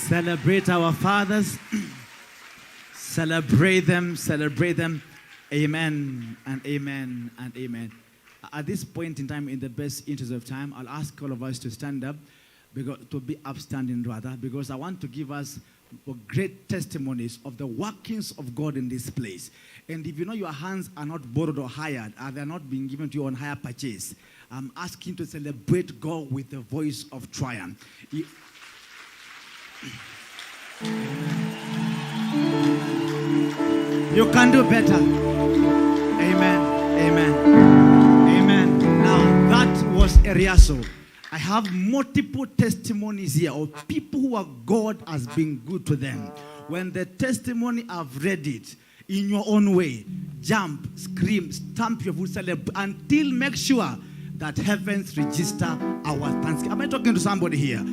Celebrate our fathers. Celebrate them. Celebrate them. Amen and amen and amen. At this point in time, in the best interest of time, I'll ask all of us to stand up, to be upstanding rather, because I want to give us great testimonies of the workings of God in this place. And if you know your hands are not borrowed or hired, they are not being given to you on hire purchase, I'm asking to celebrate God with the voice of triumph. You can do better. Amen. Amen. Amen. Now that was a rehearsal. I have multiple testimonies here of people who are God has been good to them. When the testimony, I've read it in your own way. Jump, scream, stamp your foot, celebrate until make sure that heavens register our thanksgiving. Am I talking to somebody here?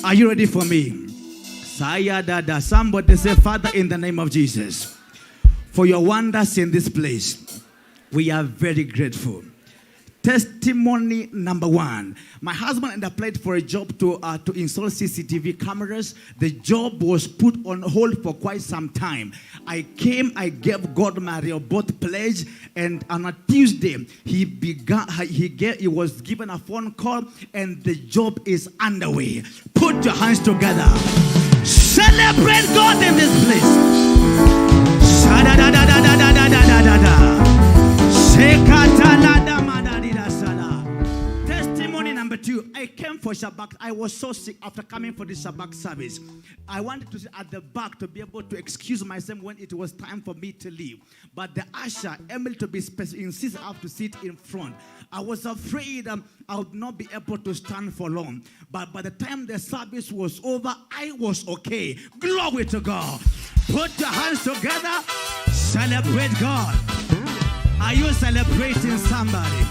Are you ready for me? Sayadada. Somebody say, Father, in the name of Jesus, for your wonders in this place, we are very grateful. Testimony number one. My husband and I applied for a job to install CCTV cameras. The job was put on hold for quite some time. I gave God my Rehoboth pledge, and on a Tuesday, he was given a phone call, and the job is underway. Put your hands together. Celebrate God in this place. Testimony number two. I came for Shabbat. I was so sick after coming for this Shabbat service. I wanted to sit at the back to be able to excuse myself when it was time for me to leave. But the usher, Emily, to be specific, insisted I have to sit in front. I was afraid I would not be able to stand for long. But by the time the service was over, I was okay. Glory to God. Put your hands together. Celebrate God. Are you celebrating somebody?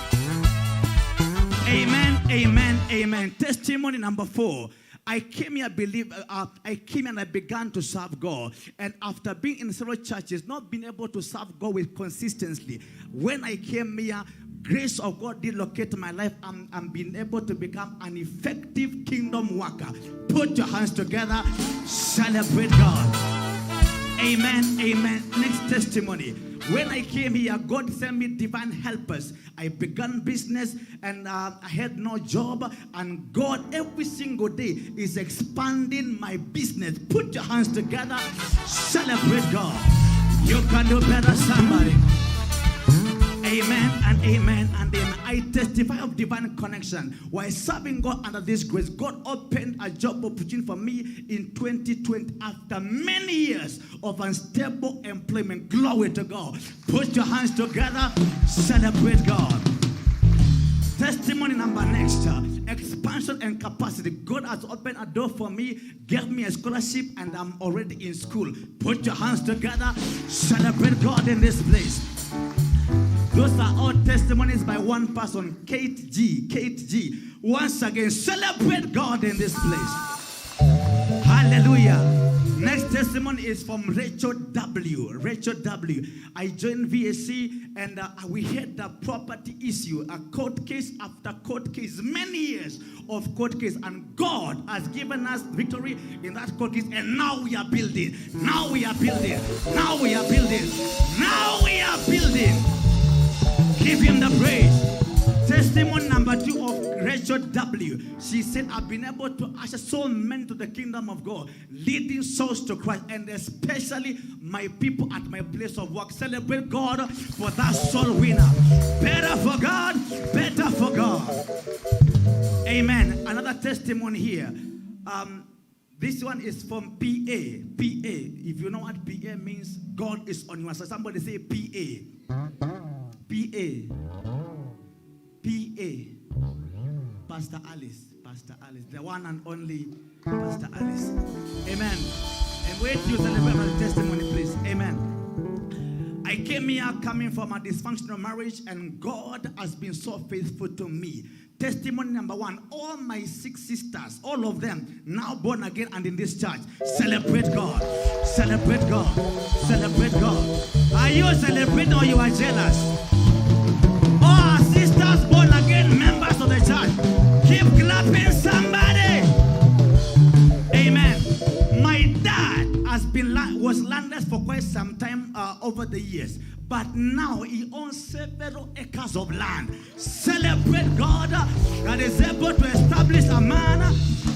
Amen, amen, amen. Testimony number 4. I came here and I began to serve God. And after being in several churches, not being able to serve God with consistency, when I came here, grace of God did locate my life. I'm being able to become an effective kingdom worker. Put your hands together. Celebrate God. Amen, amen. Next testimony. When I came here, God sent me divine helpers. I began business and I had no job. And God every single day is expanding my business. Put your hands together. Celebrate God. You can do better, somebody. Amen and amen and amen. I testify of divine connection. While serving God under this grace, God opened a job opportunity for me in 2020 after many years of unstable employment. Glory to God. Put your hands together. Celebrate God. Testimony number next. Expansion and capacity. God has opened a door for me, gave me a scholarship, and I'm already in school. Put your hands together. Celebrate God in this place. Those are all testimonies by one person, Kate G. Kate G. Once again, celebrate God in this place. Hallelujah. Next testimony is from Rachel W. Rachel W. I joined VAC and we had the property issue, a court case after court case, many years of court case, and God has given us victory in that court case, and now we are building. Now we are building. Now we are building. Now we are building. Give him the praise. Testimony number 2 of Rachel W. She said, I've been able to usher so many to the kingdom of God, leading souls to Christ, and especially my people at my place of work. Celebrate God for that soul winner. Better for God, better for God. Amen. Another testimony here. This one is from PA. PA. If you know what PA means, God is on your side. Somebody say PA. PA. PA. Pastor Alice. Pastor Alice. The one and only Pastor Alice. Amen. And wait till you celebrate my testimony, please. Amen. I came here coming from a dysfunctional marriage, and God has been so faithful to me. Testimony number 1. All my 6 sisters, all of them, now born again and in this church. Celebrate God. Celebrate God. Celebrate God. Are you celebrating or you are jealous? All our sisters born again, members of the church. Keep clapping, somebody. Amen. the years. But now he owns several acres of land. Celebrate God that is able to establish a man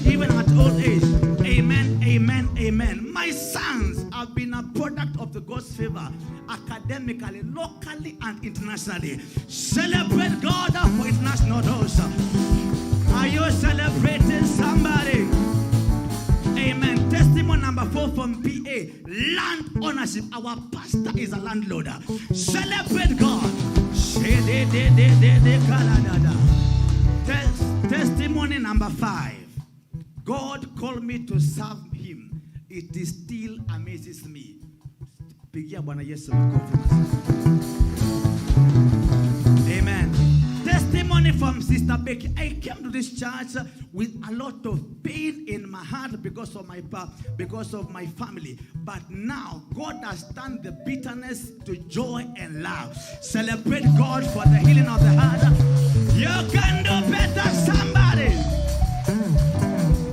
even at old age. Amen, amen, amen. My sons have been a product of the God's favor academically, locally, and internationally. Celebrate God for international doors. Are you celebrating somebody? Amen. Testimony number 4 from PA. Land ownership. Our pastor is a landlord. Celebrate God. Testimony number 5. God called me to serve him. It still amazes me. Amen. Testimony from Sister Becky. I came to this church with a lot of pain in my heart because of my family. But now God has turned the bitterness to joy and love. Celebrate God for the healing of the heart. You can do better, somebody.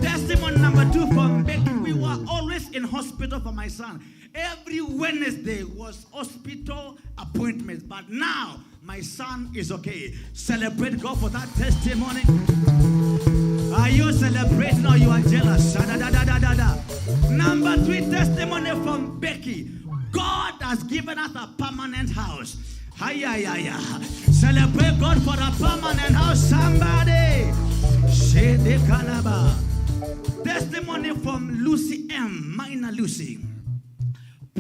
Testimony number 2 from Becky. We were always in hospital for my son. Every Wednesday was hospital appointments. But now my son is okay. Celebrate God for that testimony. Are you celebrating or you are jealous? Number 3 testimony from Becky. God has given us a permanent house. Celebrate God for a permanent house. Somebody. Testimony from Lucy M. Minor Lucy.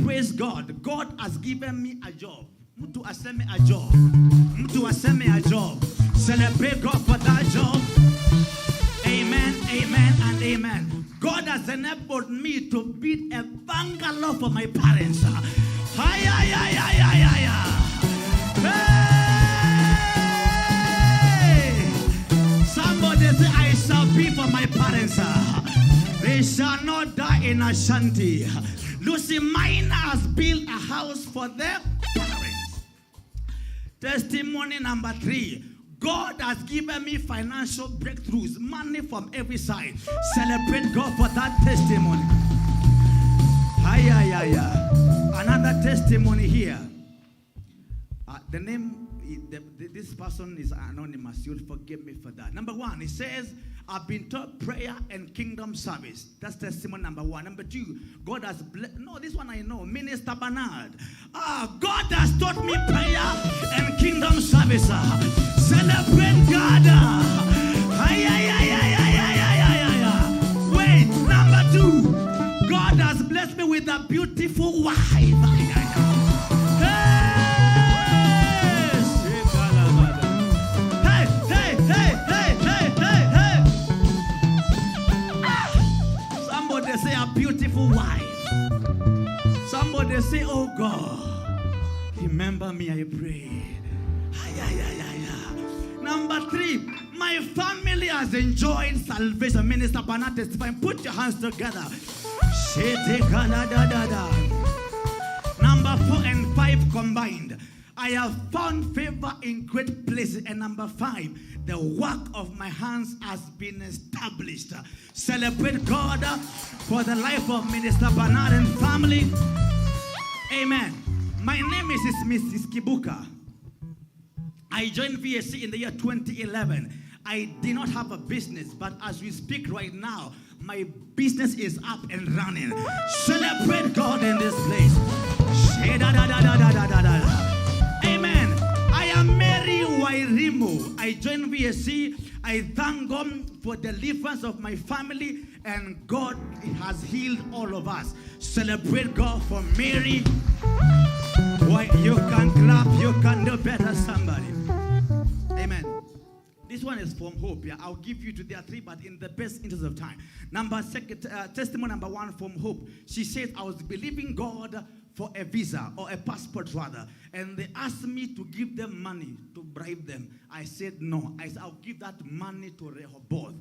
Praise God. God has given me a job. Mtu aseme a job. Mtu aseme a job. Celebrate God for that job. Amen, amen, and amen. God has enabled me to build a bungalow for my parents. Hey! Somebody say, I shall be for my parents. They shall not die in Ashanti. Lucy Minor has built a house for their parents. Testimony number 3. God has given me financial breakthroughs, money from every side. Celebrate God for that testimony. Another testimony here. The name, this person is anonymous. You'll forgive me for that. Number 1, it says, I've been taught prayer and kingdom service. That's testimony number 1. Number 2, God has blessed. No, this one I know. Minister Bernard. God has taught me prayer and kingdom service. Celebrate God. Wait, number 2, God has blessed me with a beautiful wife. Somebody say a beautiful wife. Somebody say, oh God, remember me, I pray. Number 3, my family has enjoyed salvation. Minister Bernard testifying. Put your hands together. Number 4 and 5 combined. I have found favor in great places. And number 5, the work of my hands has been established. Celebrate God for the life of Minister Bernard and family. Amen. My name is Mrs. Kibuka. I joined VAC in the year 2011. I did not have a business, but as we speak right now, my business is up and running. Celebrate God in this place. Amen. I am Mary Wairimu. I joined VAC. I thank God for the deliverance of my family, and God has healed all of us. Celebrate God for Mary. Why, you can clap, you can do better, somebody. Amen. This one is from Hope. Yeah, I'll give you to their 3, but in the best interest of time. Testimony number 1 from Hope. She said, I was believing God for a visa or a passport rather, and they asked me to give them money to bribe them. I said no. I said I'll give that money to Rehoboth.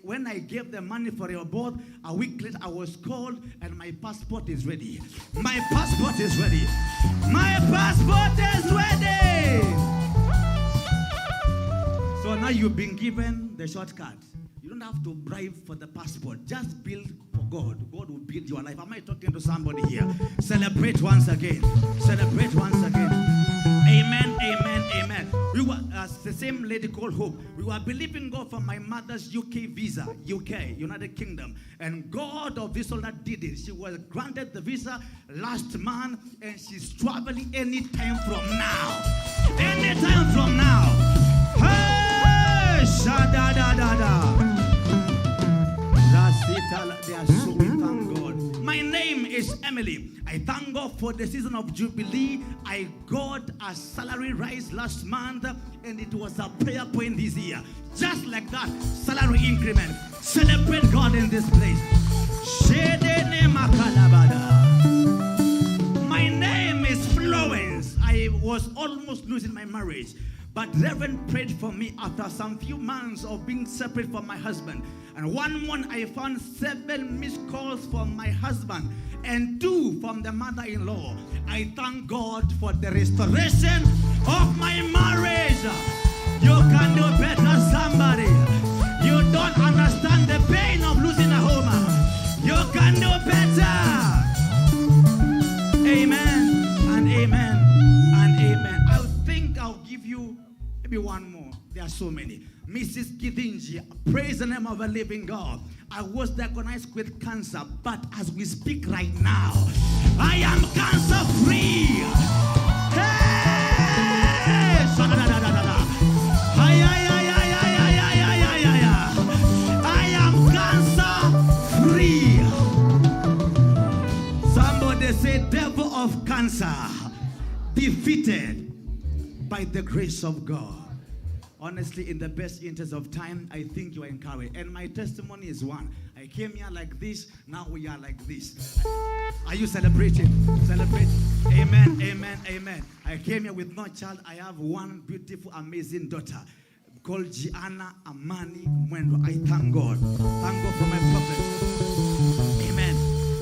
When I gave the money for Rehoboth, a week later I was called and my passport is ready. My passport is ready. My passport is ready. So now you've been given the shortcut. You don't have to bribe for the passport. Just build for of God, God will build your life. Am I talking to somebody here? Celebrate once again. Celebrate once again. Amen, amen, amen. We were, the same lady called Hope. We were believing God for my mother's UK visa, UK, United Kingdom. And God of this that did it. She was granted the visa last month, and she's traveling anytime from now. Anytime from now. Hey, shadadadada. They are so, we thank God. My name is Emily. I thank God for the season of Jubilee. I got a salary rise last month, and it was a prayer point this year. Just like that, salary increment. Celebrate God in this place. My name is Florence. I was almost losing my marriage, but Reverend prayed for me after some few months of being separate from my husband. And one month I found 7 missed calls from my husband and 2 from the mother-in-law. I thank God for the restoration of my marriage. You can do better, somebody. You don't understand the pain of losing a home. You can do better. Amen and amen and amen. I think I'll give you maybe one more. There are so many. Mrs. Githinji, praise the name of a living God. I was diagnosed with cancer, but as we speak right now, I am cancer free. Hey! I am cancer free. Somebody say, devil of cancer, defeated by the grace of God. Honestly, in the best interest of time, I think you are encouraged. And my testimony is one. I came here like this, now we are like this. Are you celebrating? Celebrate. Amen, amen, amen. I came here with no child. I have one beautiful, amazing daughter called Gianna Amani Mwendo. I thank God. Thank God for my prophet. Amen.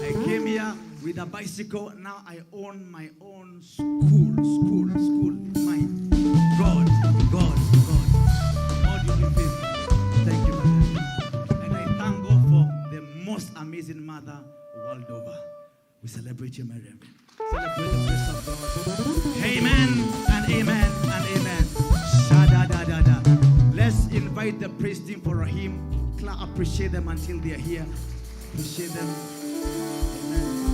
I came here with a bicycle. Now I own my own school. Mine. God. Thank you, Father. And I thank God for the most amazing mother world over. We celebrate you, Mary. Celebrate the grace of God. Amen and amen and amen. Shadadadada. Let's invite the praise team for a hymn. Appreciate them until they are here. Appreciate them. Amen.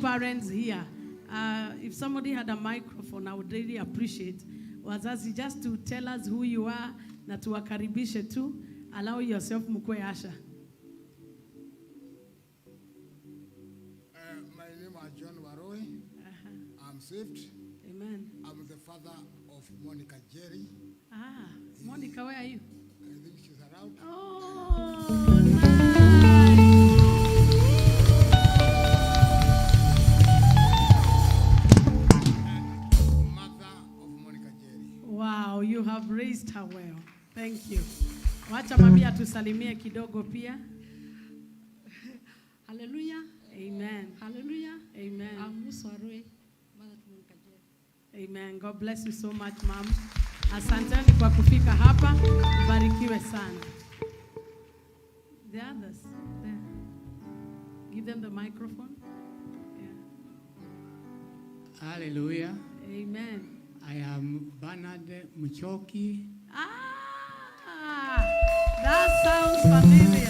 Parents here, if somebody had a microphone, I would really appreciate wazazi just to tell us who you are na tuwakaribishe tu. Allow yourself mkwe Asha. My name is John Waroy. I'm saved. Amen. I'm the father of Monica Jerry. Monica, where are you? I think she's around. Oh, nice. Wow, you have raised her well. Thank you. Wacha mami atusalimie kidogo pia. Hallelujah. Amen. Hallelujah. Amen. I'm Ruth, mother to Monica Jerry. Amen. God bless you so much, ma'am. Asanteni kwa kufika hapa. Barikiwe sana. The others there. Give them the microphone. Yeah. Hallelujah. Amen. I am Bernard Muchoki. That sounds familiar.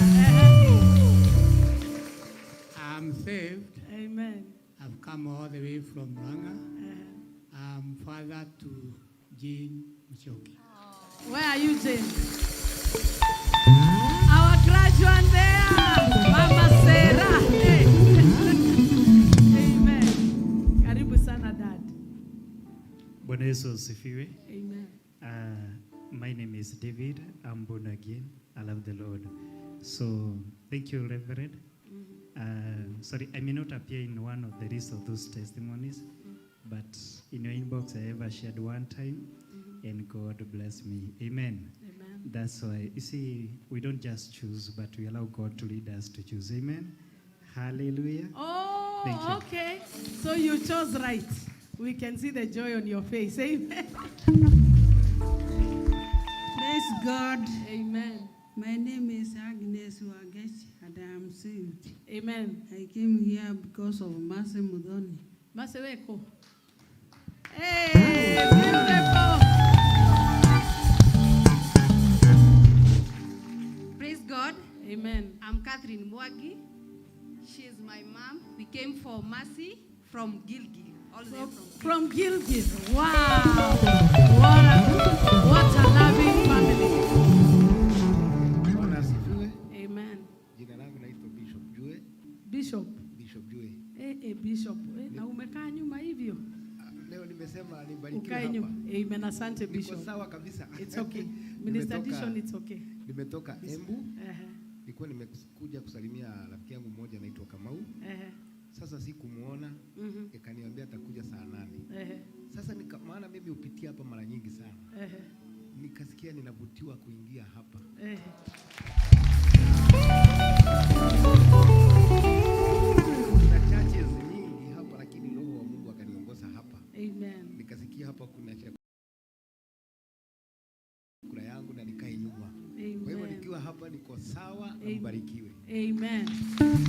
I'm saved. Amen. I've come all the way from Ranga. I'm father to Jane Muchoki. Where are you, Jane? Our graduate there, Mama Sarah. Hey. Amen. Karibu sana, Dad. Bwana Yesu asifiwe. Amen. My name is David. I'm born again. I love the Lord. So thank you, Reverend. Sorry, I may not appear in one of the list of those testimonies, but in your inbox I ever shared one time, and God bless me. Amen. Amen. That's why, you see, we don't just choose, but we allow God to lead us to choose. Amen. Hallelujah. Oh, thank you. Okay. So you chose right. We can see the joy on your face. Amen. Praise God. Amen. My name is Agnes Wagesh, and I am saved. Amen. I came here because of Mase Mudoni. Maseweko. Hey, beautiful. Praise God. Amen. I'm Catherine Mwagi. She is my mom. We came for mercy from Gilgil. All the way From Gilgil. Wow. What a loving family. Amen. Jina langu naitwa Bishop Jue. Bishop. Bishop Jue. Bishop. Na umekaa nyuma hivyo? Leo nimesema nibarikiwe Ukae hapa. nyuma. Amen. Asante Bishop. Niko sawa kabisa. It's okay. Minister Addition, it's okay. Nimetoka Embu. Nilikuwa nimekuja kusalimia rafiki yangu mmoja anaitwa Kamau. Sasa sikumuona, ikaniambia atakuja saa 8. Sasa maana mimi hupitia hapa mara nyingi sana. Nikasikia ninavutiwa kuingia hapa. Kuna churches nyingi hapa, lakini Roho wa Mungu akaniongoza hapa. Amen. Nikasikia hapa kuna chakula yangu na nikae nyuma. Kwa hivyo nikiwa hapa niko sawa na mbarikiwe. Amen.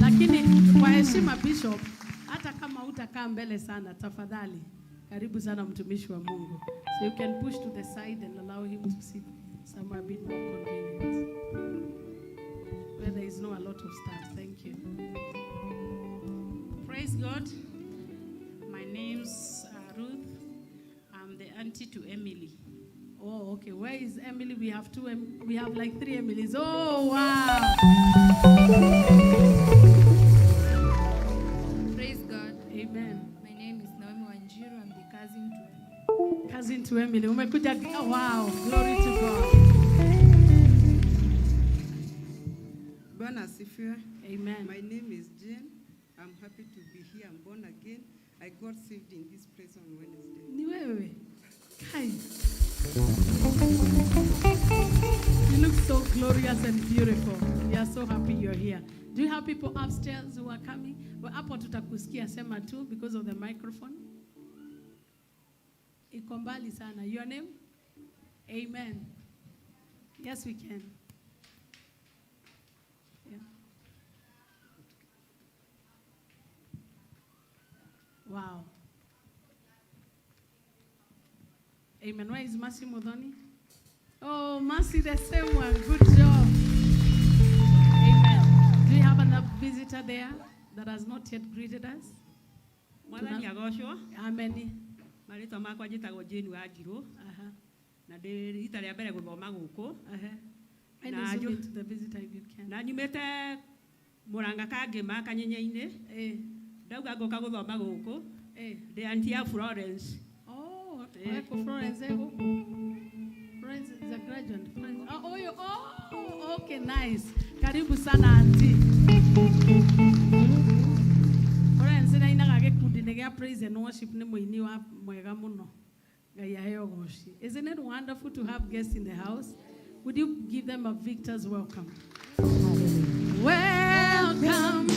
Lakini kwa heshima Bishop, hata kama utakaa mbele sana, tafadhali karibu sana mtumishi wa Mungu. So you can push to the side and allow him to sit somewhere a bit more convenient, where there is no a lot of staff. Thank you. Praise God. My name's Ruth. I'm the auntie to Emily. Oh, okay. Where is Emily? We have we have like 3 Emilys. Oh, wow. Praise God. Amen. My name is Naomi Wanjiru. I'm the cousin to Emily. Umekuja. Oh, wow. Glory to God. Bwana asifiwe. Amen. My name is Jane. I'm happy to be here. I'm born again. I got saved in this place on Wednesday. Ni wewe. Kai. You look so so glorious and beautiful. We are so happy you're here. Do you have people upstairs who are coming? Well, hapo tutakusikia sema tu because of the microphone. Iko mbali sana. Your name? Amen. Yes, we can. Yeah. Wow. Amen. Where is Mercy Modoni? Oh, Mercy, the same one. Good job. Amen. Do you have another visitor there that has not yet greeted us? Amen. Marito makwa njitagwo Jane Wanjiru na ndi rita rĩa mbere gũthoma gũkũ Na zoom into the visitor if you can. Na nyumĩte Mũrang'a Kangĩma Kanyinya-inĩ ndauga ngũka gũthoma gũkũ ndi auntie ya Florence. Oh, Florence Florence is a graduate. Oh, okay, nice. Karibu sana auntie. Florence na ina gagikundi nĩ gĩa praise and worship nĩ mũini wa mwega mũno. Ngai aheo goci. Isn't it wonderful to have guests in the house? Would you give them a victor's welcome? Welcome,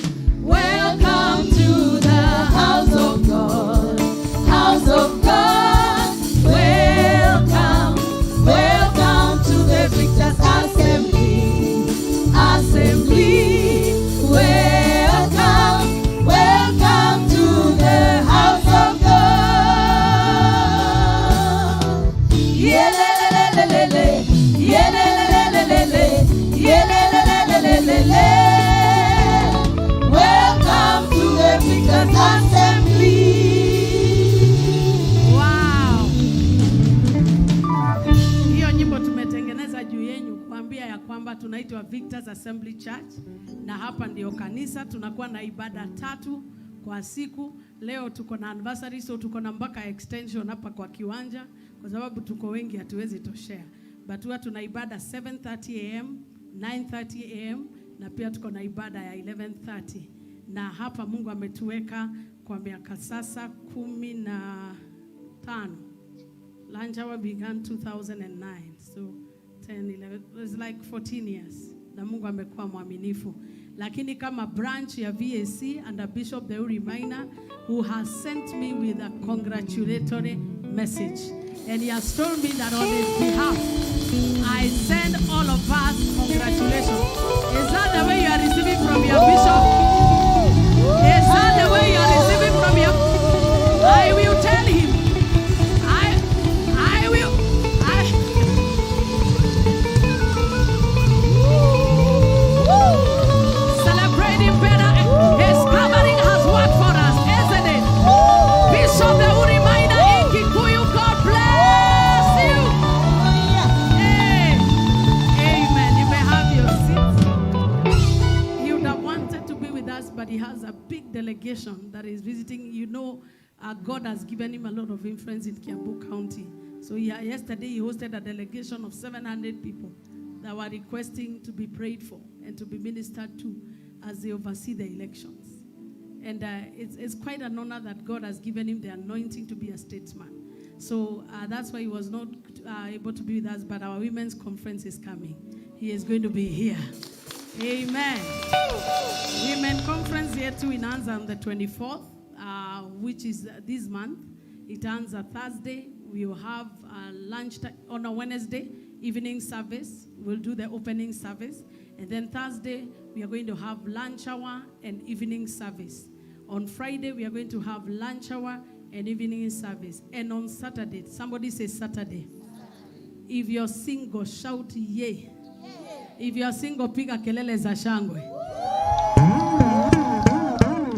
welcome to the house of God. House of God. Welcome, welcome to the victor's assembly. Assembly. Welcome, welcome to the house of God. Yelelelelele, yelelelelele, yelelelelele. Welcome to the victor's assembly. Wow. Hiyo nyimbo tumetengeneza juu yenu kuambia ya kwamba tunaitwa Victor's Assembly Church na hapa ndio kanisa. Tunakuwa na ibada 3 kwa siku. Leo tuko na anniversary, so tuko na mpaka extension hapa kwa kiwanja kwa sababu tuko wengi hatuwezi toshea. But huwa tuna ibada 7:30 am, 9:30 am na pia tuko na ibada ya 11:30. Na hapa Mungu ametuweka kwa miaka sasa 15. Lunch hour began 2009. So 10, 11, it was like 14 years. Na Mungu amekuwa mwaminifu. Lakini kama branch ya VAC under Bishop Deuri Maina, who has sent me with a congratulatory message. And he has told me that on his behalf, I send all of us congratulations. Is that the way you are receiving from your bishop? Is that the way you are receiving from your... I will tell him. Celebrating better. His covering has worked for us, isn't it? Bishop Deuri Maina in Kikuyu, God bless you. Hey. Amen. You may have your seats. He would have wanted to be with us, but he has a big delegation that is visiting. You know, God has given him a lot of influence in Kiambu County. So yesterday he hosted a delegation of 700 people that were requesting to be prayed for and to be ministered to as they oversee the elections. And it's quite an honor that God has given him the anointing to be a statesman. So that's why he was not able to be with us, but our women's conference is coming. He is going to be here. Amen. Women conference here too in Anza on the 24th, which is this month. It ends a Thursday. We will have lunch on a Wednesday, evening service. We'll do the opening service. And then Thursday, we are going to have lunch hour and evening service. On Friday, we are going to have lunch hour and evening service. And on Saturday, somebody say Saturday. If you're single, shout yay. If you're single, piga kelele za shangwe.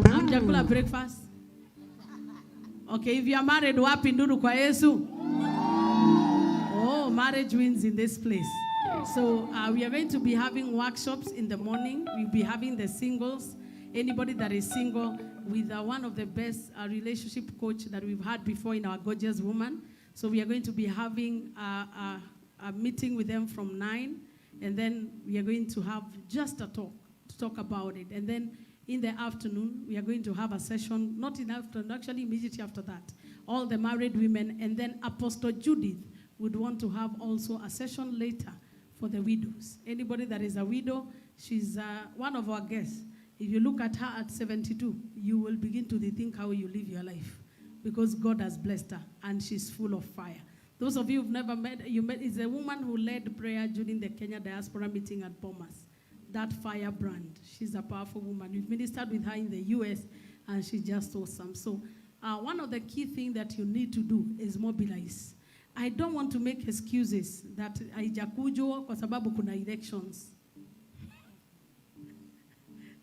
Hamjakula breakfast? Okay, if you are married, wapi nduru kwa Yesu? Oh, marriage wins in this place. So we are going to be having workshops in the morning. We'll be having the singles. Anybody that is single with one of the best relationship coach that we've had before in our Gorgeous Woman. So we are going to be having a meeting with them from 9. And then we are going to have just a talk to talk about it. And then in the afternoon, we are going to have a session, not in the afternoon, actually immediately after that. All the married women. And then Apostle Judith would want to have also a session later for the widows. Anybody that is a widow, she's one of our guests. If you look at her at 72, you will begin to rethink how you live your life, because God has blessed her and she's full of fire. Those of you who've never met, is a woman who led prayer during the Kenya diaspora meeting at Bomas. That fire brand. She's a powerful woman. We've ministered with her in the US, and she's just awesome. So one of the key things that you need to do is mobilize. I don't want to make excuses that haijakujo kwa sababu kuna elections.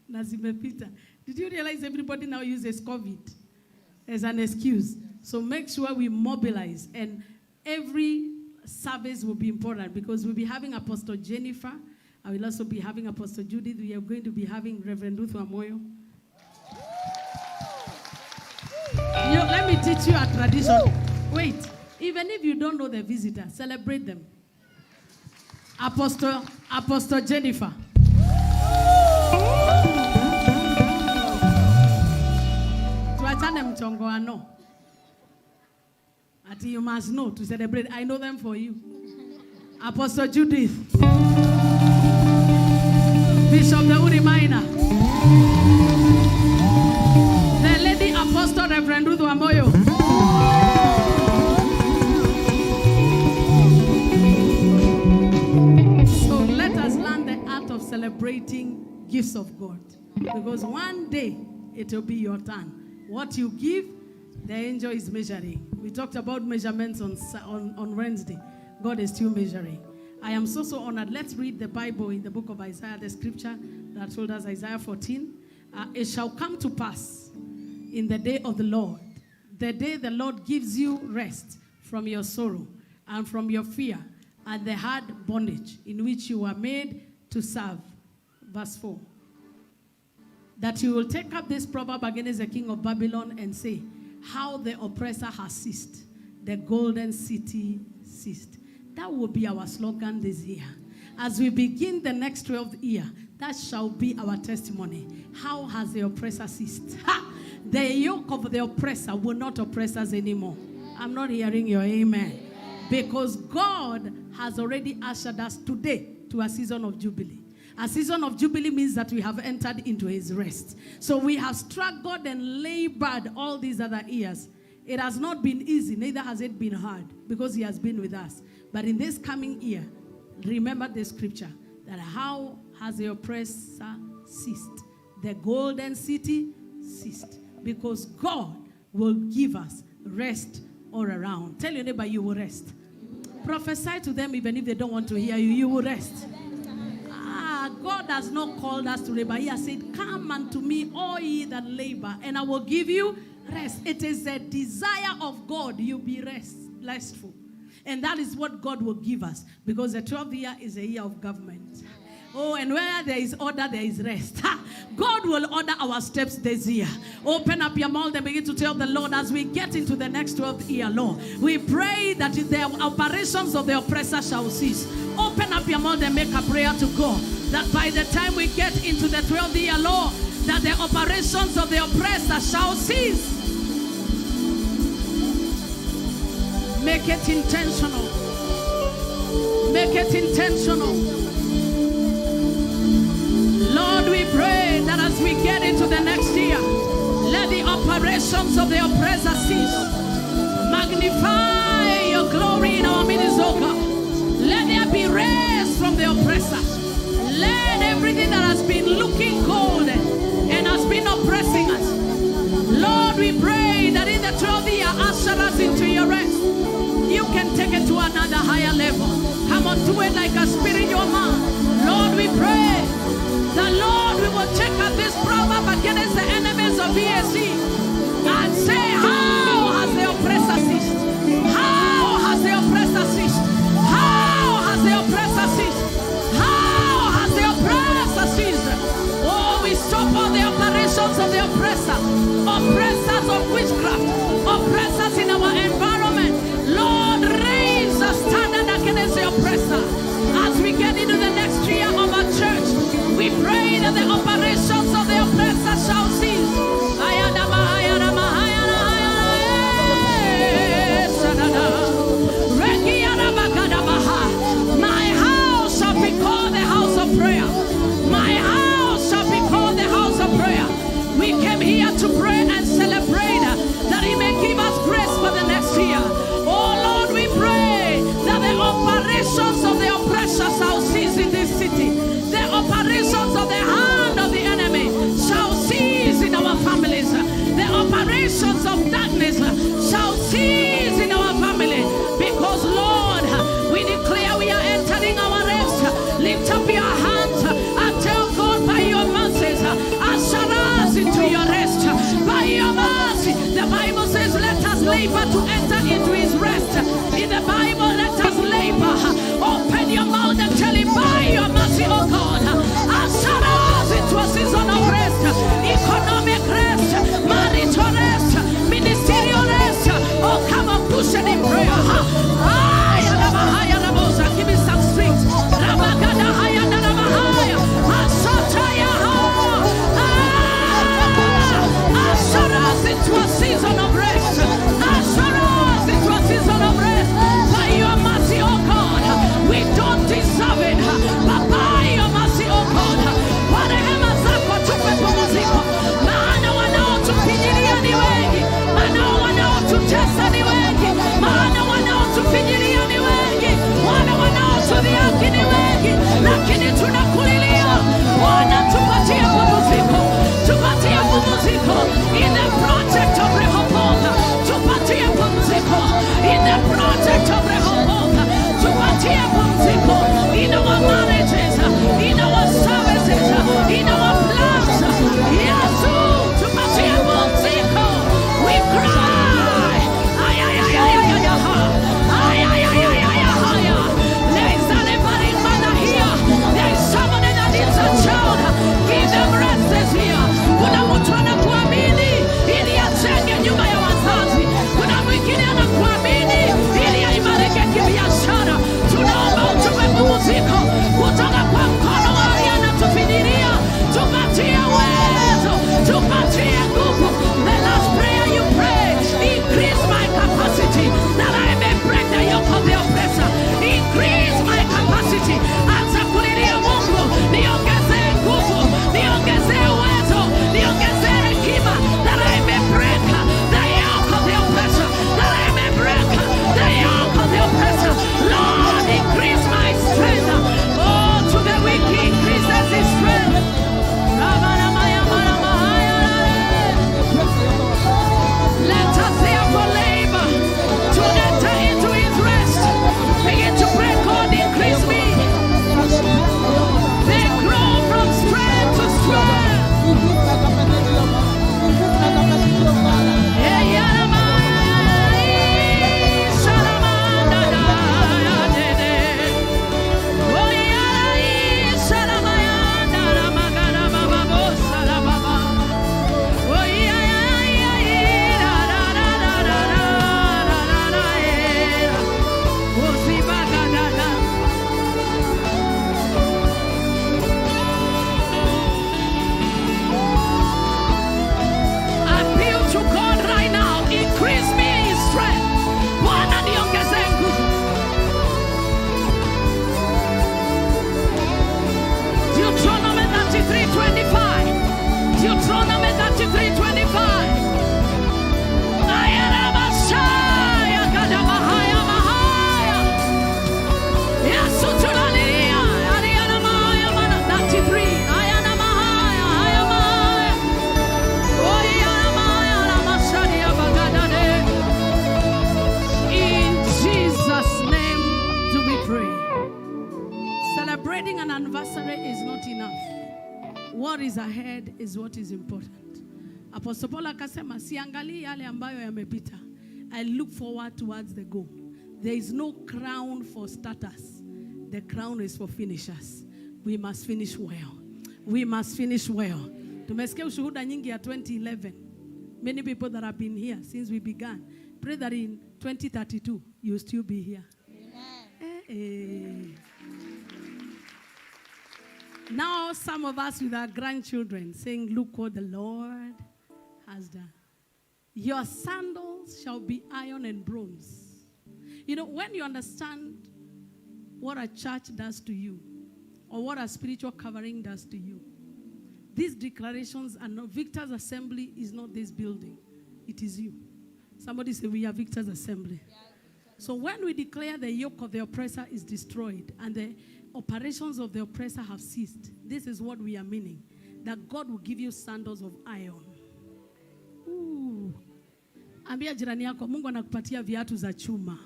Na zimepita. Did you realize everybody now uses COVID as an excuse? So make sure we mobilize, and every service will be important, because we'll be having Apostle Jennifer. I will also be having Apostle Judith. We are going to be having Reverend Ruth Wamuyu. Let me teach you a tradition. Wait, even if you don't know the visitor, celebrate them. Apostle Jennifer. Tuachane mchongo ano. Ati you must know to celebrate. I know them for you. Apostle Judith. Bishop the Uri Minor. The Lady Apostle Reverend Ruth Wamuyu. So let us learn the art of celebrating gifts of God. Because one day it will be your turn. What you give, the angel is measuring. We talked about measurements on Wednesday. God is still measuring. I am so honored. Let's read the Bible in the book of Isaiah, the scripture that told us, Isaiah 14. It shall come to pass in the day of the Lord, the day the Lord gives you rest from your sorrow and from your fear and the hard bondage in which you were made to serve. Verse 4. That you will take up this proverb against the king of Babylon and say, how the oppressor has ceased, the golden city ceased. That will be our slogan this year. As we begin the next 12th year, that shall be our testimony. How has the oppressor ceased? Ha! The yoke of the oppressor will not oppress us anymore. I'm not hearing your amen. Because God has already ushered us today to a season of Jubilee. A season of Jubilee means that we have entered into his rest. So we have struggled and labored all these other years. It has not been easy, neither has it been hard, because he has been with us. But in this coming year, remember the scripture, that how has the oppressor ceased? The golden city ceased. Because God will give us rest all around. Tell your neighbor, you will rest. Prophesy to them even if they don't want to hear you, you will rest. God has not called us to labor. He has said, come unto me, all ye that labor, and I will give you rest. It is a desire of God you be restful. And that is what God will give us, because the 12th year is a year of government. Oh, and where there is order, there is rest. God will order our steps this year. Open up your mouth and begin to tell the Lord, as we get into the next 12th year, Lord, we pray that the operations of the oppressor shall cease. Open up your mouth and make a prayer to God, that by the time we get into the 12th year, Lord, that the operations of the oppressor shall cease. Make it intentional. Make it intentional. Lord, we pray that as we get into the next year, let the operations of the oppressor cease. Magnify your glory in our ministry, O God. Let there be rest from the oppressor. Let everything that has been looking cold and has been oppressing us, Lord, we pray that in the 12th year, usher us into your rest. You can take it to another higher level. Come on, do it like a spiritual man. Lord, we pray that, Lord, we will check out this proverb against the enemies of VAC and say, how has the oppressor ceased? How has the oppressor ceased? How has the oppressor ceased? How has the oppressor ceased? Oh, we stop all the operations of the oppressor, oppressors of witchcraft, oppressors in our environment. Lord, raise a standard against the oppressor. As we get into the next year of our church, we pray that the operations of the oppressor shall cease. My house shall Lift up your hands and tell God, by your mercies, usher us into your rest. By your mercy, the Bible says, let us labor to enter into his rest. In the Bible, let us labor. Open your mouth and tell him, by your mercy, oh God, usher us into a season of rest, economic rest, marital rest, ministerial rest. Oh, come on, push it in prayer. Give me some strength. Usher us into a season of rest. Usher us into a season of rest. By your mercy, oh God, we don't deserve it, but by your mercy, oh God, warehema zako tupe pumziko. Maana wanaotufinyilia ni wengi, maana wanaotutesa ni wengi, maana wanaotufinyilia ni wengi, maana wanaotudhihaki ni wengi, lakini tunakulilia Bwana, tupatie pumziko, tupatie pumziko in the project of Rehoboth, tupatie pumziko in the project of Rehoboth, tupatie pumziko in our marriages, in our services, in our plans. Yesu, tupatie pumziko. We cry. Ay, ay, ay, ay, ay, ay, ay, ay, ay, ay, ay, ay, ay. There is a living mother here. There is someone that needs a child. Give them rest this year. Kuna mtu anakuamini ili ajenge nyumba ya wazazi. Kuna mwingine anakuamini ili aimarike kibiashara. Tunaomba utupe pumziko kutoka kwa mkono wa aliyetufinyilia. Tupatie uwezo, tupatie nguvu. The last prayer you pray, increase my capacity that I may break the yoke of the oppressor. Increase my capacity. Anza kulilia Mungu, niongezee nguvu, niongezee uwezo, niongezee hekima, that I may break the yoke of the oppressor, that I may break the yoke of the oppressor. Lord, increase my strength. Oh, to the weak he increases his strength. Let us therefore labor to enter into his rest. Begin to pray, God, increase me. They grow from strength to strength. Appeal to God right now. Increase me in strength. Bwana niongezee nguvu. Deuteronomy 33:25. Deuteronomy 33:25. Ayana Messiah, Gadabahaya Mahaya. Yesu tunalilia. Ayana Mahaya, 33. Ayana Mahaya, Ayana Mahaya. Oyana Mahaya, Ramasharia Bagadade. In Jesus' name do we pray. Celebrating an anniversary is not enough. What is ahead is what is important. Apostle Paul akasema, siangalii yale ambayo yamepita. I look forward towards the goal. There is no crown for starters. The crown is for finishers. We must finish well. We must finish well. Tumesikia ushuhuda nyingi ya 2011. Many people that have been here since we began. Pray that in 2032 you still be here. Amen. Now some of us with our grandchildren saying, look what the Lord has done. Your sandals shall be iron and bronze. You know, when you understand what a church does to you, or what a spiritual covering does to you, these declarations are not, Victor's Assembly is not this building. It is you. Somebody say, we are Victor's Assembly. So when we declare the yoke of the oppressor is destroyed and the operations of the oppressor have ceased, this is what we are meaning. That God will give you sandals of iron. Ooh. Ambia jirani yako, Mungu anakupatia viatu za chuma.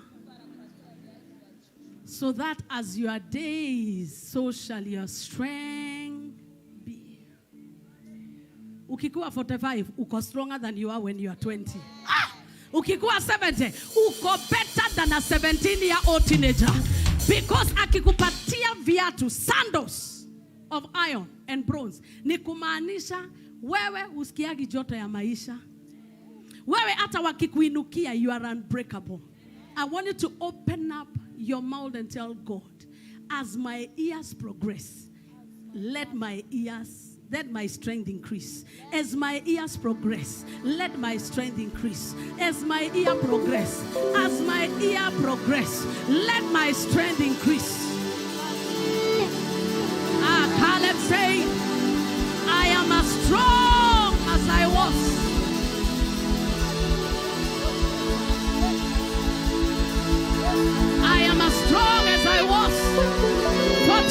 So that as your days, so shall your strength be. Ukikuwa 45, uko stronger than you are when you are 20. Ukikuwa 70, uko better than a 17-year-old teenager. Because akikupatia viatu, sandals of iron and bronze, ni kumaanisha wewe usikiagi joto ya maisha. Wewe hata wakikuinukia, you are unbreakable. I want you to open up your mouth and tell God, as my years progress, let my strength increase. As my years progress, let my strength increase. As my year progress, let my strength increase. Caleb said, I am as strong as I was. I am as strong as I was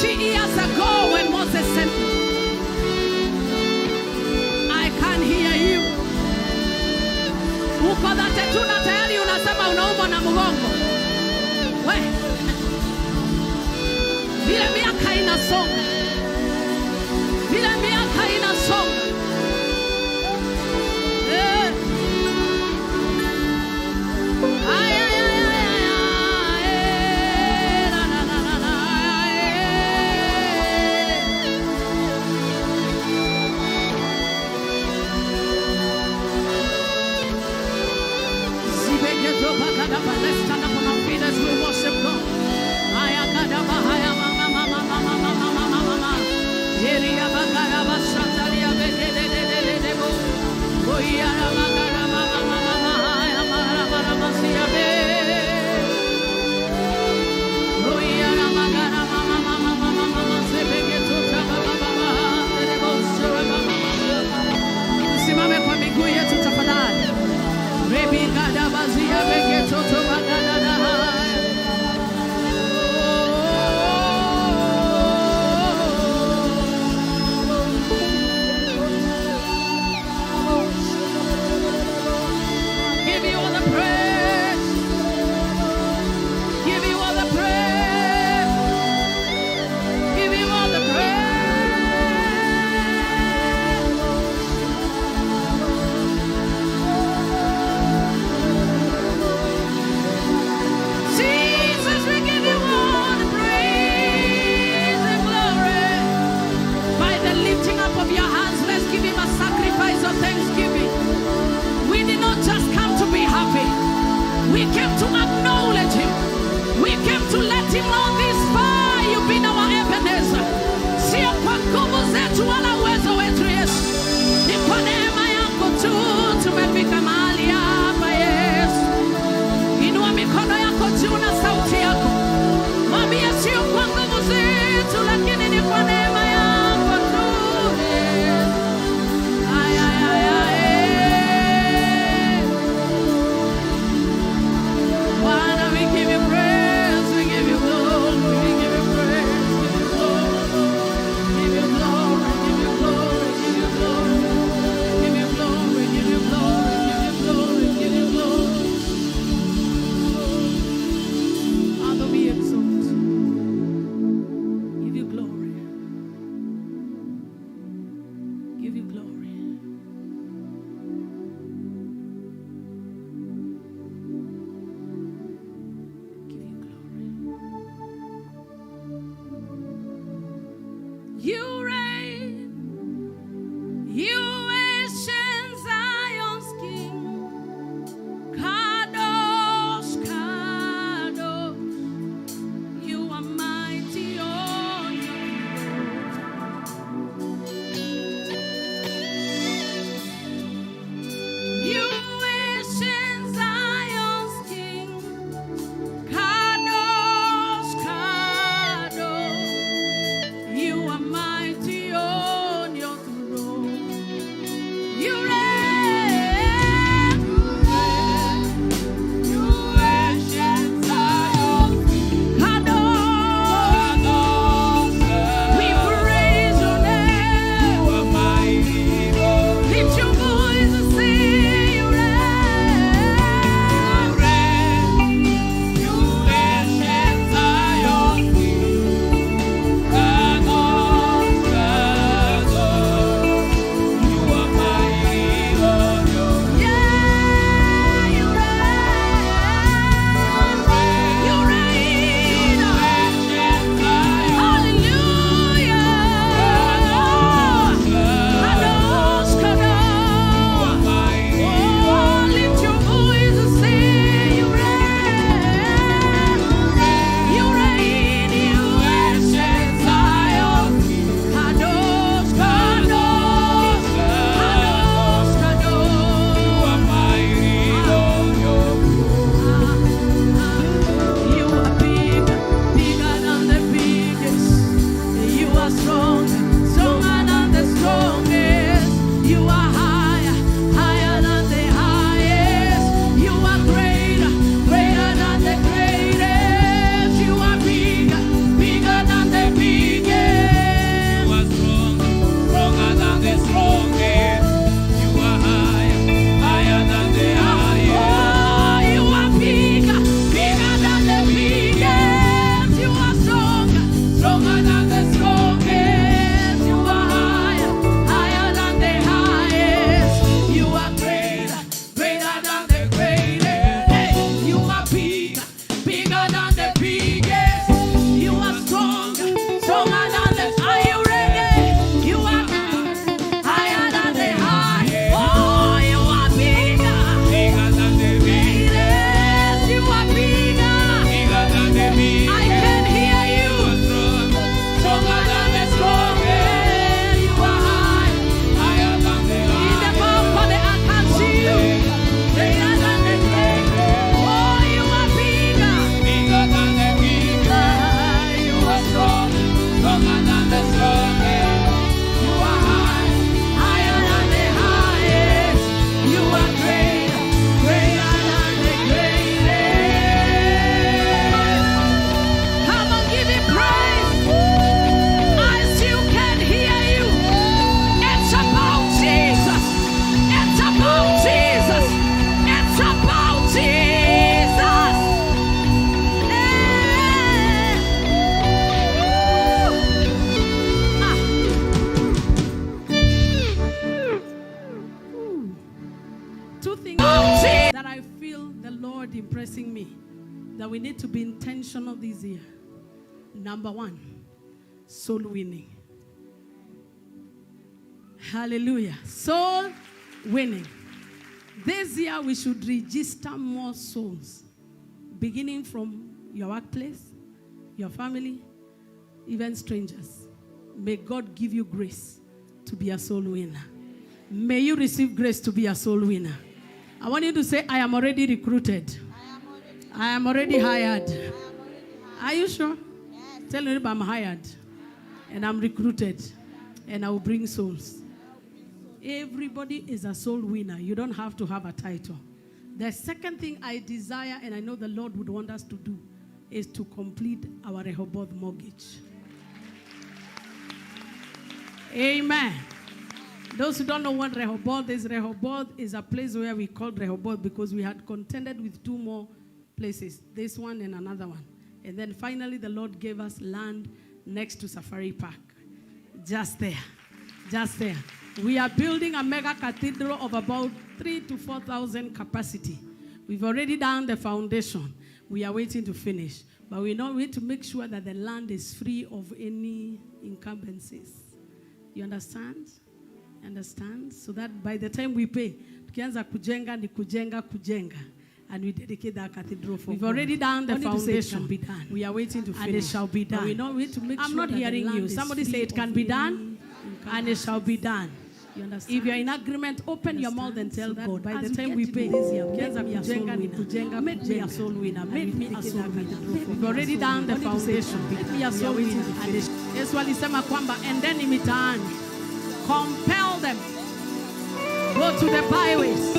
40 years ago when Moses sent me. I can hear you. Uko dhate tuna tayari unasema unaumwa na mgongo. We. Vile miaka inasonga. Vile miaka inasonga. Let's stand up on our feet as we worship God. Simame kwa miguu yetu tafadhali. We came to acknowledge him. We came to let him know this far you've been our Ebenezer. Sio kwa nguvu zetu wala uwezo wetu Yesu. Ni kwa neema yako tu tumefika mahali hapa Yesu. Inua mikono yako juu na sauti yako. Mwambie sio kwa nguvu zetu lakini ni kwa neema yako tu Yesu. Ay, ay, ay, ay. Father, we give you praise, we give you glory, we give you praise, give you glory, give you glory, give you glory, give you glory, give you glory, give you glory, give you glory. Father, we exalt, give you glory, give you glory. You reign, you ancient Zion's King, Kadosh, Kadosh, you are mighty on your throne. You ancient Zion's King, Kadosh, Kadosh, you are mighty. Impressing me that we need to be intentional this year. Number one, soul winning. Hallelujah. Soul winning. This year we should register more souls, beginning from your workplace, your family, even strangers. May God give you grace to be a soul winner. May you receive grace to be a soul winner. I want you to say, I am already recruited. I am already hired. Are you sure? Yes. Tell me I'm hired. And I'm recruited. And I will bring souls. Everybody is a soul winner. You don't have to have a title. The second thing I desire, and I know the Lord would want us to do, is to complete our Rehoboth mortgage. Amen. Those who don't know what Rehoboth is a place where we called Rehoboth because we had contended with two more places, this one and another one. And then finally the Lord gave us land next to Safari Park. Just there. Just there. We are building a mega cathedral of about 3,000 to 4,000 capacity. We've already done the foundation. We are waiting to finish. But we need to make sure that the land is free of any incumbencies. You understand? Understand? So that by the time we pay, tukianza kujenga ni kujenga. And we dedicate that cathedral for God. We've already done the foundation. Be done. We are waiting to finish. And it shall be done. We need to make I'm sure not hearing you. Somebody say it can be done, and it shall be done. You understand? If you are in agreement, open your mouth and tell God. By the time we pay this year, make me a soul winner. Make me a soul winner. Make me a soul winner. We've already done the foundation. Make me a soul winner. Yesu alisema kwamba endeni mitaani, compel them, go to the byways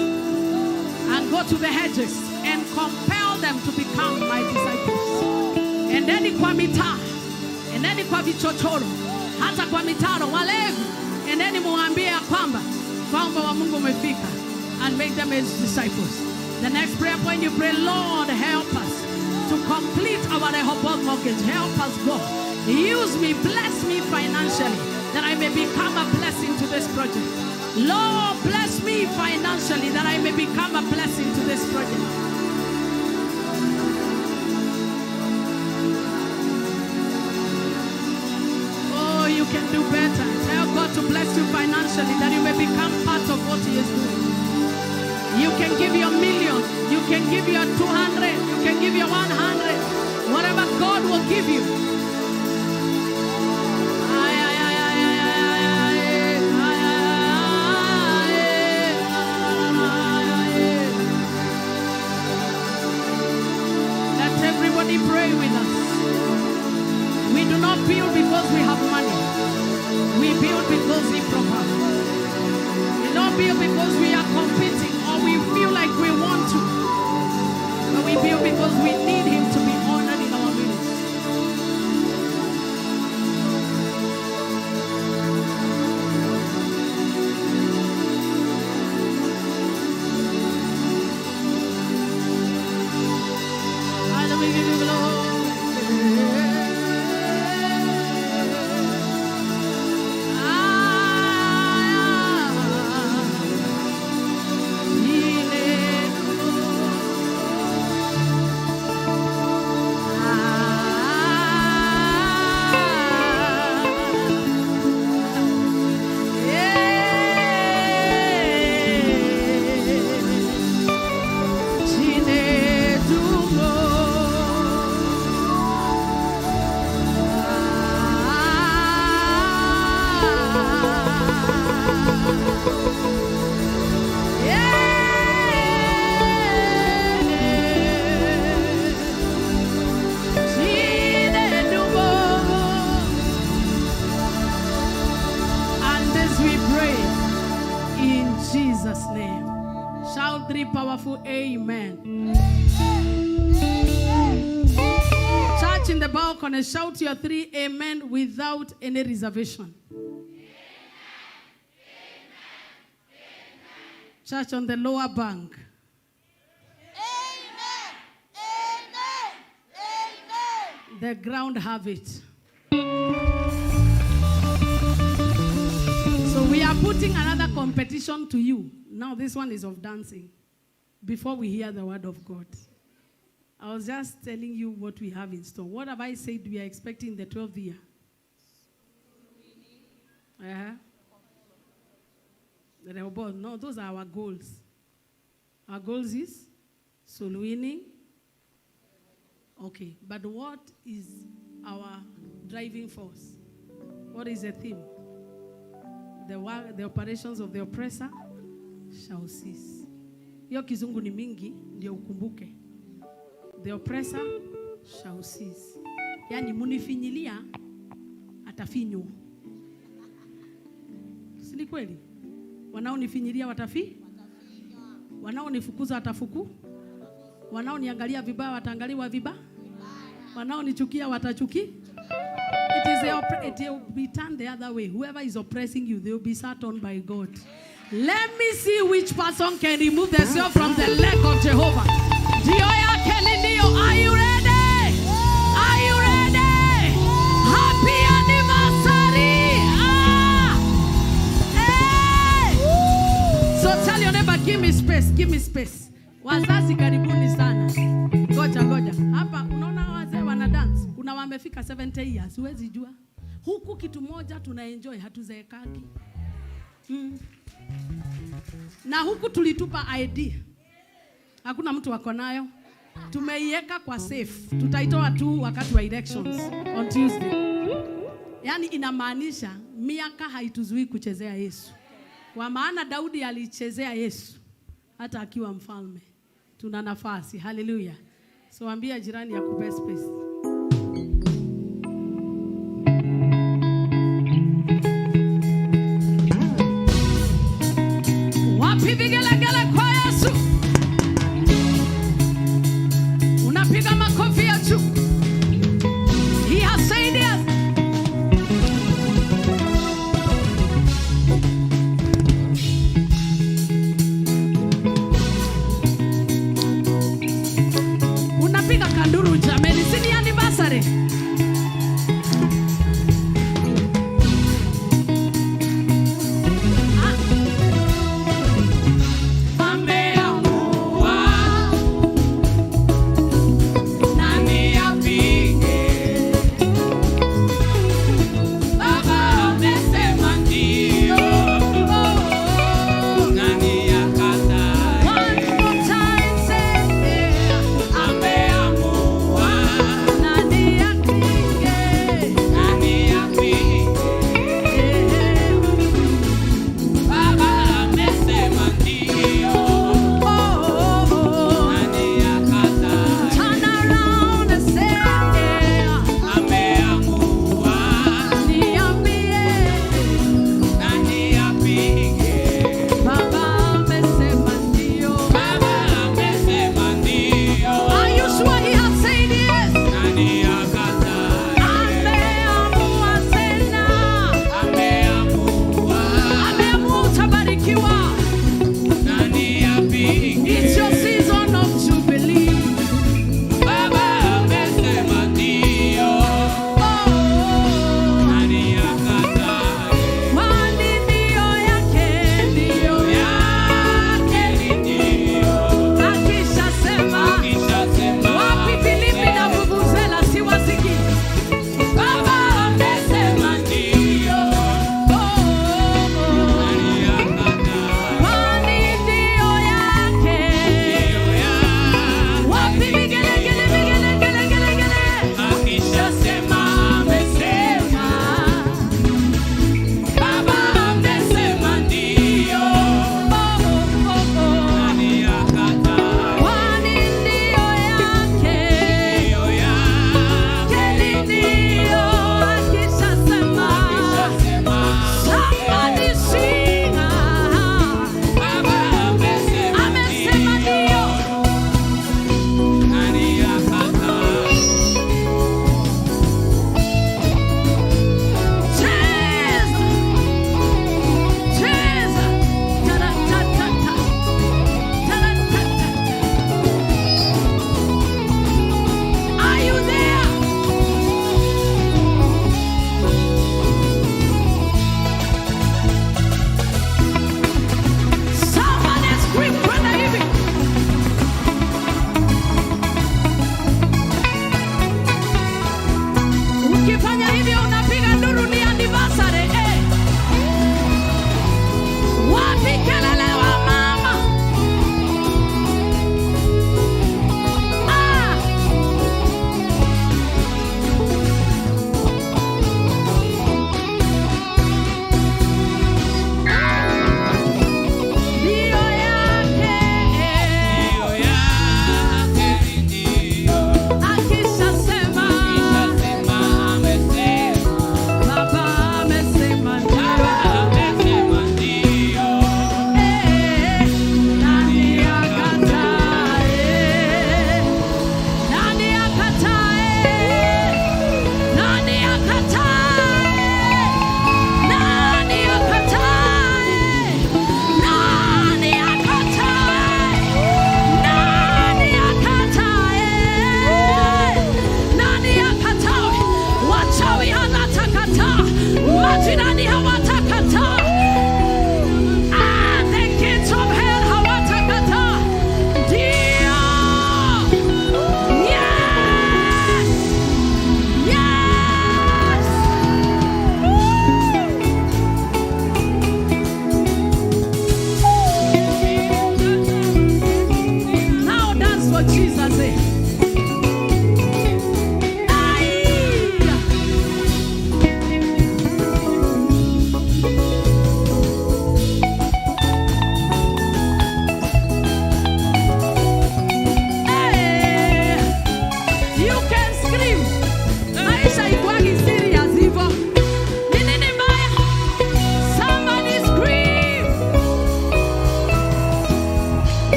and go to the hedges and compel them to become my disciples. Endeni kwa mitaa, endeni kwa vichochoro, hata kwa mitaro, walevi, endeni muambie ya kwamba ufalme wa Mungu umefika, and make them as disciples. The next prayer point you pray, Lord, help us to complete our Rehoboth mortgage. Help us, God. Use me, bless me financially, that I may become a blessing to this project. Lord, bless me financially, that I may become a blessing to this project. Oh, you can do better. Tell God to bless you financially, that you may become part of what He is doing. You can give your million, you can give your 200, you can give your 100, whatever God will give you. Pray with us. We do not build because we have money. We build because we proper. We don't build because we are competing or we feel like we want to. But we build because we need Him to be honored in our midst. Jesus' name. Shout 3 powerful amen. Church in the balcony, shout your 3 amen without any reservation. Church on the lower bank. The ground have it. So we are putting another competition to you. Now this one is of dancing. Before we hear the word of God. I was just telling you what we have in store. What have I said we are expecting the 12th year? No, those are our goals. Our goals is soul winning. Okay, but what is our driving force? What is the theme? The operations of the oppressor shall cease. Hiyo kizungu ni mingi, ndio ukumbuke. The oppressor shall cease. Yani munifinyilia, atafinywa. Si ni kweli? Wanaonifinyilia watafinywa. Wanaonifukuza watafuku. Wanaoniangalia vibaya wataangaliwa vibaya. Wanaonichukia watachuki. It will be turned the other way. Whoever is oppressing you, they will be sat on by God. Let me see which person can remove themselves from the leg of Jehovah. Are you ready? Are you ready? Happy anniversary! Hey! So tell your neighbor, give me space, give me space. Wazazi karibuni sana. Goja. Hapa unaona wazee wana dance. Kuna wamefika 70 years, huwezi jua. Huku kitu moja tuna enjoy, hatuzeekagi. Na huku tulitupa ID. Hakuna mtu wako nayo. Tumeiweka kwa safe. Tutaitoa tu wakati wa elections on Tuesday. Yani inamaanisha miaka haituzuii kuchezea Yesu. Kwa maana Daudi alichezea Yesu hata akiwa mfalme. Tuna nafasi. Hallelujah. So ambia jirani ya kupe space. Wapi vigelegele kwa Yesu? Unapiga makofi ya juu. He has said yes. Unapiga kanduru jameni, siniani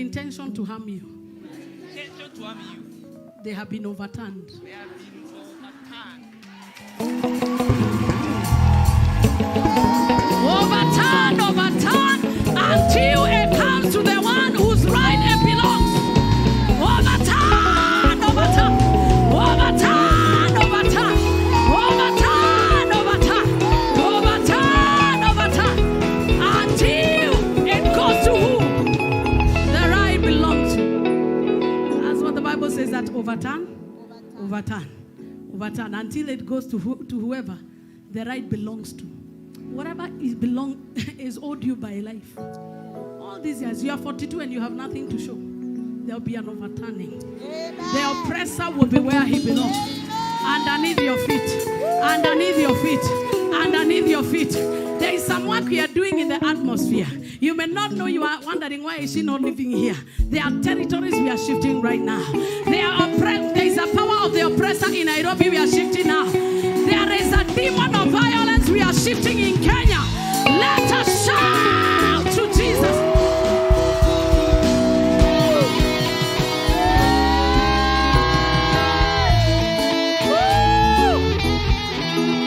intention to harm you. Intention to harm you. They have been overturned. They have been overturned. Overturn, overturn, until it comes to the one whose right it belongs. Overturn, overturn, overturn, overturn, overturn, overturn, overturn, overturn, until it goes to who the right belongs to. That's what the Bible says, that overturn, overturn, overturn, until it goes to whoever the right belongs to. Whatever is owed you by life. All these years, you are 42 and you have nothing to show. There will be an overturning. Amen. The oppressor will be where he belongs. Underneath your feet. Underneath your feet. Underneath your feet. There is some work we are doing in the atmosphere. You may not know, you are wondering, why is she not living here? There are territories we are shifting right now. There is a power of the oppressor in Nairobi we are shifting now. There is a demon of violence we are shifting in Kenya. Let us shout to Jesus.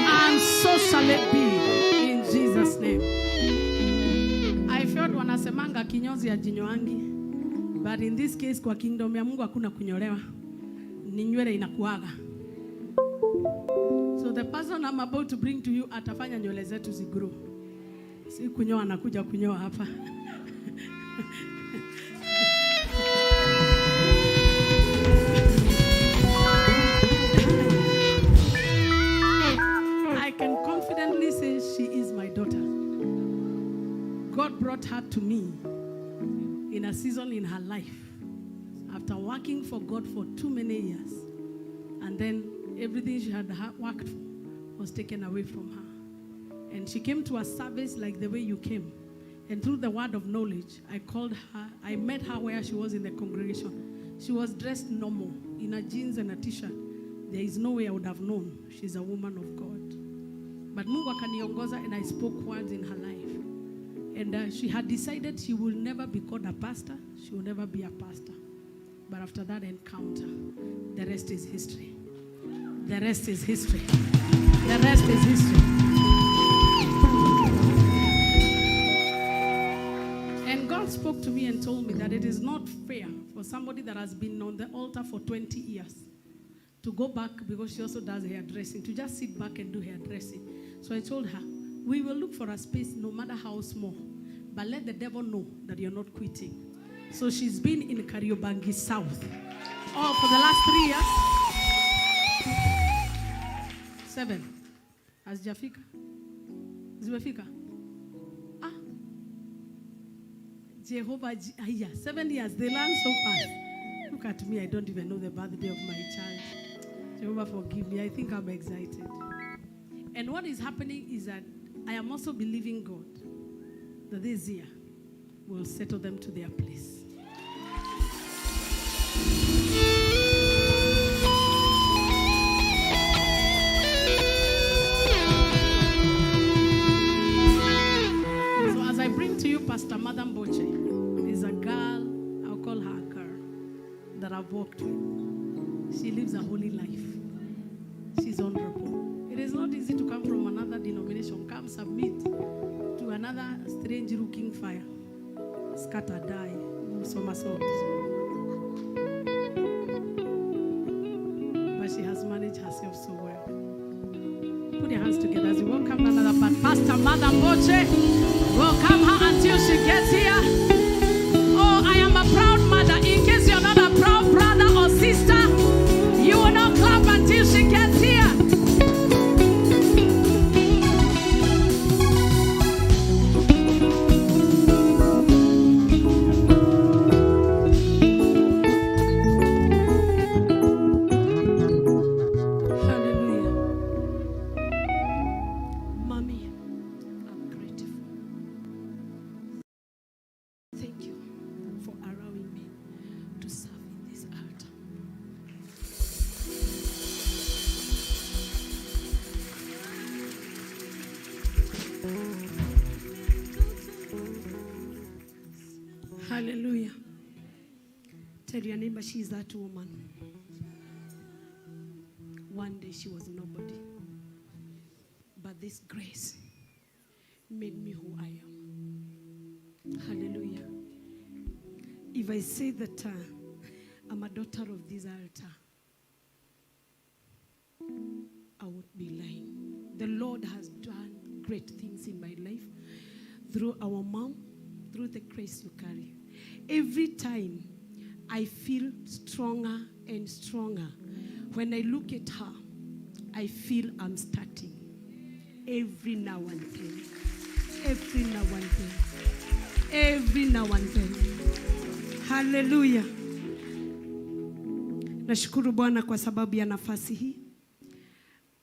And so shall it be in Jesus' name. I felt wanasemanga kinyozi ya jinyoangi, but in this case kwa kingdom ya Mungu hakuna kunyolewa, ni nywele inakuaga. So the person I'm about to bring to you atafanya nywele zetu zigrow. Si kunyoa anakuja kunyoa hapa. I can confidently say she is my daughter. God brought her to me in a season in her life after working for God for too many years. And then everything she had worked for was taken away from her. And she came to a service like the way you came. And through the word of knowledge, I called her. I met her where she was in the congregation. She was dressed normal, in a jeans and a t-shirt. There is no way I would have known she's a woman of God. But Mungu akaniongoza, and I spoke words in her life. And she had decided she will never be called a pastor. She will never be a pastor. But after that encounter, the rest is history. The rest is history. The rest is history. And God spoke to me and told me that it is not fair for somebody that has been on the altar for 20 years to go back, because she also does hairdressing, to just sit back and do hairdressing. So I told her, we will look for a space no matter how small, but let the devil know that you're not quitting. So she's been in Kariobangi South for the last 3 years. 7. Hazijafika? Zimefika? Jehovah, 7 years. They learn so fast. Look at me, I don't even know the birthday of my child. Jehovah, forgive me. I think I'm excited. And what is happening is that I am also believing God that this year will settle them to their place. So as I bring to you Pastor Mboche, is a girl, I'll call her a girl, that I've walked with. She lives a holy life. She's honorable. It is not easy to come from another denomination, come submit to another strange looking fire. Scatter, die, somersault. But she has managed herself so well. Put your hands together as we welcome another part. Pastor Mboche, welcome her until she gets here. Oh, I am a proud mother. In case you're not a proud brother or sister, you will not clap until she gets here. Hallelujah. Tell your neighbor, she is that woman. One day she was nobody. But this grace made me who I am. Hallelujah. If I say that I'm a daughter of this altar, I would be lying. The Lord has done great things in my life through our mom, through the grace you carry. Every time I feel stronger and stronger. When I look at her, I feel I'm starting. Every now and then. Every now and then. Every now and then. Hallelujah. Nashukuru Bwana kwa sababu ya nafasi hii.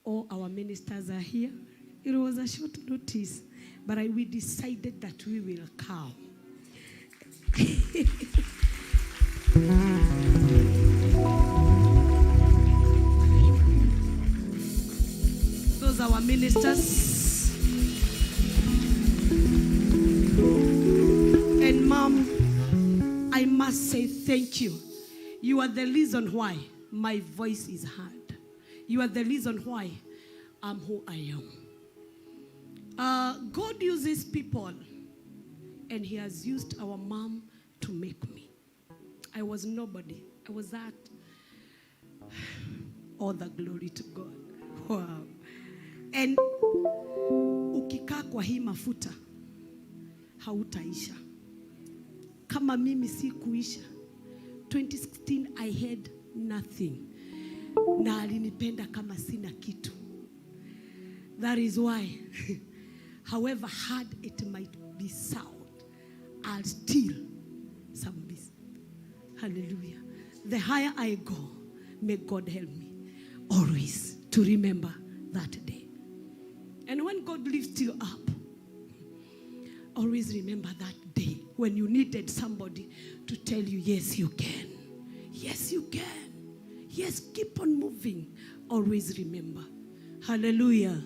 All our ministers are here. It was a short notice, but we decided that we will come. Those are our ministers. And Mom, I must say thank you. You are the reason why my voice is heard. You are the reason why I'm who I am. God uses people, and He has used our mom to make me. I was nobody. I was that. All the glory to God. Wow. And ukikaa kwa hii mafuta hautaisha. Kama mimi si kuisha. 2016 I had nothing. Na alinipenda kama sina kitu. That is why, however hard it might be sound, I'll still submit. Hallelujah. The higher I go, may God help me always to remember that day. And when God lifts you up, always remember that day when you needed somebody to tell you, yes, you can. Yes, you can. Yes, keep on moving. Always remember. Hallelujah.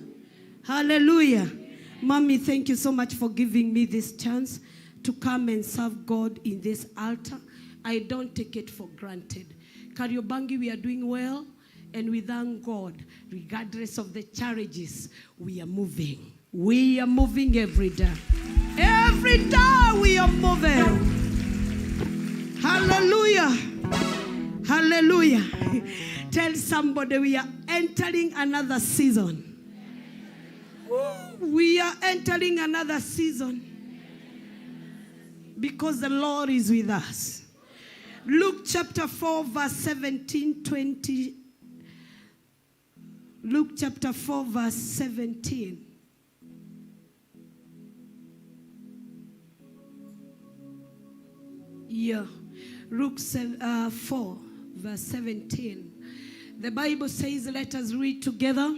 Hallelujah. Mommy, thank you so much for giving me this chance to come and serve God in this altar. I don't take it for granted. Kariobangi, we are doing well, and we thank God. Regardless of the challenges, we are moving. We are moving every day. Every day we are moving. Hallelujah. Hallelujah. Tell somebody we are entering another season. We are entering another season because the Lord is with us. Luke chapter 4 verse 17, 20. Luke chapter 4 verse 17. Yeah. Luke 4 verse 17. The Bible says, let us read together.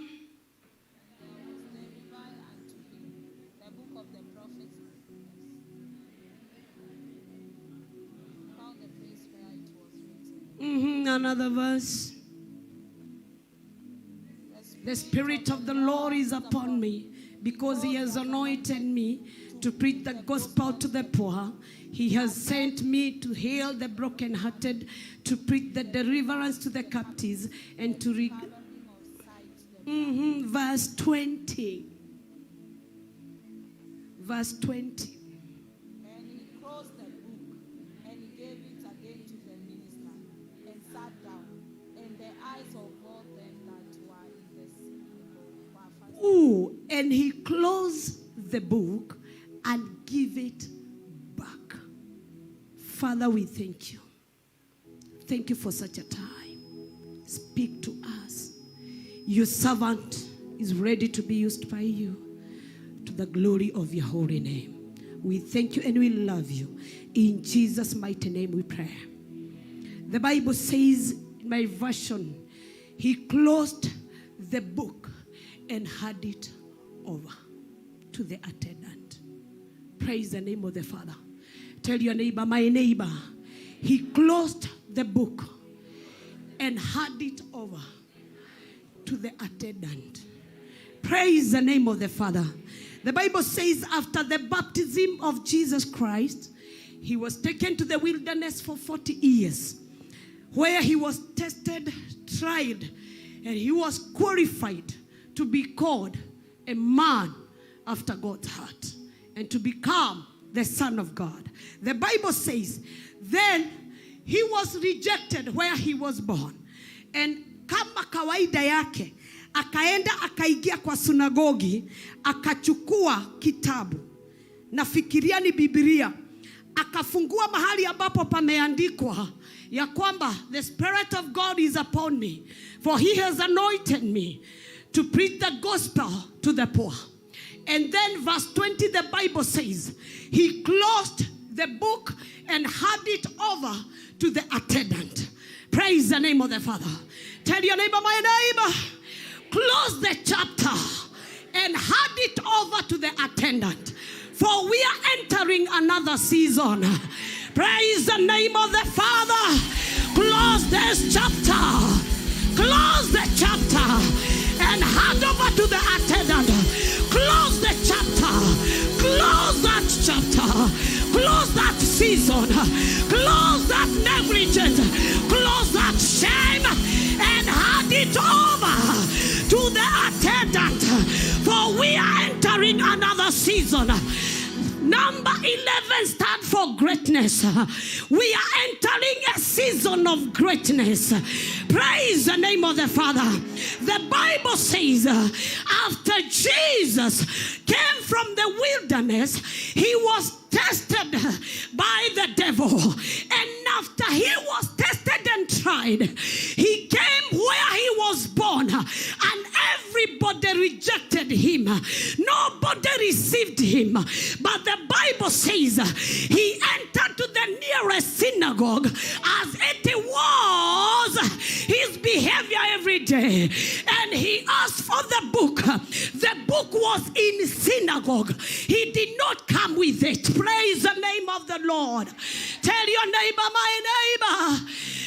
Another verse. The Spirit of the Lord is upon me because He has anointed me to preach the gospel to the poor. He has sent me to heal the brokenhearted, to preach the deliverance to the captives, and to verse 20. Verse 20. And he closed the book and he gave it again to the minister and sat down. And the eyes of all them that were in the synagogue were fastened. Ooh, and he closed the book and give it back. Father, we thank you. Thank you for such a time. Speak to us. Your servant is ready to be used by you to the glory of your holy name. We thank you and we love you. In Jesus' mighty name we pray. The Bible says in my version, he closed the book and handed it over to the attendant. Praise the name of the Father. Tell your neighbor, my neighbor, he closed the book and handed it over to the attendant. Praise the name of the Father. The Bible says after the baptism of Jesus Christ, he was taken to the wilderness for 40 years. where he was tested, tried, and he was qualified to be called a man after God's heart and to become the Son of God. The Bible says, then he was rejected where he was born. And kama kawaida yake, akaenda akaingia kwa sunagogi, akachukua kitabu. Nafikiria ni Biblia. Akafungua mahali ambapo pameandikwa ya kwamba the Spirit of God is upon me, for he has anointed me to preach the gospel to the poor. And then verse 20, the Bible says, he closed the book and handed it over to the attendant. Praise the name of the Father. Tell your neighbor, my neighbor, close the chapter and hand it over to the attendant. For we are entering another season. Praise the name of the Father. Close this chapter. Close the chapter and hand over to the attendant. Close the chapter. Close that chapter. Close that season. Close that negligence. Close that shame and hand it over to the attendant. For we are entering another season. Number 11 stands for greatness. We are entering a season of greatness. Praise the name of the Father. The Bible says after Jesus came from the wilderness, he was tested by the devil. And after he was tested and tried, he came where he was born, and everybody rejected him. Nobody received him. But the Bible says he entered to the nearest synagogue as it was his behavior every day. And he asked for the book. The book was in synagogue. He did not come with it. Praise the name of the Lord. Tell your neighbor, my neighbor,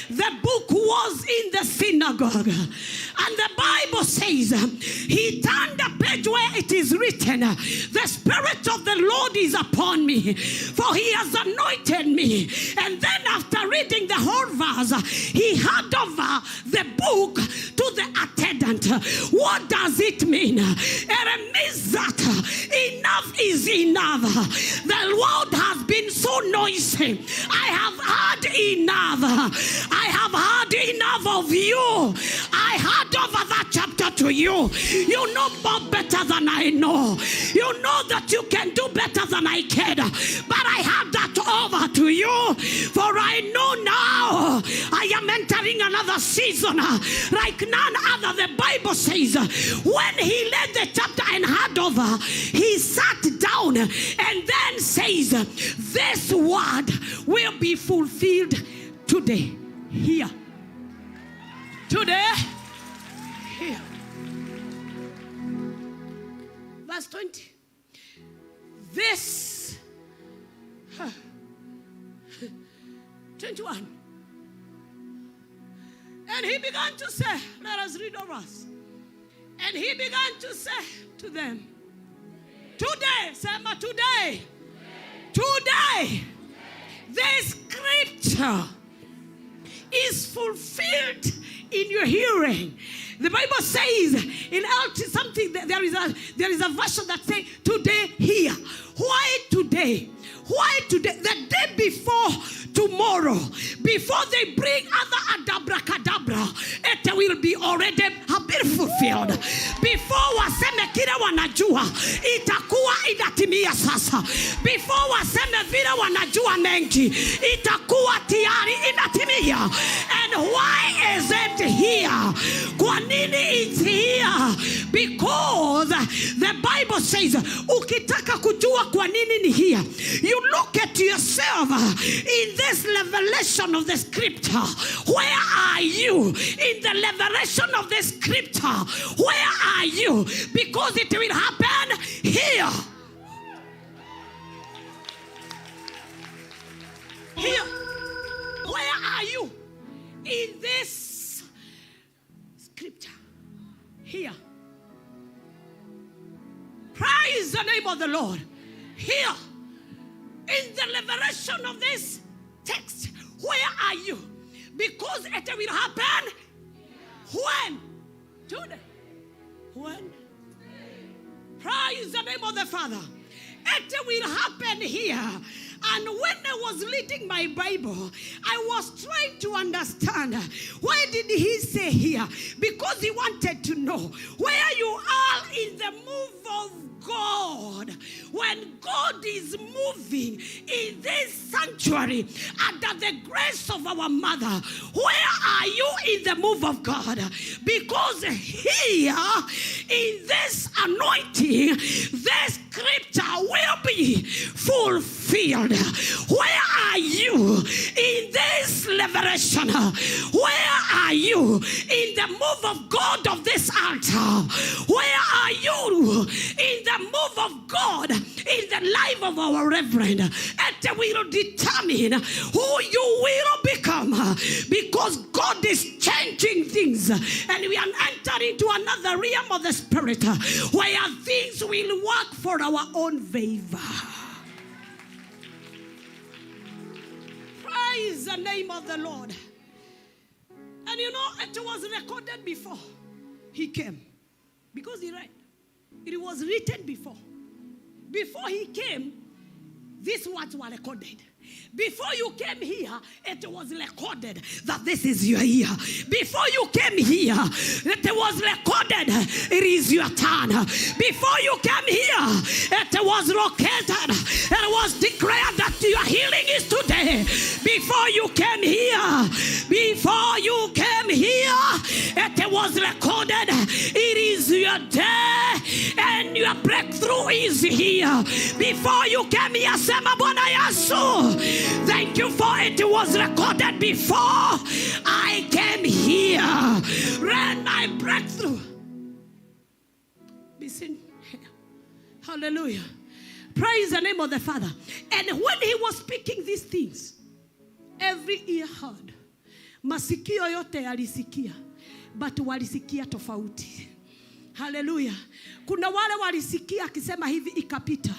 the book was in the synagogue. And the Bible says he turned the page where it is written, the Spirit of the Lord is upon me, for he has anointed me. And then after reading the whole verse, he handed over the book to the attendant. What does it mean? It means that enough is enough. The world has been so noisy. I have had enough. I have had enough of you. I hand over that chapter to you. You know more better than I know. You know that you can do better than I can. But I hand that over to you. For I know now I am entering another season like none other. The Bible says when he led the chapter and hand over, he sat down and then says, this word will be fulfilled today. Here. Today. Here. Verse 20. This 21. And he began to say, let us read over us. And he began to say to them, today, Sema, today, the scripture is fulfilled in your hearing. The Bible says in something, there is a version that says today here. Why today? Why today? The day before tomorrow, before they bring other adabracadabra, it will be already have been fulfilled. Before waseme kile wanajua, itakuwa inatimia sasa. Before waseme vile wanajua mengi, itakuwa tayari inatimia. And why is it here? Kwa nini it's here? Because the Bible says, ukitaka kujua kwa nini ni here, you look at yourself in this revelation of the scripture. Where are you in the revelation of the scripture? Where are you? Because it will happen here. Here. Where are you in this scripture? Here. Praise the name of the Lord. Here. In the revelation of this text, where are you? Because it will happen when? Today. When? Praise the name of the Father. It will happen here. And when I was reading my Bible, I was trying to understand, why did he say here? Because he wanted to know where you are in the move of God. When God is moving in this sanctuary under the grace of our mother, where are you in the move of God? Because here in this anointing, this scripture will be fulfilled. Where are you in this liberation? Where are you in the move of God of this altar? Where are you in the move of God in the life of our reverend? It will determine who you will become, because God is changing things, and we are entering into another realm of the spirit where things will work for our own favor. Praise the name of the Lord. And you know, it was recorded before he came, because he read. It was written before. Before he came, these words were recorded. Before you came here, it was recorded that this is your year. Before you came here, it was recorded it is your turn. Before you came here, it was located. It was declared that your healing is today. Before you came here, it was recorded it is your day and your breakthrough is here. Before you came here, sema Bwana Yesu, thank you for it was recorded before I came here. Ran my breakthrough. Listen. Hallelujah. Praise the name of the Father. And when he was speaking these things, every ear heard. Masikio yote yalisikia, but walisikia tofauti. Hallelujah. Kuna wale walisikia akisema hivi ikapita.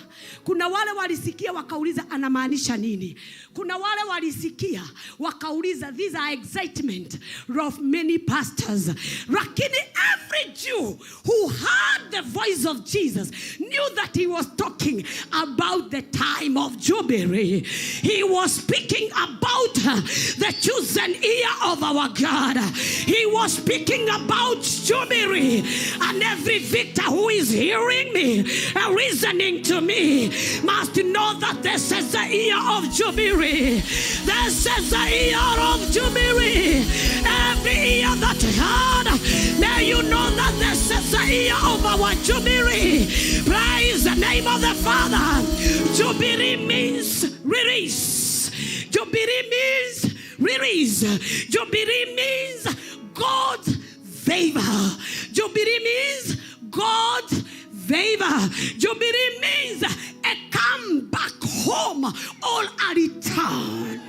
Kuna wale walisikia wakauliza anamaanisha nini. Kuna wale walisikia wakauliza, these are excitement of many pastors. Lakini every Jew who heard the voice of Jesus knew that he was talking about the time of Jubilee. He was speaking about the chosen year of our God. He was speaking about Jubilee. And every victor who is hearing me and listening to me must know that this is the year of Jubilee. This is the year of Jubilee. Every year that heard, now you know that this is the year of our Jubilee. Praise the name of the Father. Jubilee means release. Jubilee means release. Jubilee means God's favor. Jubilee means God's favor. Jubilee means a come back home or a return.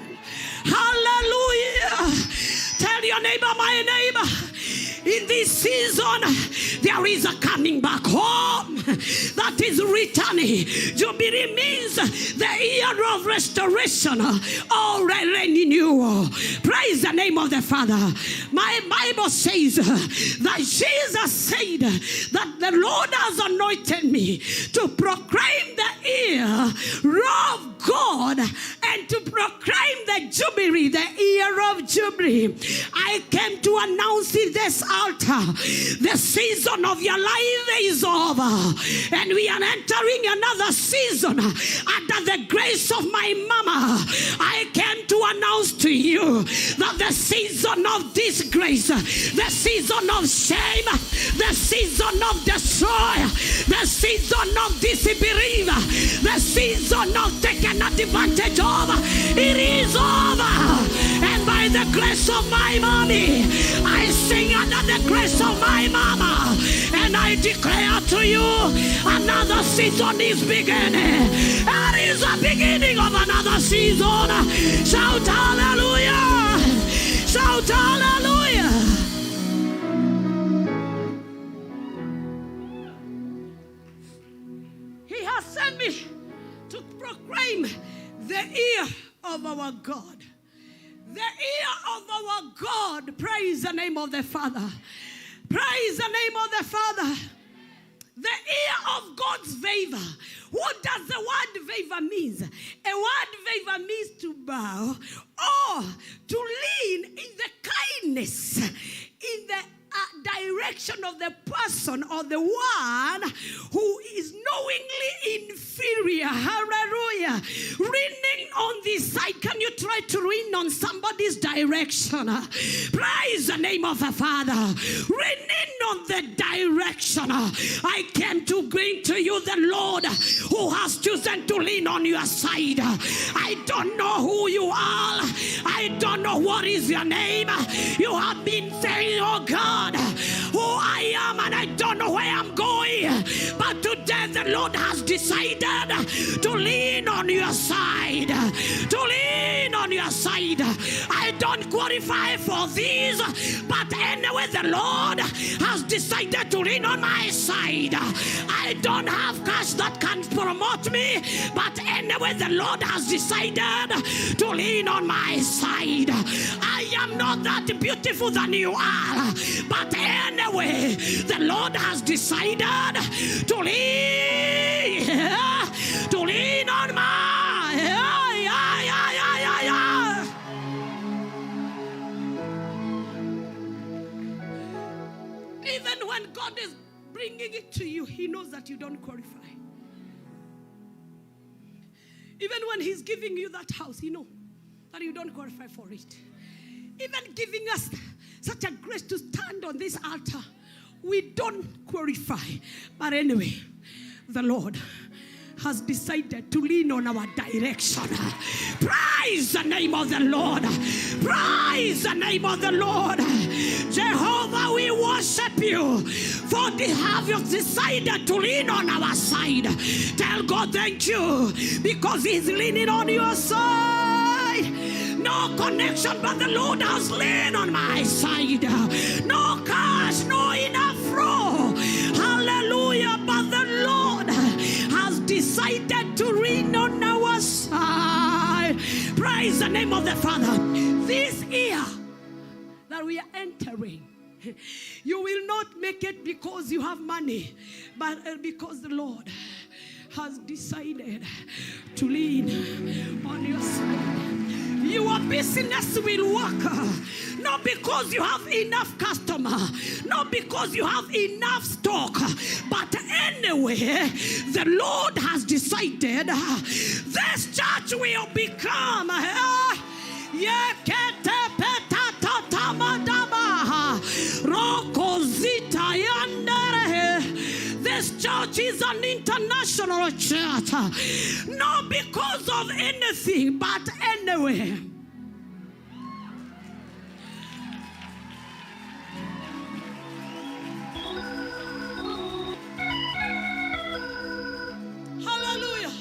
Hallelujah. Tell your neighbor, my neighbor, in this season, there is a coming back home that is returning. Jubilee means the year of restoration or renewal. Praise the name of the Father. My Bible says that Jesus said that the Lord has anointed me to proclaim the year of God and to proclaim the Jubilee, the year of Jubilee. I came to announce in this altar, the season of your life is over, and we are entering another season under the grace of my mama. I came to announce to you that the season of disgrace, the season of shame, the season of destroy, the season of disbelief, the season of taking advantage of, it is over. And by the grace of my mommy, I sing under the grace of my mama, and I declare to you, another season is beginning. There is a beginning of another season. Shout hallelujah! Shout hallelujah! He has sent me to proclaim the year of our God. The ear of our God. Praise the name of the Father. Praise the name of the Father. The ear of God's favor. What does the word favor mean? A word favor means to bow or to lean in the kindness, in the direction of the person or the one who is knowingly inferior. Hallelujah. Leaning on this side. Can you try to lean on somebody's direction? Praise the name of the Father. Leaning on the direction. I came to bring to you the Lord who has chosen to lean on your side. I don't know who you are. I don't know what is your name. You have been saying, oh God, who I am, and I don't know where I'm going. But today the Lord has decided to lean on your side. To lean on your side. I don't qualify for this, but anyway, the Lord has decided to lean on my side. I don't have cash that can promote me, but anyway, the Lord has decided to lean on my side. I am not that beautiful than you are, but anyway, the Lord has decided to lean on my. Even when God is bringing it to you, He knows that you don't qualify. Even when He's giving you that house, He knows that you don't qualify for it. Even giving us such a grace to stand on this altar, we don't qualify. But anyway, the Lord has decided to lean on our direction. Praise the name of the Lord. Praise the name of the Lord. Jehovah, we worship you for the have you decided to lean on our side. Tell God thank you because He's leaning on your side. No connection, but the Lord has leaned on my side. No cash, no enough flow. Hallelujah, but the Lord has decided to lean on our side. Praise the name of the Father. This year that we are entering, you will not make it because you have money, but because the Lord has decided to lean on your side. Your business will work, not because you have enough customer, not because you have enough stock, but anyway, the Lord has decided this church will become this church is an international church, not because of anything, but anyway. Hallelujah.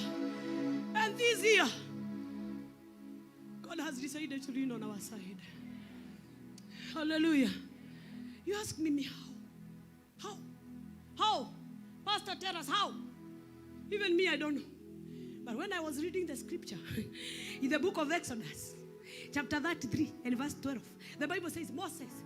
And this year, God has decided to lean on our side. Hallelujah. You ask me how? How? Pastor, tell us how. Even me, I don't know. But when I was reading the scripture in the book of Exodus, chapter 33 and verse 12, the Bible says Moses,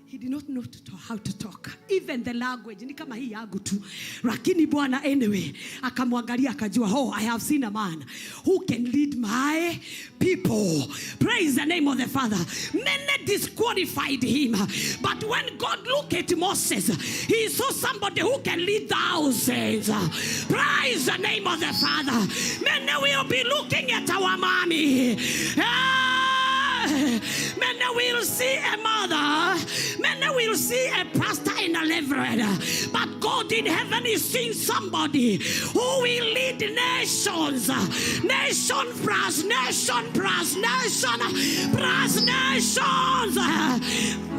he did not know how to talk. Even the language, ni kama hii yangu tu. Lakini Bwana anyway, akamwangalia akajua, oh, I have seen a man who can lead my people. Praise the name of the Father. Many disqualified him. But when God looked at Moses, he saw somebody who can lead thousands. Praise the name of the Father. Many will be looking at our mommy. Many will see a mother. Many will see a pastor in a reverend. But God in heaven is seeing somebody who will lead nations. Nation plus nation plus nation plus nations.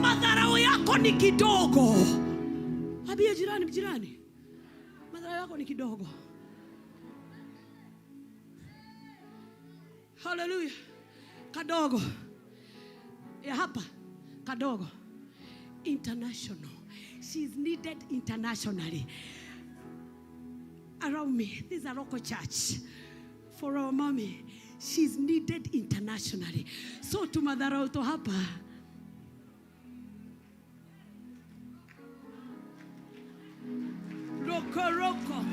Madharau yako ni kidogo. Abia jirani. Madharau yako ni kidogo. Hallelujah. Kadogo. Ya hapa kadogo. International. She's needed internationally. Around me, this is a local church. For our mommy, she's needed internationally. So tumadharau to hapa. Roko.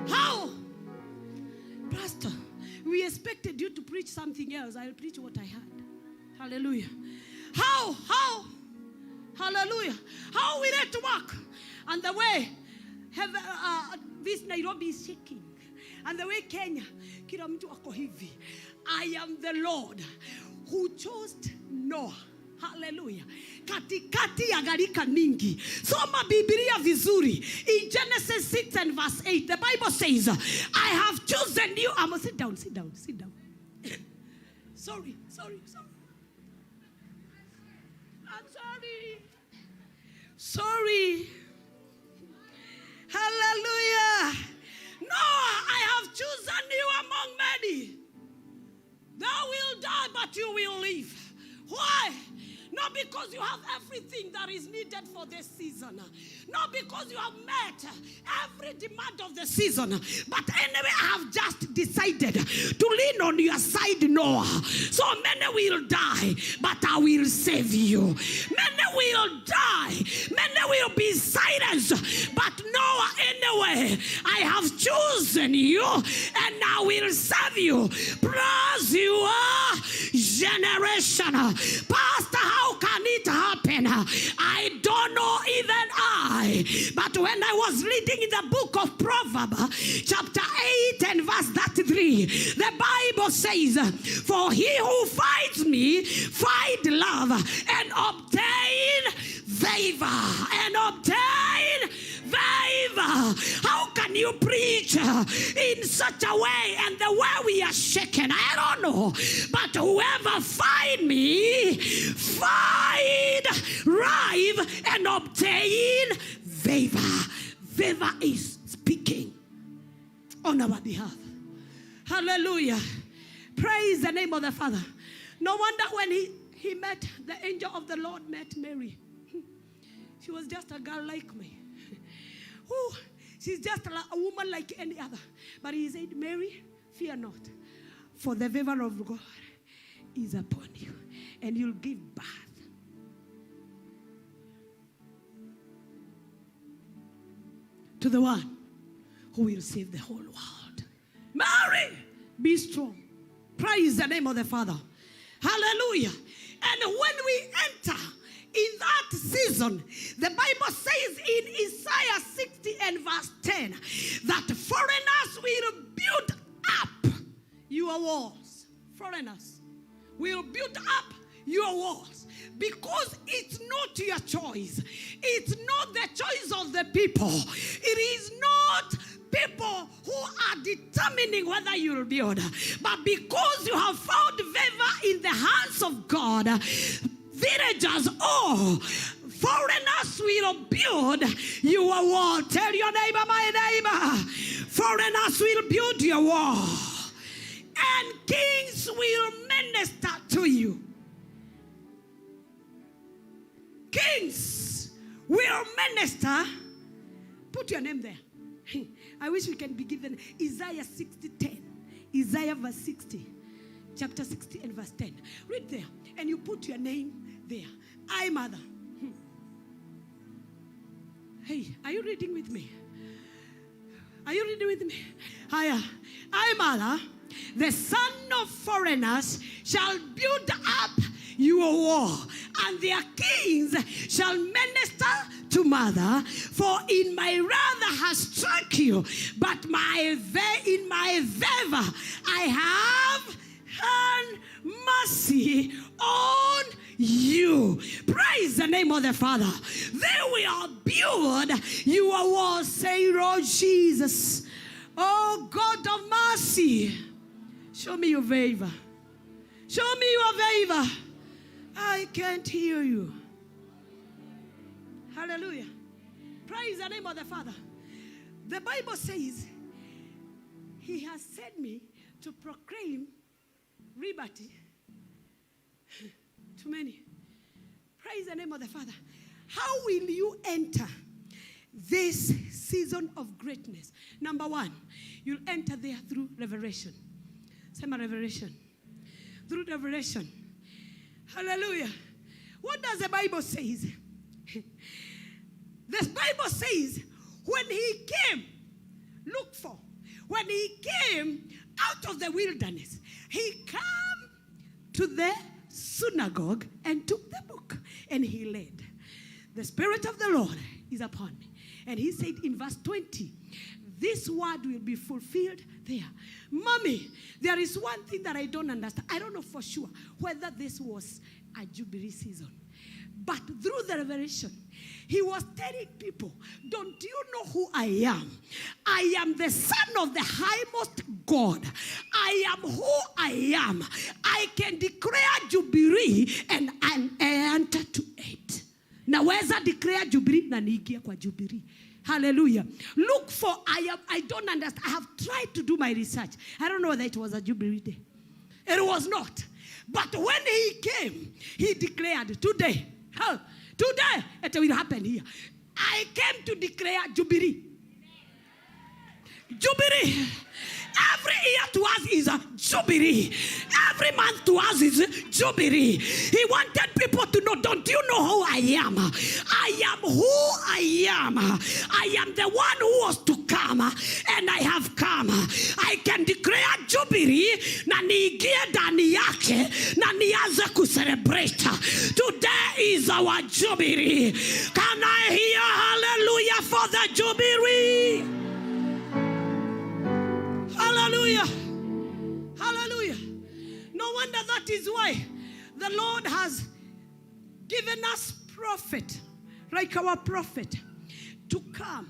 How? Pastor, we expected you to preach something else. I'll preach what I had. Hallelujah. How? Hallelujah. How will it work? And the way this Nairobi is shaking. And the way Kenya, kila mtu ako hivi. I am the Lord who chose Noah. Hallelujah. Katikati ya gharika mingi. Soma Biblia vizuri. In Genesis 6 and verse 8, the Bible says, I have chosen you. Sit down. Sorry. I'm sorry. Hallelujah. Noah, I have chosen you among many. Thou will die, but you will live. Why? Not because you have everything that is needed for this season. Not because you have met every demand of the season. But anyway, I have just decided to lean on your side, Noah. So many will die, but I will save you. Many will die. Many will be silenced. But Noah, anyway, I have chosen you and I will save you. Plus your generation. Pastor, how can it happen? I don't know, even I. But when I was reading in the book of Proverbs, chapter 8 and verse 33, the Bible says, for he who fights me, fight love and obtain favor. How can you preach in such a way and the way we are shaken? I don't know. But whoever find me, find, rive, and obtain favor. Favor is speaking on our behalf. Hallelujah. Praise the name of the Father. No wonder when he met, the angel of the Lord met Mary. She was just a girl like me. Ooh, she's just a woman like any other. But he said, Mary, fear not, for the favor of God is upon you, and you'll give birth. To the one who will save the whole world. Mary, be strong. Praise the name of the Father. Hallelujah. And when we enter in that season, the Bible says in Isaiah 60 and verse 10 that foreigners will build up your walls. Foreigners will build up your walls because it's not your choice. It's not the choice of the people. It is not people who are determining whether you'll build. But because you have found favor in the hands of God, villagers or foreigners will build your wall. Tell your neighbor, my neighbor, foreigners will build your wall. And kings will minister to you. Kings will minister. Put your name there. I wish we can be given Isaiah 60:10. Isaiah verse 60. Chapter 60 and verse 10. Read there. And you put your name there. I, mother. Hey, are you reading with me? Are you reading with me? I, mother, the son of foreigners shall build up your wall, and their kings shall minister to mother. For in my wrath has struck you, but in my favor I have had mercy on you. Praise the name of the Father. They will build your wall. Say, Lord Jesus, oh God of mercy, show me your favor. Show me your favor. I can't hear you. Hallelujah. Praise the name of the Father. The Bible says, He has sent me to proclaim liberty to many. Praise the name of the Father. How will you enter this season of greatness. Number one, you'll enter there through revelation. Say my revelation. Through revelation. Hallelujah. What does the Bible say? The Bible says, when he came, look for, when he came out of the wilderness, he came to the synagogue and took the book and he led. The Spirit of the Lord is upon me. And he said in verse 20, this word will be fulfilled there. Mommy, there is one thing that I don't understand. I don't know for sure whether this was a Jubilee season. But through the revelation, he was telling people, don't you know who I am? I am the Son of the highmost God. I am who I am. I can declare Jubilee and I enter to it. Naweza declare Jubilee na niingia kwa Jubilee. Hallelujah. Look for, I don't understand. I have tried to do my research. I don't know whether it was a Jubilee day. It was not. But when he came, he declared, today, today, it will happen here. I came to declare Jubilee. Jubilee. Every year to us is a Jubilee. Every month to us is Jubilee. He wanted people to know, don't you know who I am? I am who I am. I am the one who was to come, and I have come. I can declare Jubilee, na niingie ndani yake, na nianze kucelebrate. Today is our Jubilee. Can I hear hallelujah for the Jubilee? Hallelujah. Hallelujah. No wonder that is why the Lord has given us prophet, like our prophet, to come.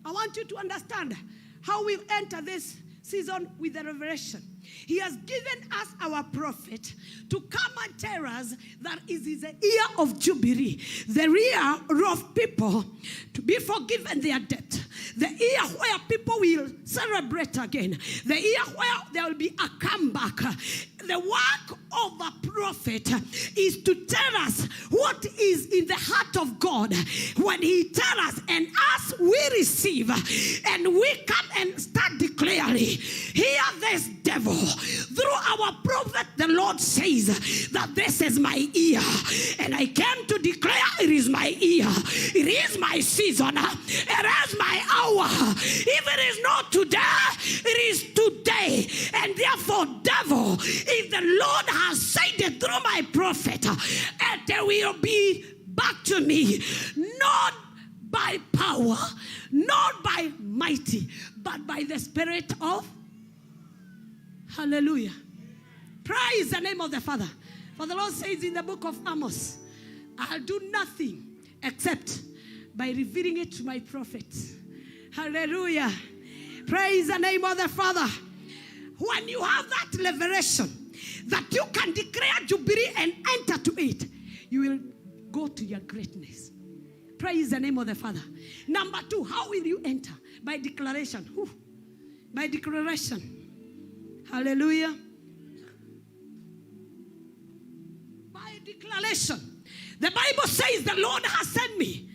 I want you to understand how we'll enter this season with the revelation. He has given us our prophet to come and tell us that it is the year of Jubilee, the year of people to be forgiven their debt, the year where people will celebrate again, the year where there will be a comeback. The work of a prophet is to tell us what is in the heart of God. When he tells us and us, we receive and we come and start declaring, hear this devil. Through our prophet, the Lord says that this is my year, and I came to declare it is my year, it is my season, it is my hour. If it is not today, it is today. And therefore, devil, if the Lord has said it through my prophet, it will be back to me, not by power, not by mighty, but by the Spirit of hallelujah. Praise the name of the Father. For the Lord says in the book of Amos, I'll do nothing except by revealing it to my prophets. Hallelujah. Praise the name of the Father. When you have that revelation that you can declare Jubilee and enter to it, you will go to your greatness. Praise the name of the Father. Number two, how will you enter? By declaration. By declaration. Hallelujah. By declaration. The Bible says the Lord has sent me.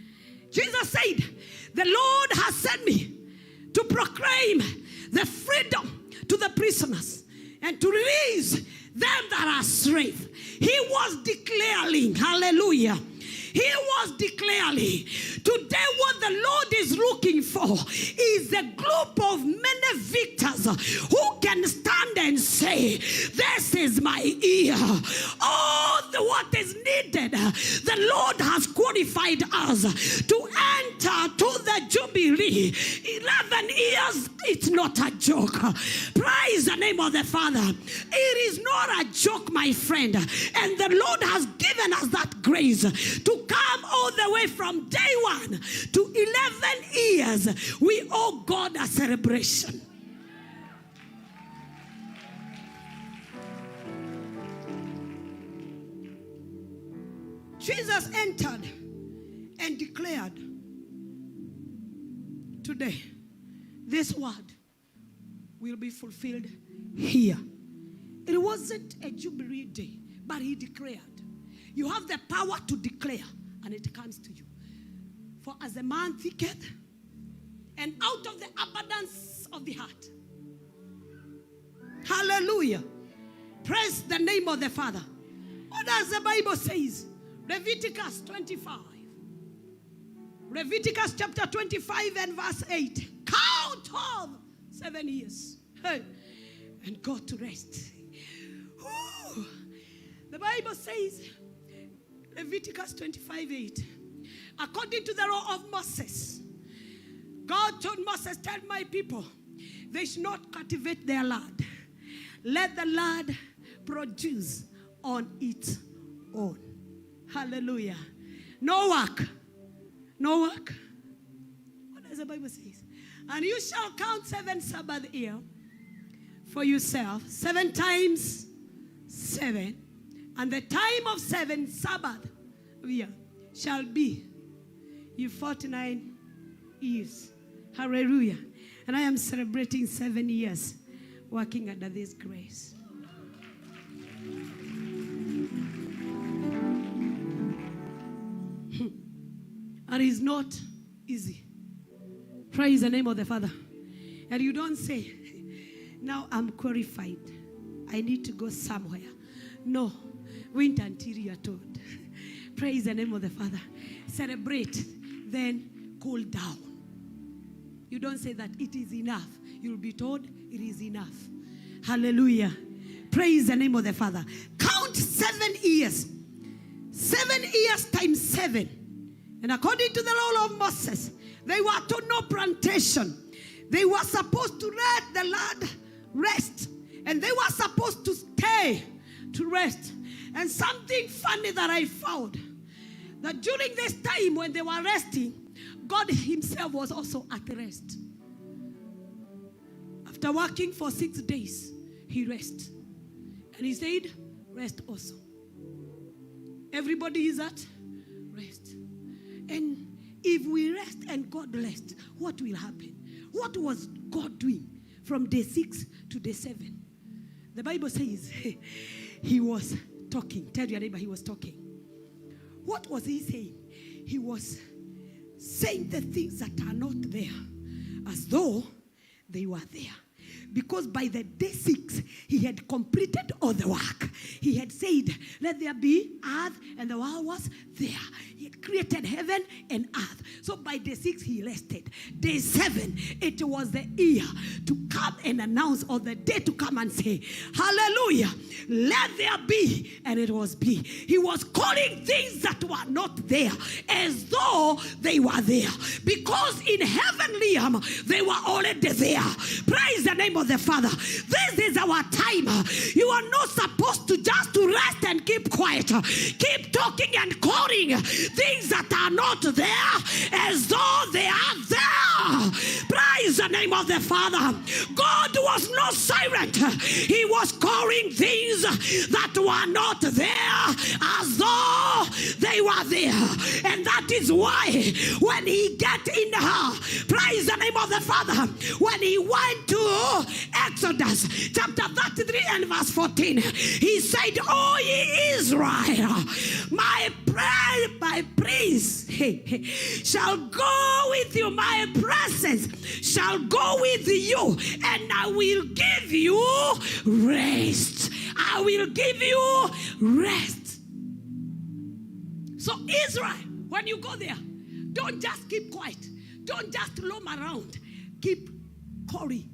Jesus said, the Lord has sent me to proclaim the freedom to the prisoners and to release them that are slaves. He was declaring, hallelujah. He was declaring, today what the Lord is looking for is a group of many victors who can stand and say, this is my year. What is needed, the Lord has qualified us to enter to the Jubilee. 11 years, it's not a joke. Praise the name of the Father. It is not a joke, my friend. And the Lord has given us that grace to come all the way from day 1 to 11 years. We owe God a celebration. Jesus entered and declared, today, this word will be fulfilled here. It wasn't a Jubilee day, but he declared. You have the power to declare, and it comes to you. For as a man thinketh And out of the abundance of the heart. Hallelujah. Praise the name of the Father. What does the Bible says? Leviticus 25. Leviticus chapter 25 and verse 8. Count of 7 years. And go to rest. Ooh. The Bible says, Leviticus 25:8. According to the law of Moses, God told Moses, tell my people, they should not cultivate their land. Let the land produce on its own. Hallelujah. No work. No work. What does the Bible say? And you shall count 7 Sabbath year for yourself, 7 times 7. And the time of 7 Sabbath year shall be you 49 years. Hallelujah. And I am celebrating 7 years working under this grace. And it's not easy. Praise the name of the Father. And you don't say, now I'm qualified. I need to go somewhere. No. Wait until you are told. Praise the name of the Father. Celebrate. Then cool down. You don't say that it is enough. You'll be told it is enough. Hallelujah. Praise the name of the Father. Count 7 years. 7 years times 7. And according to the law of Moses, they were to no plantation. They were supposed to let the land rest. And they were supposed to stay to rest. And something funny that I found, that during this time when they were resting, God himself was also at rest. After working for 6 days, he rested. And he said, rest also. Everybody is at rest. And if we rest and God rests, what will happen? What was God doing from day 6 to day 7? The Bible says he was talking. Tell your neighbor he was talking. What was he saying? He was saying the things that are not there as though they were there. Because by the day 6, he had completed all the work. He had said, let there be earth, and the world was there. He had created heaven and earth. So by day 6, he rested. Day 7, it was the year to come and announce, or the day to come and say, hallelujah, let there be, and it was be. He was calling things that were not there as though they were there. Because in heavenly realm, they were already there. Praise the name of the Father. This is our time. You are not supposed to just to rest and keep quiet. Keep talking and calling things that are not there as though they are there. Praise the name of the Father. God was not silent. He was calling things that were not there as though they were there. And that is why when he got in her, praise the name of the Father, when he went to Exodus chapter 33 and verse 14, he said, oh ye Israel, my praise shall go with you, my presence shall go with you, and I will give you rest. I will give you rest. So Israel, when you go there, don't just keep quiet. Don't just roam around. Keep calling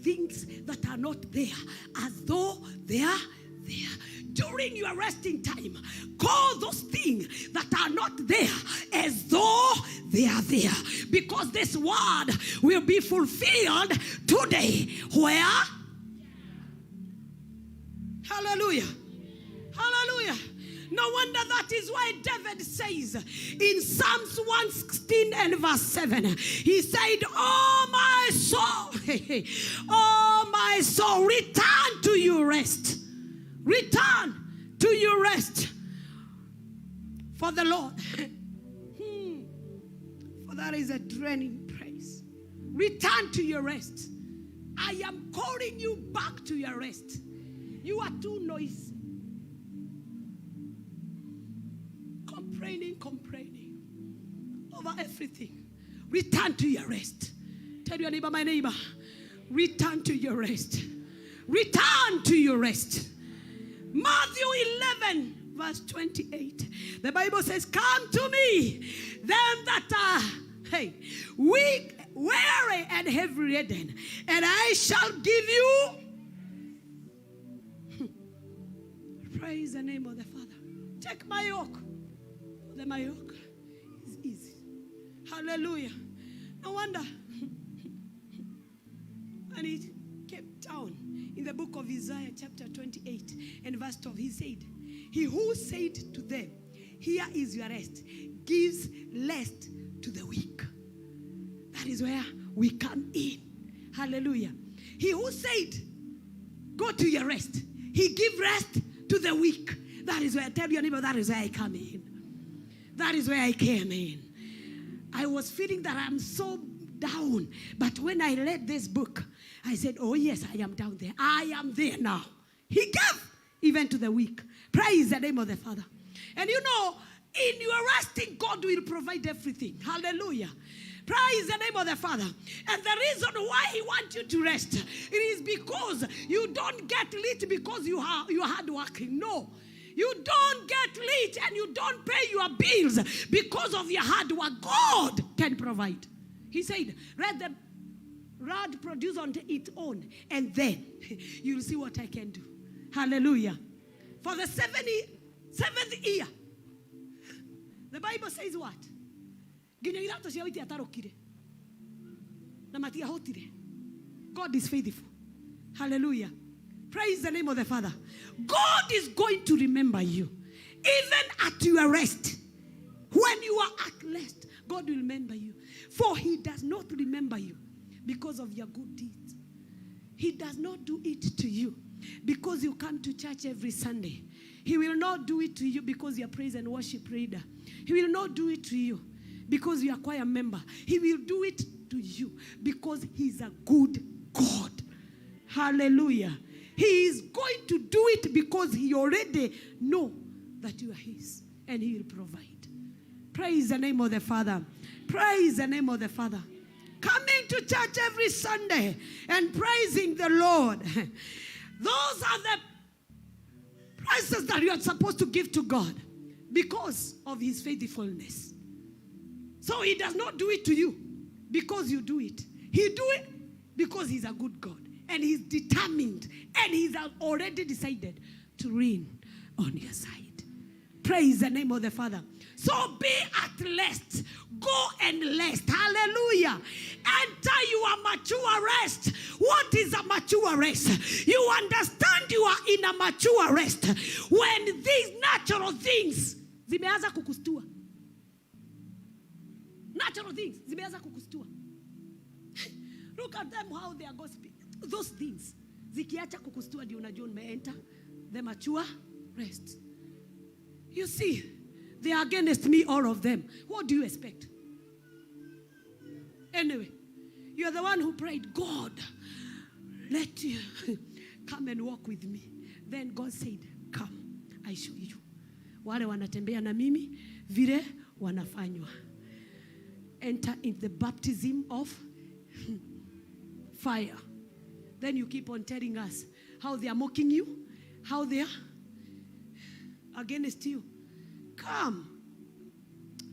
things that are not there as though they are there. During your resting time, call those things that are not there as though they are there. Because this word will be fulfilled today. Where? Hallelujah. Hallelujah. No wonder that is why David says in Psalms 116 and verse 7, he said, oh my soul, return to your rest. Return to your rest. For the Lord. For that is a draining praise. Return to your rest. I am calling you back to your rest. You are too noisy. Complaining over everything. Return to your rest. Tell your neighbor, my neighbor, return to your rest. Return to your rest. Matthew 11, verse 28. The Bible says, come to me, them that are weak, weary, and heavy laden, and I shall give you. Praise the name of the Father. Take my yoke. My yoke is easy. Hallelujah. No wonder. And it kept down in the book of Isaiah chapter 28 and verse 12. He said, he who said to them, here is your rest, gives rest to the weak. That is where we come in. Hallelujah. He who said, go to your rest, he gives rest to the weak. That is where, tell your neighbor, that is where I come in. That is where I came in. I was feeling that I'm so down. But when I read this book, I said, oh yes, I am down there. I am there now. He gave even to the weak. Praise the name of the Father. And you know, in your resting, God will provide everything. Hallelujah. Praise the name of the Father. And the reason why he wants you to rest, it is because you don't get lit because you are hard working. No. You don't get lit and you don't pay your bills because of your hard work. God can provide. He said, let the rod produce on its own, and then you'll see what I can do. Hallelujah. For the seventh year, the Bible says what? God is faithful. Hallelujah. Praise the name of the Father. God is going to remember you. Even at your rest. When you are at rest, God will remember you. For he does not remember you because of your good deeds. He does not do it to you because you come to church every Sunday. He will not do it to you because you're praise and worship leader. He will not do it to you because you're a choir member. He will do it to you because he's a good God. Hallelujah. He is going to do it because he already knows that you are his, and he will provide. Praise the name of the Father. Praise the name of the Father. Coming to church every Sunday and praising the Lord. Those are the prices that you are supposed to give to God because of his faithfulness. So he does not do it to you because you do it. He do it because he's a good God. And he's determined. And he's already decided to reign on your side. Praise the name of the Father. So be at rest. Go and rest. Hallelujah. Enter your mature rest. What is a mature rest? You understand you are in a mature rest when these natural things zimeanza kukustua. Natural things zimeanza kukustua. Look at them how they are gossiping. Those things zikiacha kukustua ndio unajua umeenter the mature rest. You see, they are against me, all of them. What do you expect? Anyway, you are the one who prayed, God, let you come and walk with me. Then God said, come, I show you. Wale wanatembea na mimi, vile wanafanywa. Enter in the baptism of fire. Then you keep on telling us how they are mocking you, how they are against you. Come.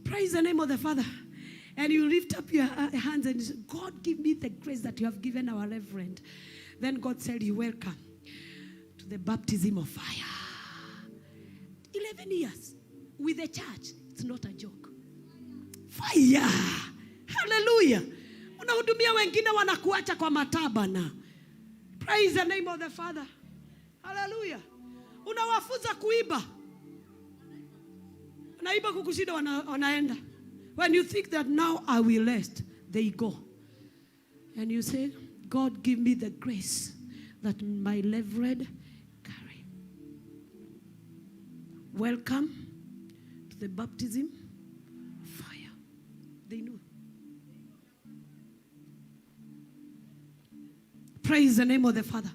Praise the name of the Father. And you lift up your hands and say, God, give me the grace that you have given our reverend. Then God said, you welcome to the baptism of fire. 11 years with the church. It's not a joke. Fire. Hallelujah. Unahudumia wengine wanakuacha kwa matabana. Praise the name of the Father. Hallelujah. Unawafunza kuiba. Naiba kukushinda wanaenda. When you think that now I will rest, they go. And you say, God, give me the grace that my leverage carry. Welcome to the baptism of fire. They know. Praise the name of the Father.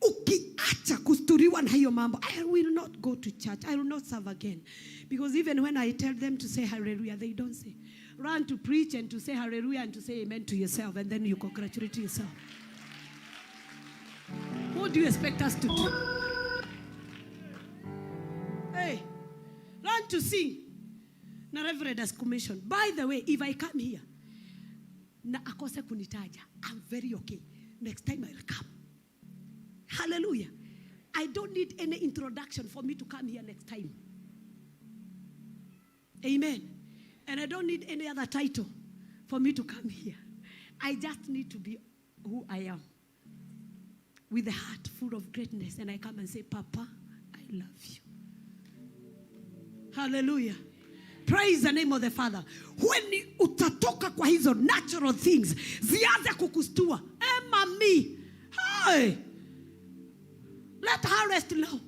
Ukiacha kusturiwa na hiyo mambo, I will not go to church. I will not serve again. Because even when I tell them to say hallelujah, they don't say run to preach and to say hallelujah and to say amen to yourself, and then you congratulate yourself. What do you expect us to do? Hey, run to sing. Na Reverend has commissioned. By the way, if I come here, na akose kunitaja, I'm very okay. Next time I will come. Hallelujah. I don't need any introduction for me to come here next time. Amen. And I don't need any other title for me to come here. I just need to be who I am, with a heart full of greatness. And I come and say, Papa, I love you. Hallelujah. Praise the name of the Father. When utatoka kwa hizo natural things, zianze kukustua. Mami, hey, let her rest now.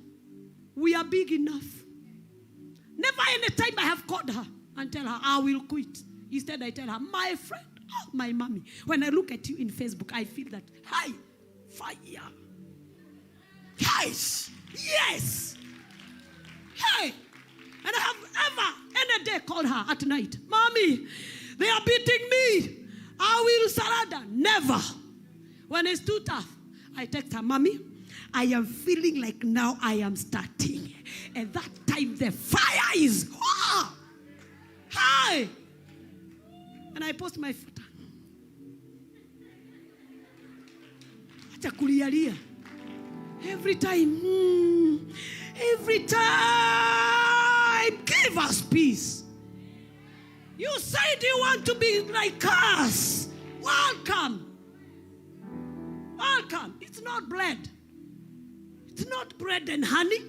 We are big enough. Never any time I have called her and tell her, I will quit. Instead, I tell her, my friend, oh, my mommy. When I look at you in Facebook, I feel that, hi, fire. Guys, yes. Hey. And I have ever, any day, called her at night. Mommy, they are beating me. I will surrender. Never. When it's too tough, I text her, Mommy, I am feeling like now I am starting. And that time the fire is high. And I post my photo. Acha kulialia. Every time, give us peace. You said you want to be like us. Welcome. Welcome. It's not bread. It's not bread and honey.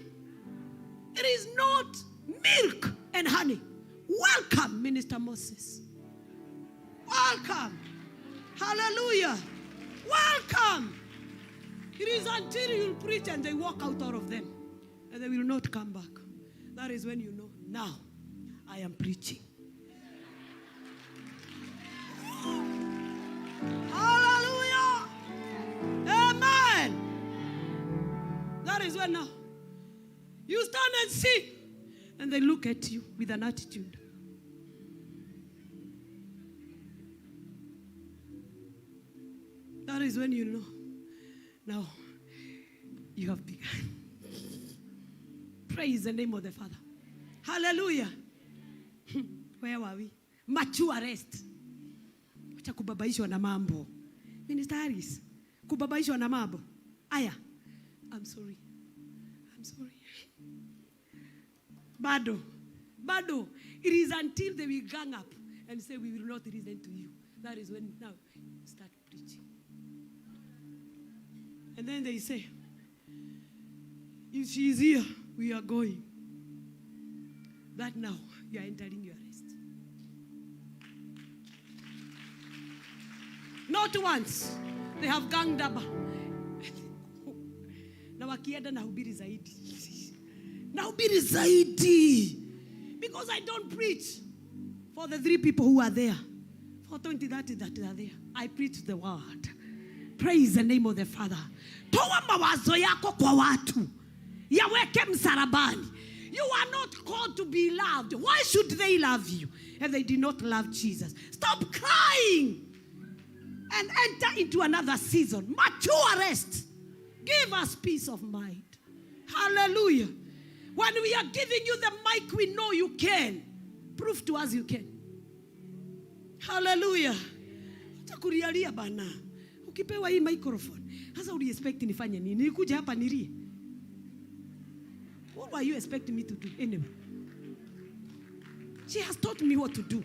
It is not milk and honey. Welcome, Minister Moses. Welcome. Hallelujah. Welcome. It is until you preach and they walk out of them and they will not come back. That is when you know, now I am preaching. Hallelujah. Amen. That is when now you stand and sing and they look at you with an attitude. That is when you know, now you have begun. Praise the name of the Father. Hallelujah. Where were we? Mature rest. Wacha kubabaishwa na mambo. Minister Harris, kubabaishwa na mambo. Aya, I'm sorry. Bado. It is until they will gang up and say we will not listen to you. That is when now you start preaching. And then they say, if she is here, we are going. That now you are entering your rest. Not once. They have ganged up. Na wakienda nahubiri zaidi. Nahubiri zaidi. Because I don't preach for the 3 people who are there. For 20, 30 that are there. I preach the word. Praise the name of the Father. Toa mawazo yako kwa watu. Yaweke msalabani. You are not called to be loved. Why should they love you? And they did not love Jesus. Stop crying and enter into another season. Mature rest. Give us peace of mind. Hallelujah. When we are giving you the mic, we know you can. Prove to us you can. Hallelujah. Utakurialia bana. Ukipewa hii microphone. Hasa uli expect nifanye nini? Nilikuja hapa nilie. What were you expecting me to do anyway? She has taught me what to do.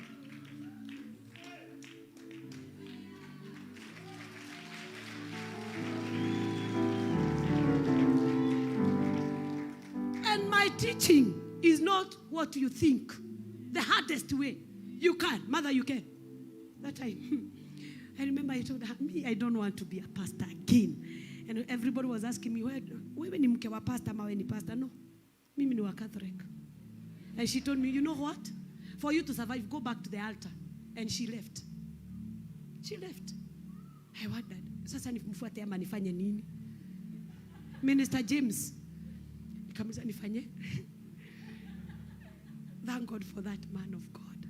And my teaching is not what you think. The hardest way. You can. Mother, you can. That time. I remember I told her, me, I don't want to be a pastor again. And everybody was asking me, wewe ni mke wa pastor ama wewe ni pastor? No. Mimi ni wa Catholic. And she told me, you know what? For you to survive, go back to the altar. And she left. She left. I wondered, sasa nifuate ama nifanye nini? Minister James, nikamwambia nifanye. Thank God for that man of God.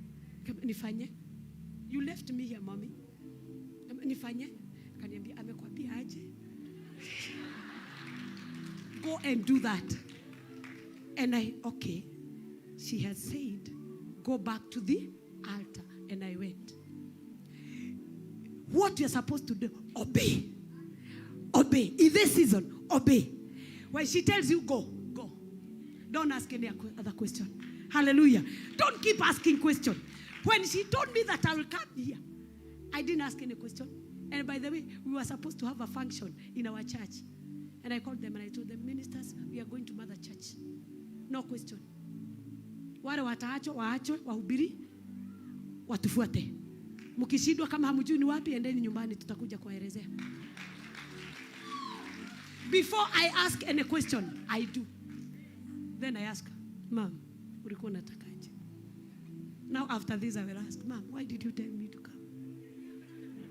Nifanye. You left me here, mommy. Nifanye? Kaniambia, amekwambia aje? Go and do that. And okay. She has said, go back to the altar. And I went. What you're supposed to do, obey. Obey. In this season, obey. When she tells you, go. Don't ask any other question. Hallelujah. Don't keep asking questions. When she told me that I will come here, I didn't ask any question. And by the way, we were supposed to have a function in our church. And I called them and I told them, ministers, we are going to Mother Church. No question. Wale wataachwa, waachwe, wahubiri, watufuate. Mkishindwa kama hamjui ni wapi, endeni nyumbani, tutakuja kuwaelezea. Before I ask any question, I do. Then I ask, Mom, ulikuwa unatakaje? Now after this I will ask, Mom, why did you tell me to come?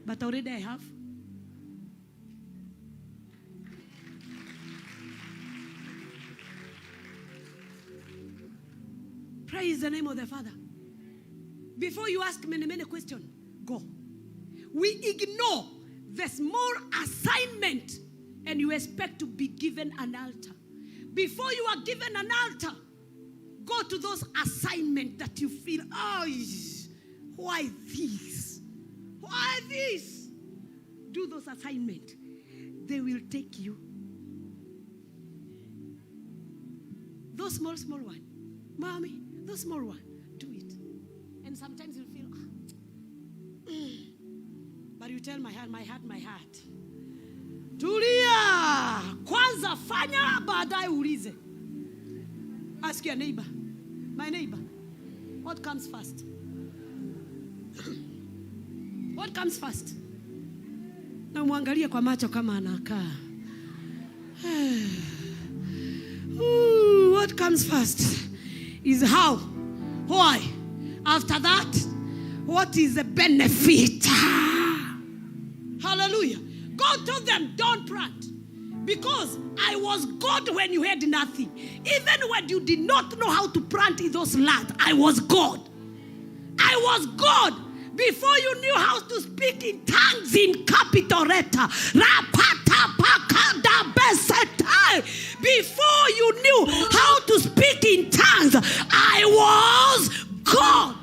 But already I have. Praise the name of the Father. Before you ask many questions, go. We ignore the small assignment and you expect to be given an altar. Before you are given an altar, go to those assignments that you feel, why this? Why this? Do those assignments. They will take you. Those small one. Mommy, those small one. Do it. And sometimes you feel, but you tell my heart. Tulia. Kwanza fanya, baadaye ulize. Ask your neighbor. My neighbor, what comes first? What comes first? Na muangalie kwa macho kama anakaa. What comes first is how. Why? After that, what is the benefit? Hallelujah. God told them, don't plant. Because I was God when you had nothing. Even when you did not know how to plant in those lands, I was God. I was God before you knew how to speak in tongues in capital letter. Before you knew how to speak in tongues, I was God.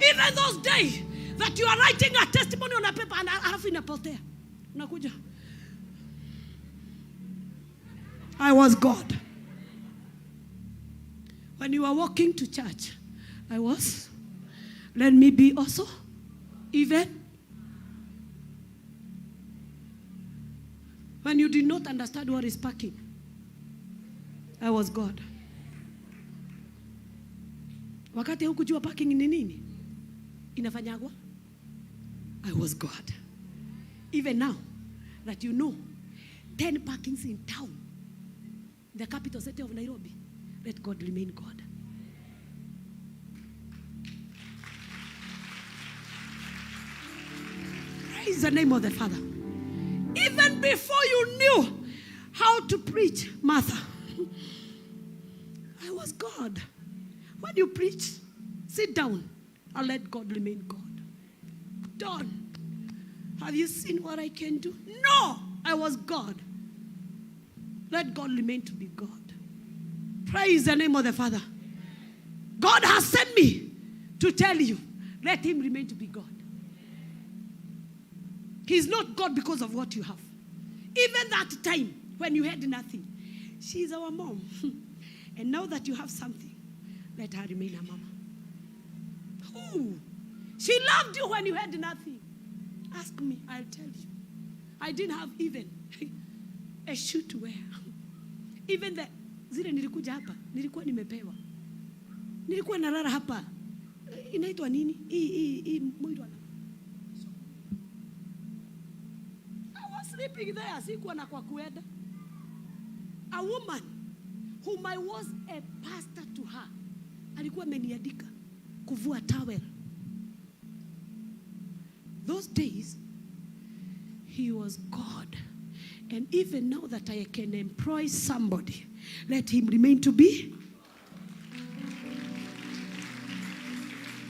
Even those days that you are writing a testimony on a paper and half in a poster. I was God. When you were walking to church, I was. Let me be also. Even when you did not understand what is parking, I was God. Wakati hukujua parking ni nini inafanyagwa, I was God. Even now that you know 10 parkings in town, the capital city of Nairobi, let God remain God. Praise the name of the Father. Even before you knew how to preach, Martha, I was God. When you preach, sit down and let God remain God. Done. Have you seen what I can do? No, I was God. Let God remain to be God. Praise the name of the Father. God has sent me to tell you, let him remain to be God. He's not God because of what you have. Even that time when you had nothing, she's our mom. And now that you have something, let her remain a mama. Ooh, she loved you when you had nothing. Ask me, I'll tell you. I didn't have even a shoe to wear. Even the zile nilikuja hapa, nilikuwa nimepewa. Nilikuwa nalala hapa. Inaitwa nini? Hii mwili wana. I was sleeping there, sikuwa na kwa kuenda. A woman whom I was a pastor to her, alikuwa ameniandika kuvua towel. Those days, he was God. And even now that I can employ somebody, let him remain to be.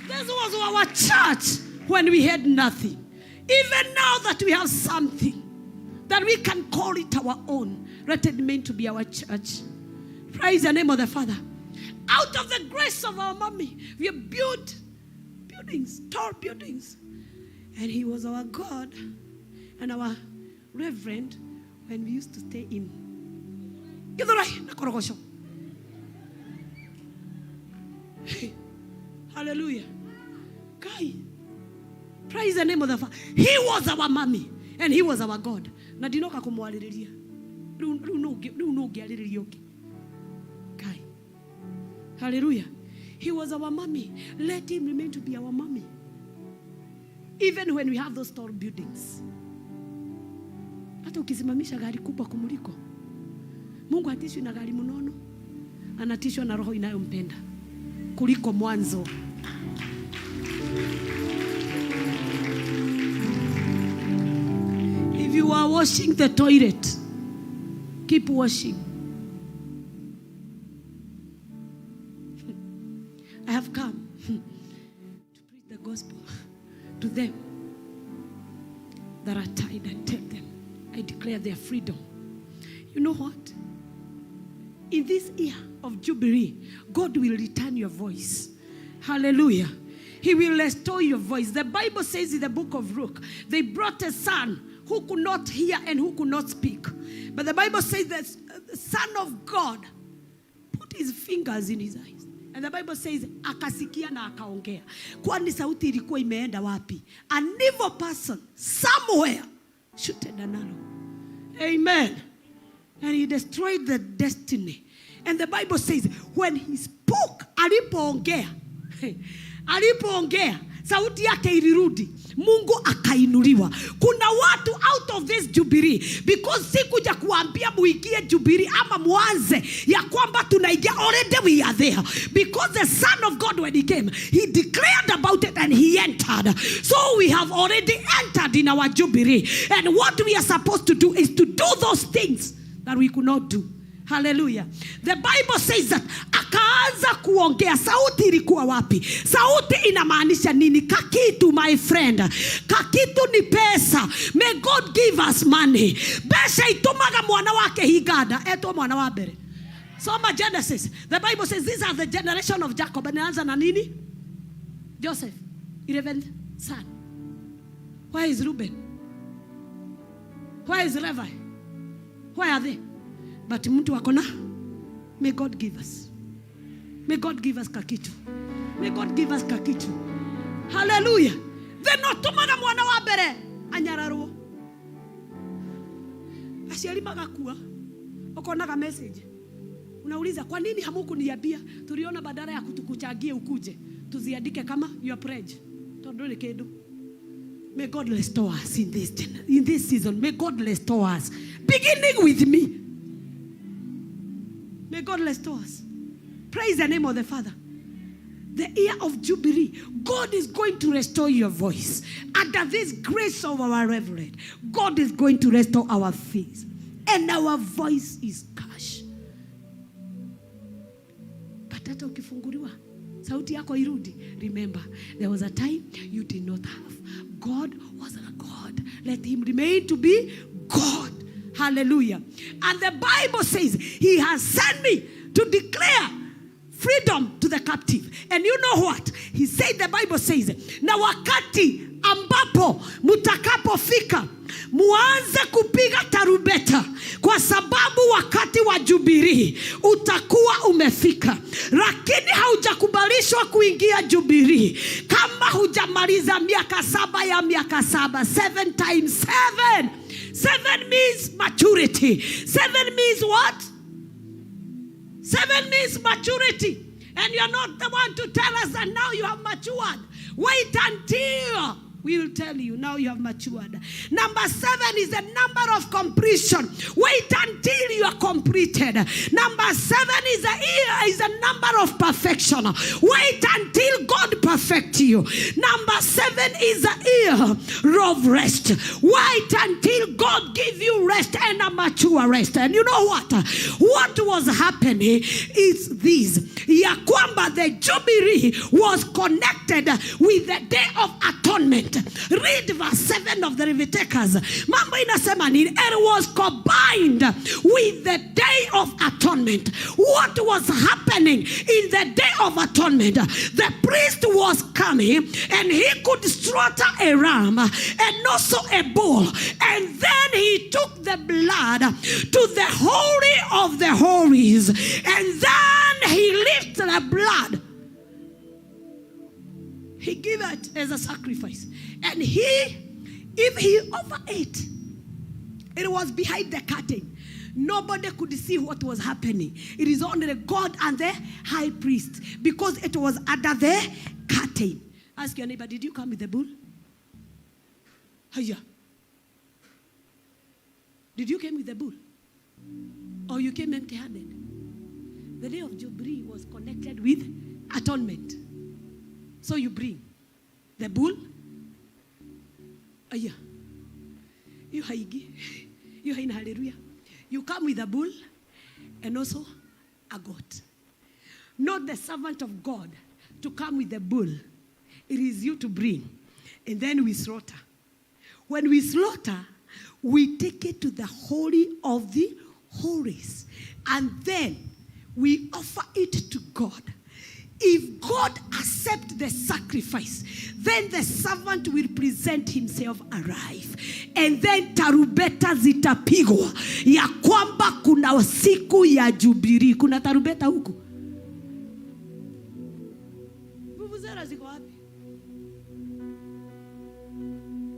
The This was our church when we had nothing. Even now that we have something, that we can call it our own, let it mean to be our church. Praise the name of the Father. Out of the grace of our mommy, we have built buildings, tall buildings. And he was our God and our reverend when we used to stay in. Hallelujah. Guy, praise the name of the Father. He was our mommy and he was our God. Na dinoka kumwaliliria. Guy. Hallelujah. He was our mommy. Let him remain to be our mommy. Even when we have those tall buildings. Hata ukisimamisha gari kubwa kumuliko. Mungu hatishwi na gari mnono. Anatishwa na roho inayompenda kuliko mwanzo. If you are washing the toilet, keep washing. I have come to preach the gospel to them that are tied and tell them, I declare their freedom. You know what? In this year of Jubilee, God will return your voice. Hallelujah. He will restore your voice. The Bible says in the book of Ruth, they brought a son who could not hear and who could not speak. But the Bible says that the Son of God put his fingers in his eyes. And the Bible says, akasikia na akaongea. Kwani sauti ilikuwa imeenda wapi? An evil person somewhere shooted an arrow. Amen. And he destroyed the destiny. And the Bible says, when he spoke, alipoongea, sauti yake ilirudi. Mungu akainuliwa. Kuna watu out of this Jubilee, because sikuja kuambia muingie Jubilee ama muanze ya kwamba tunaingia. Already we are there, because the Son of God, when he came, he declared about it and he entered. So we have already entered in our Jubilee, and what we are supposed to do is to do those things that we could not do. Hallelujah. The Bible says that akaanza kuongea. Sauti ilikuwa wapi? Sauti inamaanisha nini? Kakitu, my friend. Kakitu ni pesa. May God give us money. Besha itumaga mwana wake higada. Eto mwana wabere. Soma Genesis. The Bible says these are the generation of Jacob. Anaanza na nini? Joseph, 11th son. Where is Reuben? Where is Levi? Where are they? But mtu akona, may God give us. May God give us kakitu. May God give us kakitu. Hallelujah. Then otumaga mwana wa mbere anyararwo. Aciari magakua. Ukonaga message. Unauliza kwa nini hamukuniambia? Tuliona badala ya kutukuchagie ukuje. Tuziandike kama your pledge. Tondole kedu. May God restore us in this season. May God restore us. Beginning with me. May God restore us. Praise the name of the Father. The year of Jubilee, God is going to restore your voice. Under this grace of our Reverend, God is going to restore our faith. And our voice is cash. But hata ukifunguriwa, sauti yako irudi. Remember, there was a time you did not have. God was a God. Let him remain to be God. Hallelujah. And the Bible says he has sent me to declare freedom to the captive. And you know what? He said, the Bible says, na wakati ambapo mutakapofika muanze kupiga tarubeta, kwa sababu wakati wa Jubilee utakuwa umefika. Lakini haujakubalishwa kuingia Jubilee kama hujamaliza miaka 7 ya miaka 7. 7 times 7. 7 means maturity. 7 means what? 7 means maturity. And you're not the one to tell us that now you have matured. Wait until We'll tell you. Now you have matured. Number 7 is the number of completion. Wait until you are completed. Number 7 is a number of perfection. Wait until God perfect you. Number 7 is the year of rest. Wait until God give you rest and a mature rest. And you know what? What was happening is this. Ya kwamba the Jubilee was connected with the day of atonement. Read verse 7 of the Leviticus. Mambo inasema nini? It was combined with the day of atonement. What was happening in the day of atonement? The priest was coming and he could slaughter a ram and also a bull. And then he took the blood to the holy of the holies. And then he lifted the blood. He gave it as a sacrifice. And if he overate, it was behind the curtain. Nobody could see what was happening. It is only God and the high priest, because it was under the curtain. Ask your neighbor, did you come with the bull? Hiya. Did you come with the bull? Or you came empty-handed? The day of Jubilee was connected with atonement. So you bring the bull. Aya. You haigi. You hain hallelujah. You come with a bull and also a goat. Not the servant of God to come with the bull. It is you to bring. And then we slaughter. When we slaughter, we take it to the holy of the holies. And then we offer it to God. If God accepts the sacrifice, then the servant will present himself alive. And then tarubeta zitapigwa ya kwamba kuna siku ya Jubilee. Kuna tarubeta huku? Vuvuzela ziko wapi?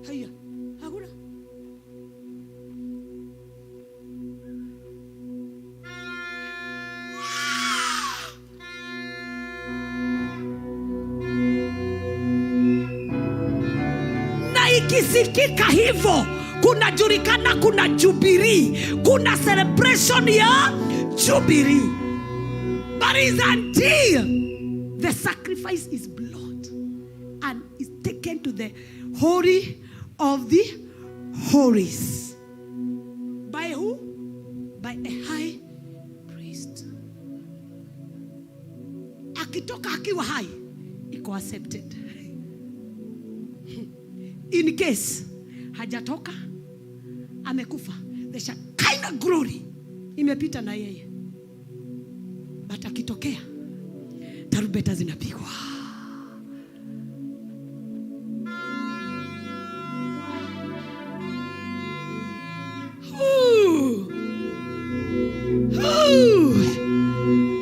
Haya, hakuna. Ikisikika hivyo, kuna julikana, kuna Jubilee, kuna celebration ya Jubilee. But it's until the sacrifice is blood and is taken to the holy of the holies. By who? By a high priest. Akitoka akiwa hai, iko accepted. In case hajatoka, amekufa, the Shekinah glory imepita na yeye. But akitokea, tarubeta zinapigwa.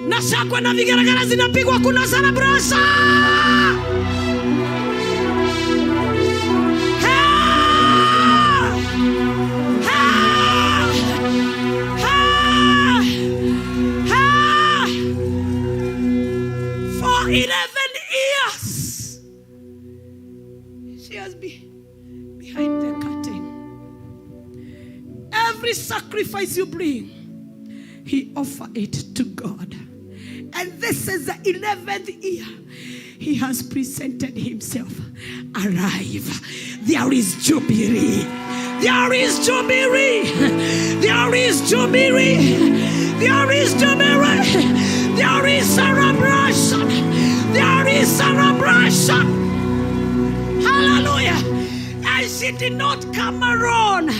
Na shakwa na vigaragara zinapigwa, kuna celebration. For 11 years, she has been behind the curtain. Every sacrifice you bring, he offer it to God. And this is the 11th year he has presented himself alive. There is Jubilee. There is Jubilee. There is Jubilee. There is Jubilee. There is celebration. There is celebration. Hallelujah. And she did not come alone.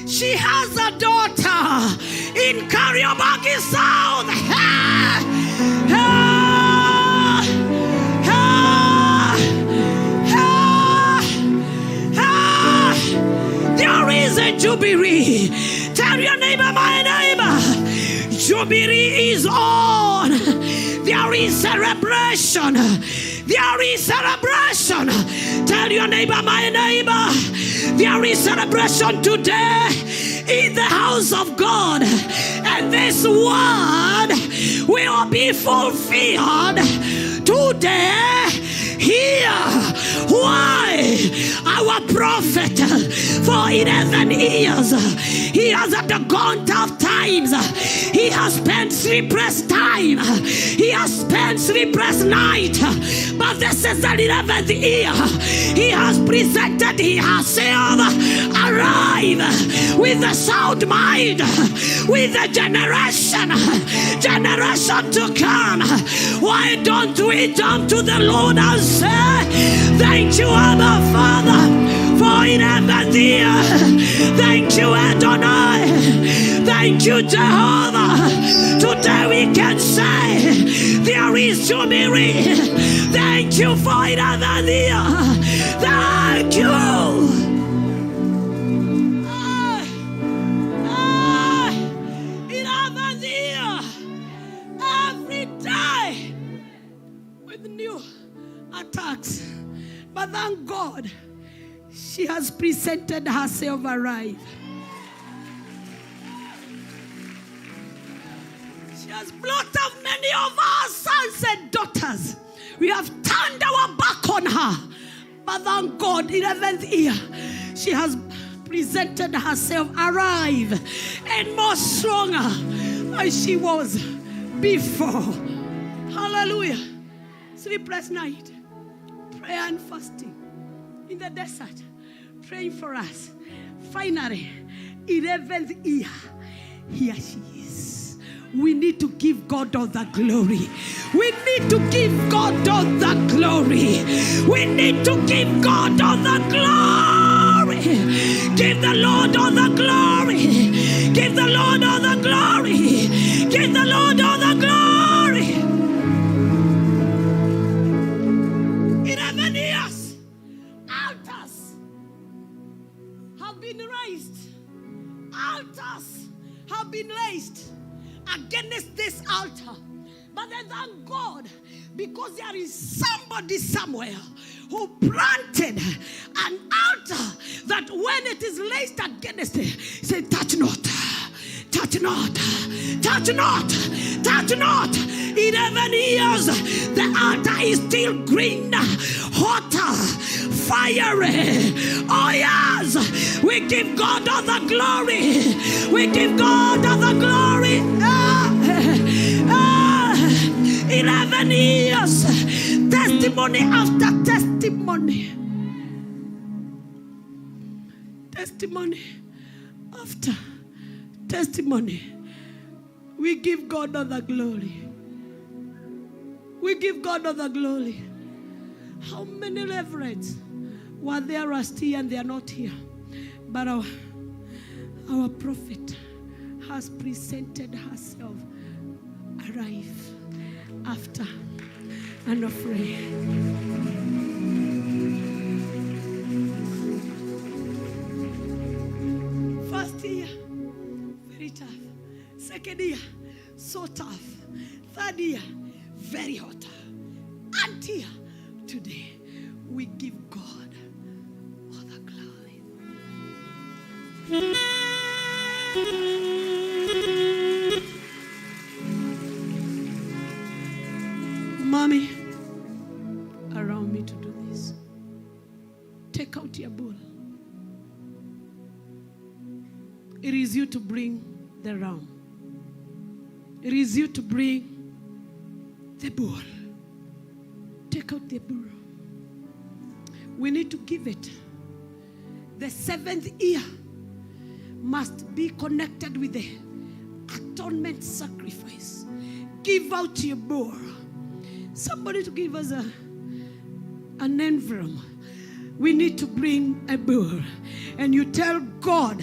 She has a daughter in Kariobangi South. There is a Jubilee. Tell your neighbor, my neighbor, Jubilee is on. There is celebration. There is celebration. Tell your neighbor, my neighbor, there is celebration today in the house of God. And this word will be fulfilled today here Why? Our prophet, for 11 years, he has undergone tough times. He has spent sleepless time. He has spent sleepless night. But this is the 11th year. He has presented himself alive with a sound mind, with a generation to come. Why don't we jump to the Lord and say, thank you, Abba Father, for 11th year. Thank you, Adonai. Thank you, Jehovah. Today we can say there is Jubilee. Thank you for 11th year. Thank you. Attacks, but thank God she has presented herself alive. She has blotted out many of our sons and daughters. We have turned our back on her, but thank God, 11th year, she has presented herself alive and more stronger than she was before. Hallelujah. Sleepless night, prayer and fasting in the desert, praying for us. Finally, 11th year, here she is. We need to give God all the glory. We need to give God all the glory. We need to give God all the glory. Give the Lord all the glory. Give the Lord all the glory. Give the Lord all the glory. 11 years, altars have been raised. Altars have been raised against this altar. But then thank God, because there is somebody somewhere who planted an altar that when it is raised against it, say, touch not, touch not, touch not, touch not. 11 years, the altar is still green, hotter, fiery. Oh yes, we give God all the glory. We give God all the glory. 11 years, testimony after testimony. Testimony after testimony. We give God all the glory. We give God all the glory. How many reverends were there last year and they are not here? But our prophet has presented herself alive after an offering. First year, very tough. Second year, so tough. Third year, very hot. Until today, we give God all the glory. Mommy, allow me to do this. Take out your bull. It is you to bring the ram. It is you to bring the bull. Take out the bull. We need to give it. The 7th year must be connected with the atonement sacrifice. Give out your bull. Somebody to give us an envelope. We need to bring a bull. And you tell God,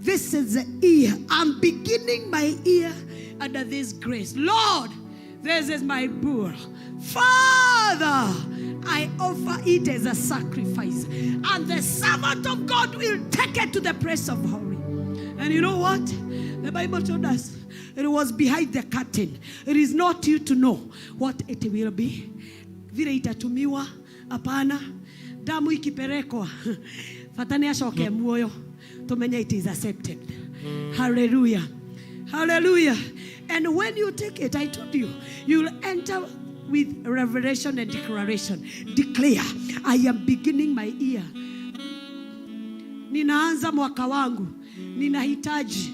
this is the year. I'm beginning my year under this grace. Lord, this is my bull. Father, I offer it as a sacrifice. And the servant of God will take it to the place of holy. And you know what? The Bible told us it was behind the curtain. It is not you to know what it will be. Vile itatumiwa, apana. Damu ikiperekwa. Fatani ashoke muoyo. Tumenya it is accepted. Hallelujah. Hallelujah. And when you take it, I told you, you will enter with revelation and declaration. Declare, I am beginning my year. Ninaanza mwaka wangu. Ninahitaji.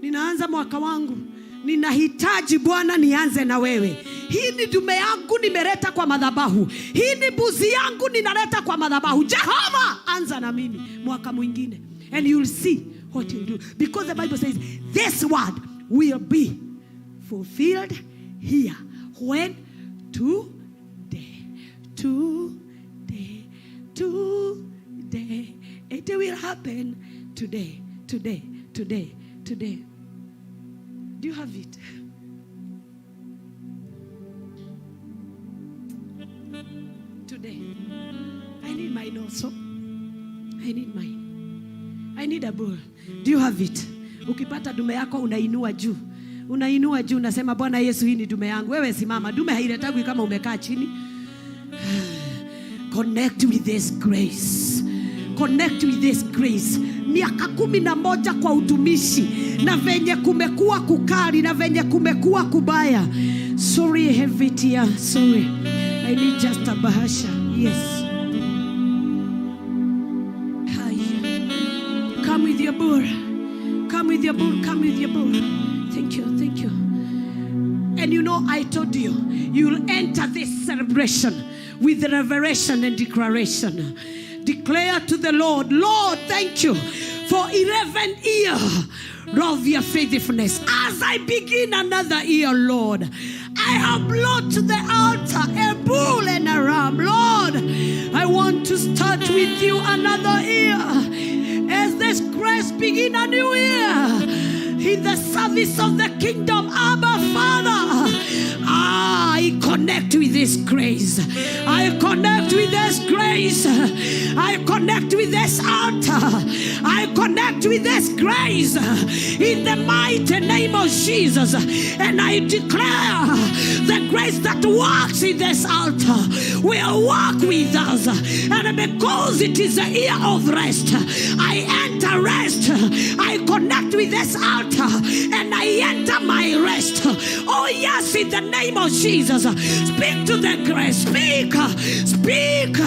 Ninaanza mwaka wangu. Ninahitaji Bwana nianze na wewe. Hii ni dume yangu nimeleta kwa madhabahu. Hii ni buzi yangu ninaleta kwa madhabahu. Jehova, anza na mimi mwaka mwingine. And you'll see what you'll do. Because the Bible says, this word will be fulfilled here. When? Today. Today. Today. It will happen today. Today. Today. Today. Do you have it? Today. I need mine also. I need mine. I need a bull. Do you have it? Ukipata dume yako unainua juu. Unainua juu unasema Bwana Yesu, hii ni dume yangu. Wewe simama. Dume hailetagwi kama umekaa chini. Connect with this grace. Connect with this grace. Miaka 11 kwa utumishi. Na venye kumekuwa kukali. Na venye kumekuwa kubaya. Sorry, heavy tear. Sorry. I need just a bahasha. Yes. Come with your bull. Come with your bull. Come with your bull. Thank you. Thank you. And you know, I told you, you'll enter this celebration with revelation and declaration. Declare to the Lord, Lord, thank you for 11 years of your faithfulness. As I begin another year, Lord, I have brought to the altar a bull and a ram. Lord, I want to start with you another year. As this grace begin a new year in the service of the kingdom, Abba Father, I connect with this grace. I connect with this grace. I connect with this altar. I connect with this grace in the mighty name of Jesus. And I declare the grace that works in this altar will walk with us. And because it is a year of rest, I enter rest. I connect with this altar and I enter my rest. Oh yes, in the name of Jesus. Speak to the grace. Speak. Speak.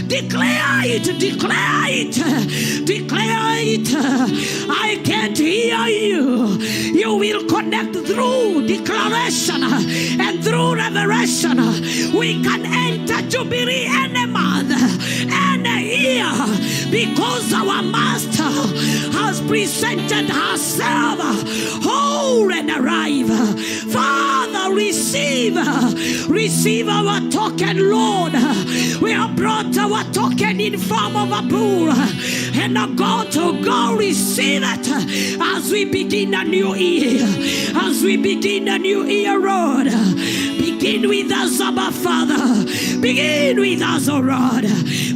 Declare it. Declare it. Declare it. I can't hear you. You will connect through declaration and through revelation. We can enter Jubilee any month, any year, because our Master has presented herself whole and arrive. Father, receive our token, Lord. We have brought our token in form of a bull, and now God, to God, receive it as we begin a new year. As we begin a new year, Lord. Begin with us, Abba Father. Begin with us, O Lord.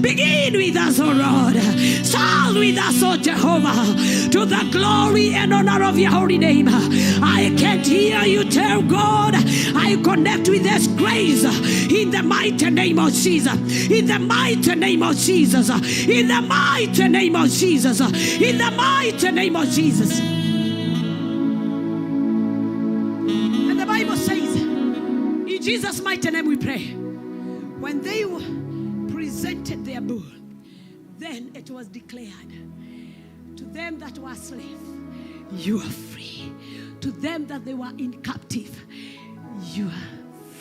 Begin with us, O Lord. Start with us, O Jehovah, to the glory and honor of your holy name. I can't hear you tell God, I connect with this grace in the mighty name of Jesus. In the mighty name of Jesus. In the mighty name of Jesus. In the mighty name of Jesus. And the Bible says, in Jesus' mighty name we pray. When they presented their bull, then it was declared to them that were slaves, you are free. To them that they were in captive, you are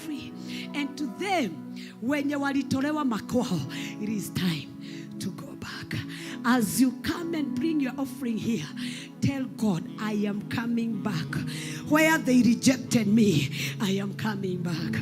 free. And to them, when you walitolewa makwao, it is time to go back. As you come and bring your offering here, tell God, I am coming back. Where they rejected me, I am coming back.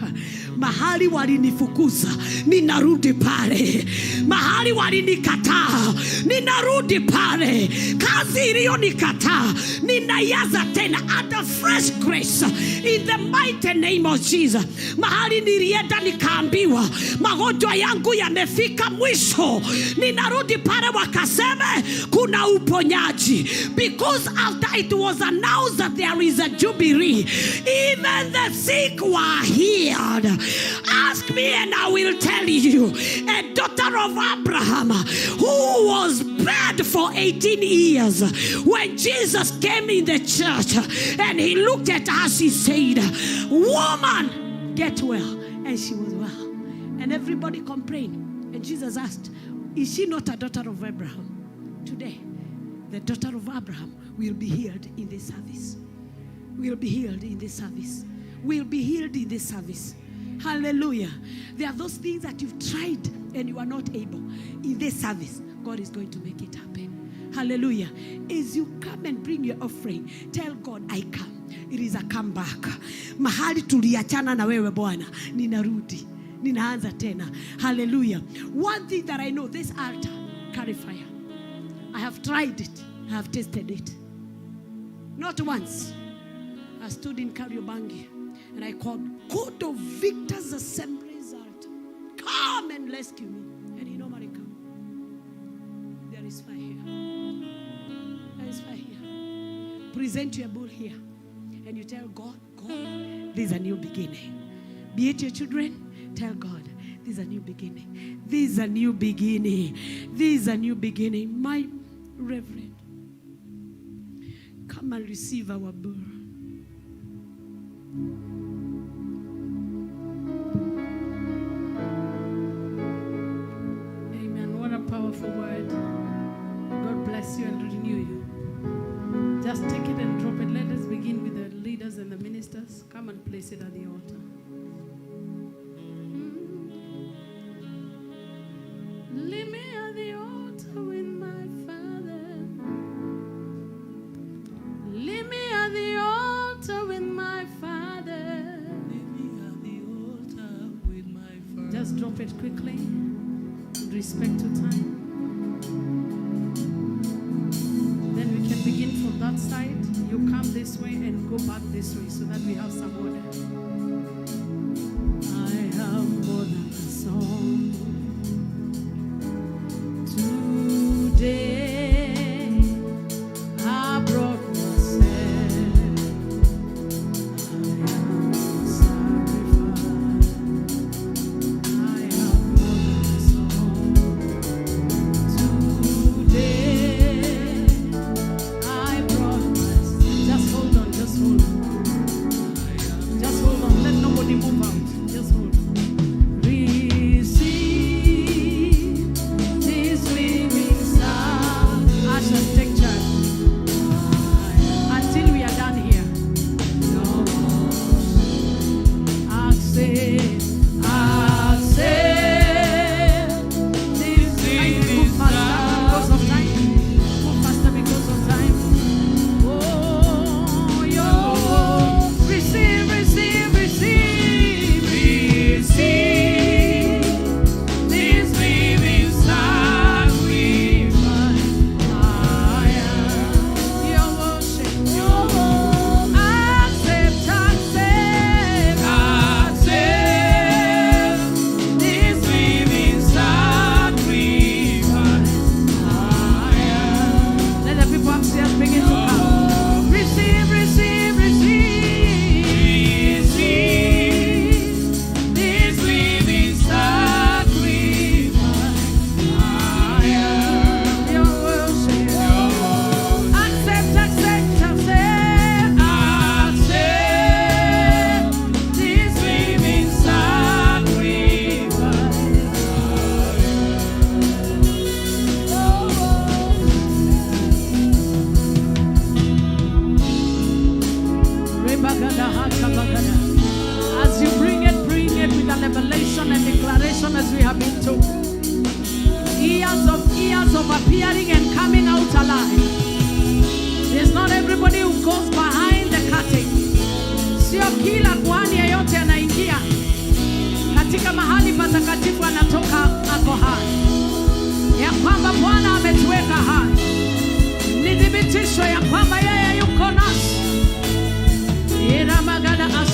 Mahali walinifukuza, ninarudi pale. Mahali walinikataa, ninarudi pale. Kazi iliyonikataa, ninayaza tena at a fresh grace in the mighty name of Jesus. Mahali nilienda nikaambiwa magonjwa yangu yamefika mwisho, ninarudi pale wakaseme kuna uponyaji. Because after it was announced that there is a Jubilee, even the sick were healed. Ask me and I will tell you. A daughter of Abraham who was bed for 18 years, when Jesus came in the church and he looked at us, he said, woman, get well. And she was well. And everybody complained. And Jesus asked, is she not a daughter of Abraham? Today, the daughter of Abraham will be healed in this service. Will be healed in this service. Will be healed in this service. Hallelujah. There are those things that you've tried and you are not able. In this service, God is going to make it happen. Hallelujah. As you come and bring your offering, tell God, I come. It is a comeback. Mahali tuliachana na wewe Bwana, ninarudi. Ninaanza tena. Hallelujah. One thing that I know, this altar carry fire. I have tried it. I have tested it. Not once. I stood in Kariobangi and I called, God of Victor's Assembly's altar, come and rescue me. And he normally comes. There is fire here. There is fire here. Present your bull here. And you tell God, God, this is a new beginning. Be it your children, tell God, this is a new beginning. This is a new beginning. This is a new beginning. My Reverend, come and receive our bull. Amen. What a powerful word. God bless you and renew you. Just take it and drop it. Let us begin with the leaders and the ministers. Come and place it at the altar. Leave me at the altar with my Father. Leave me at the altar with my Father. Leave me at the altar with my Father. Just drop it quickly. With respect to time. Then we can begin from that side. You come this way and go back this way so that we have some order. I have more than a song. Today I brought myself. I am sacrifice. I have more than a song. Today I brought myself. Just hold on, just hold on. Just hold on. Let nobody move out. Just hold on. Receive this living sound. Ushers, take charge. Until we are done here. Accept, accept this living sound. Because of time. Move faster because of time. Oh, yo. Receive, receive, receive, receive this living sacrifice. I am your worship. Accept, accept, accept this living sacrifice. I am. Let the people upstairs begin to come. Receive, receive, receive, receive this living sacrifice. I am your worship. Accept, accept, accept, accept this living sacrifice. As you bring it with a revelation and declaration as we have been told. Years of appearing and coming out alive. There's not everybody who goes behind the curtain. Sio kila kuhani yeyote anaingia katika mahali patakatifu anatoka ako hai. Ya kwamba Bwana ametuweka hai. Ni thibitisho ya kwamba yeye yuko nasi.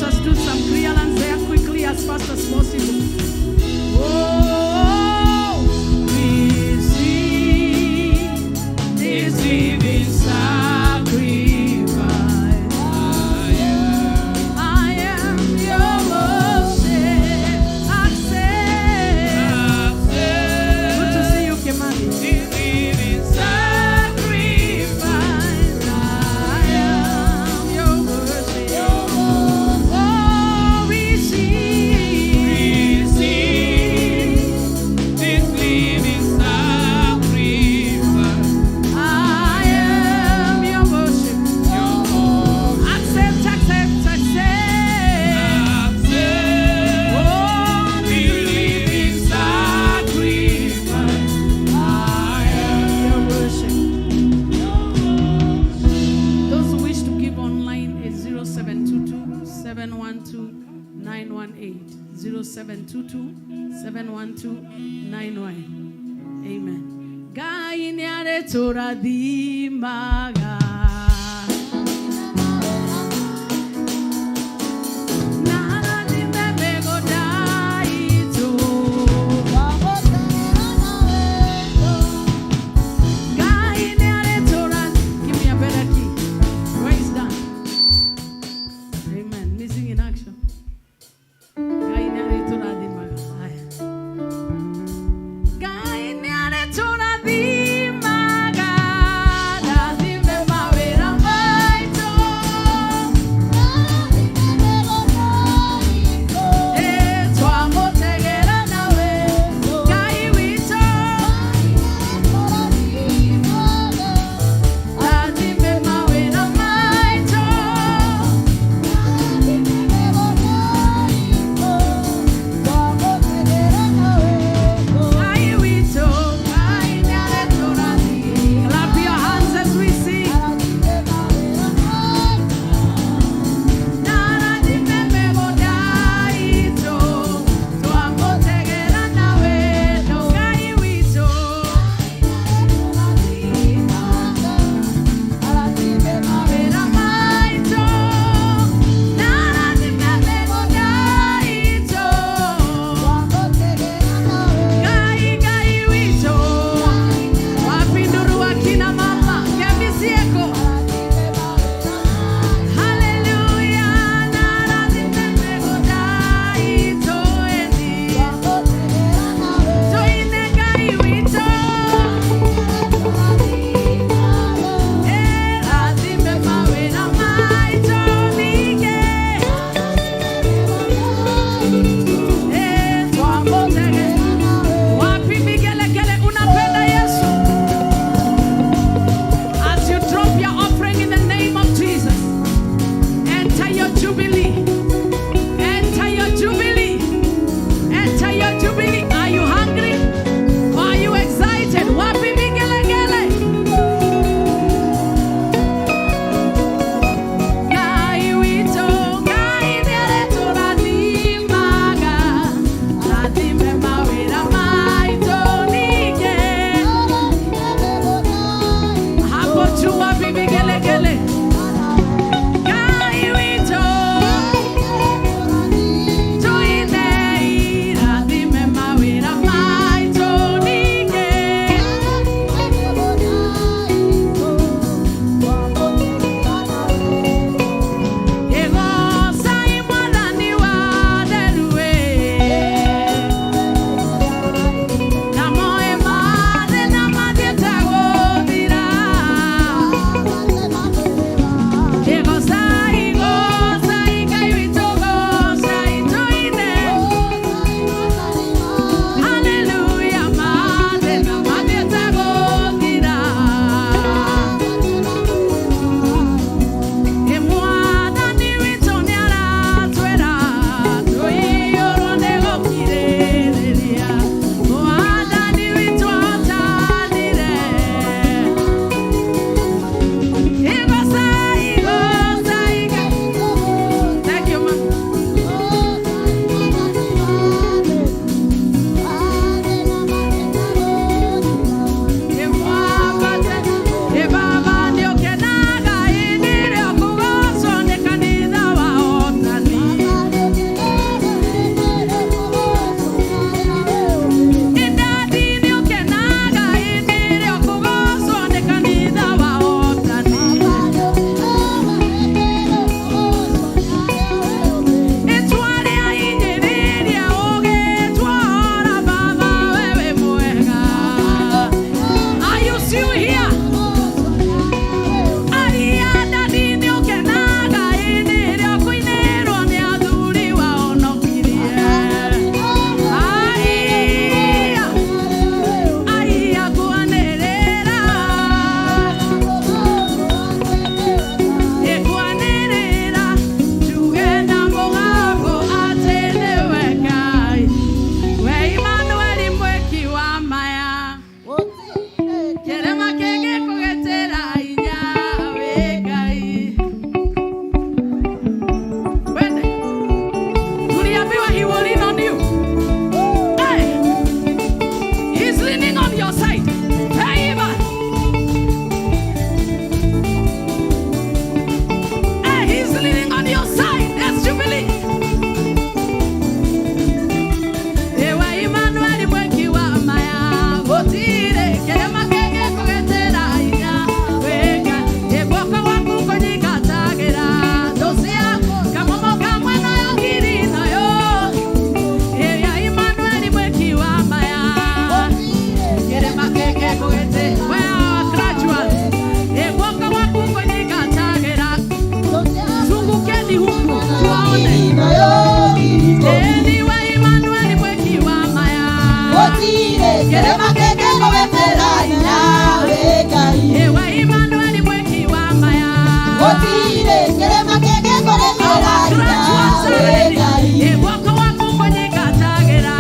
Us do some clearance there quickly as fast as possible. Oh, receive this living sacrifice. I am your worship. Accept. Good to see you, Kimani. This living sacrifice. I am your worship. Oh, receive. 0722-712-91. Amen. Gai ni are turathimaga. Lazima Where are graduates? Mwaka wako kwenye katagera. Zungukeni huku tuwaone. Niwe Emmanuel mweki wa maya. Kerema keke kowe mera ina. Niwe Emmanuel mweki wa maya. Kerema keke kowe mera ina. Mwaka wako kwenye katagera.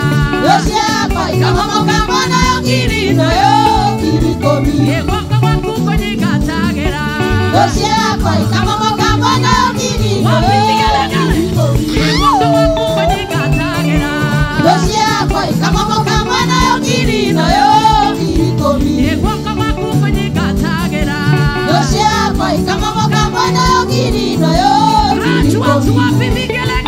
Kama moka mwana yongiri no yo kirikomi. Mwaka wako kwenye katagera. Kama moka mwana yongiri no yo kirikomi. Mwaka wako kwenye katagera. Kama moka mwana yongiri no yo kirikomi. Mwaka wako kwenye katagera. Kama moka mwana yongiri no yo kirikomi. Wapi vigelegele?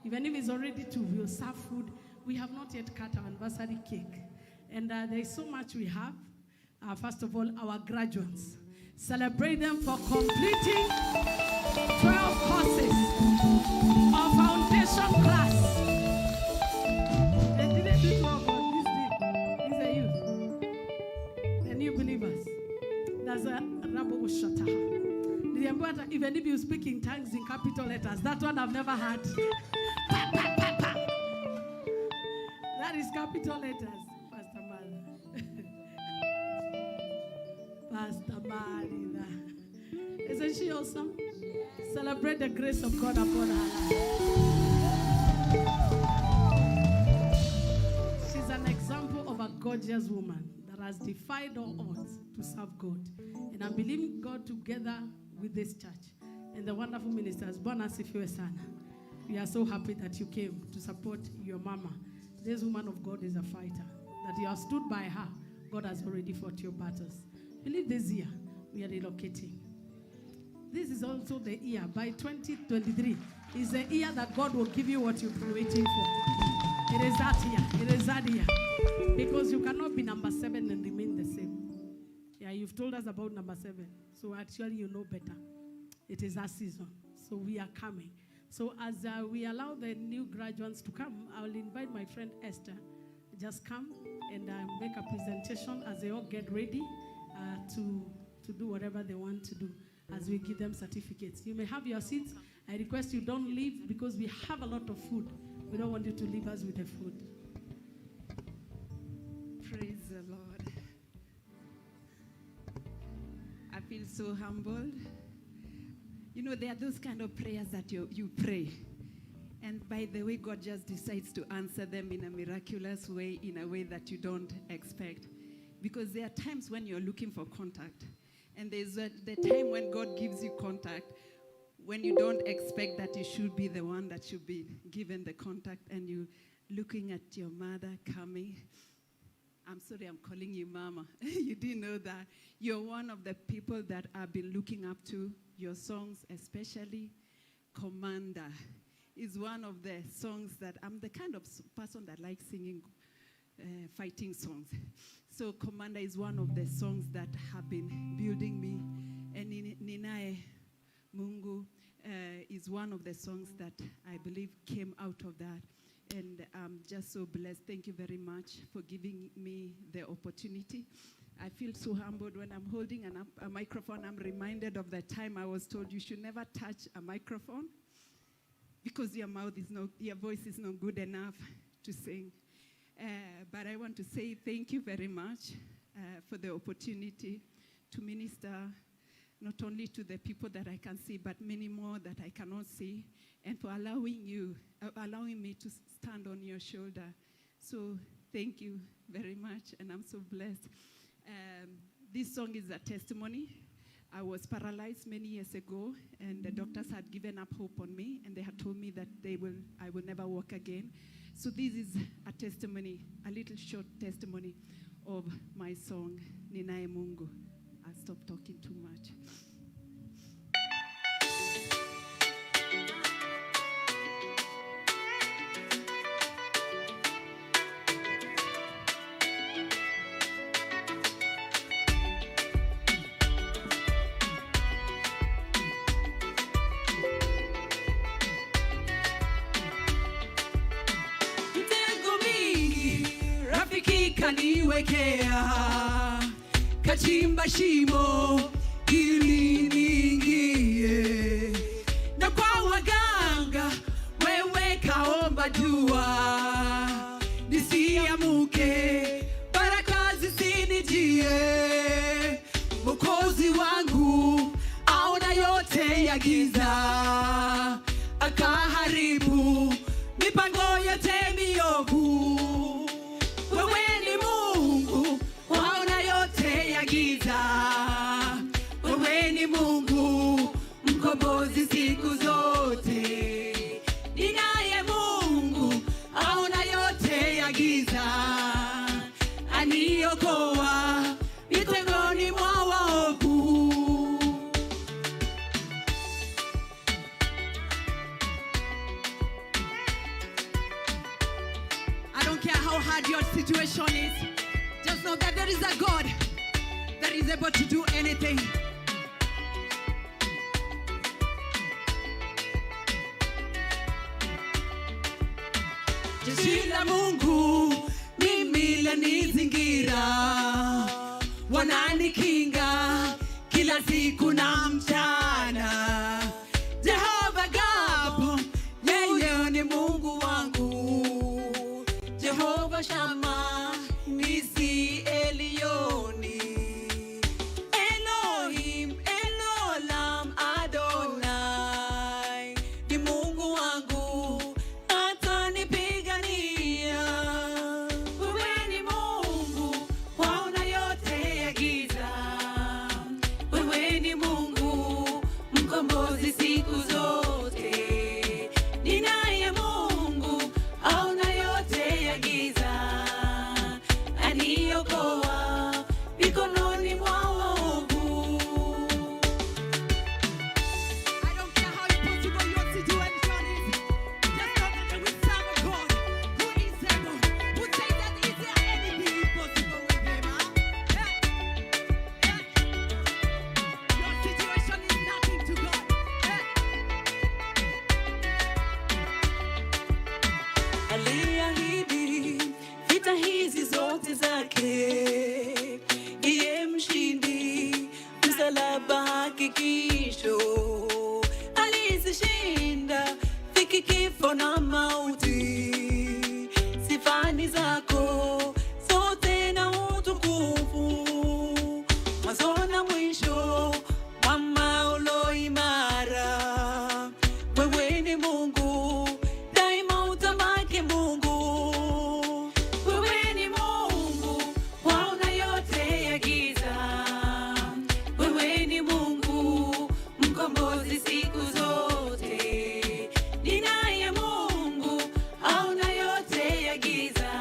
Even if it's already 2, we'll serve food. We have not yet cut our anniversary cake. And there is so much we have. First of all, our graduates. Celebrate them for completing 12 courses of foundation class. They didn't do 12, but these are youth. The new believers. That's a Rabo Shataha. Even if you speak in tongues in capital letters, that one I've never had. That is capital letters, Pastor Mala. Pastor Mala. Isn't she awesome? Celebrate the grace of God upon her life. She's an example of a gorgeous woman that has defied all odds to serve God. And I'm believing God together with this church and the wonderful ministers. Bona Sifiwe sana. We are so happy that you came to support your mama. This woman of God is a fighter. That you have stood by her. God has already fought your battles. Believe this year, we are relocating. This is also the year, by 2023, is the year that God will give you what you've been waiting for. It is that year. It is that year. Because you cannot be number 7 and remain the same. Yeah, you've told us about number 7. So actually you know better. It is that season. So we are coming. So as we allow the new graduates to come, I will invite my friend Esther. Just come and make a presentation as they all get ready to do whatever they want to do as we give them certificates. You may have your seats. I request you don't leave because we have a lot of food. We don't want you to leave us with the food. Praise the Lord. I feel so humbled. You know, there are those kind of prayers that you pray. And by the way, God just decides to answer them in a miraculous way, in a way that you don't expect. Because there are times when you're looking for contact. And there's the time when God gives you contact, when you don't expect that you should be the one that should be given the contact, and you looking at your mother coming. I'm sorry, I'm calling you Mama. You didn't know that. You're one of the people that I've been looking up to. Your songs, especially Commander, is one of the songs that I'm the kind of person that likes singing fighting songs. So Commander is one of the songs that have been building is one of the songs that I believe came out of that. And I'm just so blessed. Thank you very much for giving me the opportunity. I feel so humbled when I'm holding a microphone. I'm reminded of the time I was told you should never touch a microphone because your voice is not good enough to sing. But I want to say thank you very much for the opportunity to minister not only to the people that I can see, but many more that I cannot see, and for allowing me to stand on your shoulder. So thank you very much, and I'm so blessed. This song is a testimony. I was paralyzed many years ago, and the doctors had given up hope on me, and they had told me that I will never walk again. So this is a testimony, a little short testimony of my song, Ninaye Mungu. I'll stop talking too much. Kaniwekea kachimba shimo ili niingie, na kwa waganga wewe kaomba dua nisiamuke, baraka zisinijie. Mwokozi wangu aona yote ya giza, akaharibu mipango yote miovu. Wewe ni Mungu mkombozi siku zote. Ninaye Mungu aona yote ya giza, aniokoa mitengoni mwa waovu. I don't care how hard your situation is, just know that there is a God that is able to do anything. Jeshi la Mungu mimi lanizingira, wananikinga kila siku na mchana. Jehova Gabo, yeye ni Mungu wangu. Jehova Shama, nisi Elioni. Elohim, Elolam, Adonai. Ni Mungu wangu, atanipigania. Wewe ni Mungu, waona yote ya giza. Wewe ni Mungu, mkombozi siku zote. Ninaye Mungu, aona yote ya giza, aniokoa mikononi mwa waovu. I don't care how impossible your situation is, just know that we serve a God who is able, who says that is there anything impossible with him, huh? Your situation is nothing to God. Aliahidi vita hizi zote zake, ndiye mshindi, msalaba hakikisho. Alizishinda dhiki, kifo na mauti. Sifani zako zote na utukufu, mwanzo na mwisho, mwamba ulo imara. Wewe ni Mungu, daima utabaki Mungu. Wewe ni Mungu, waona yote ya giza. Wewe ni Mungu, mkombozi siku zote. Ninaye Mungu, aona yote ya giza,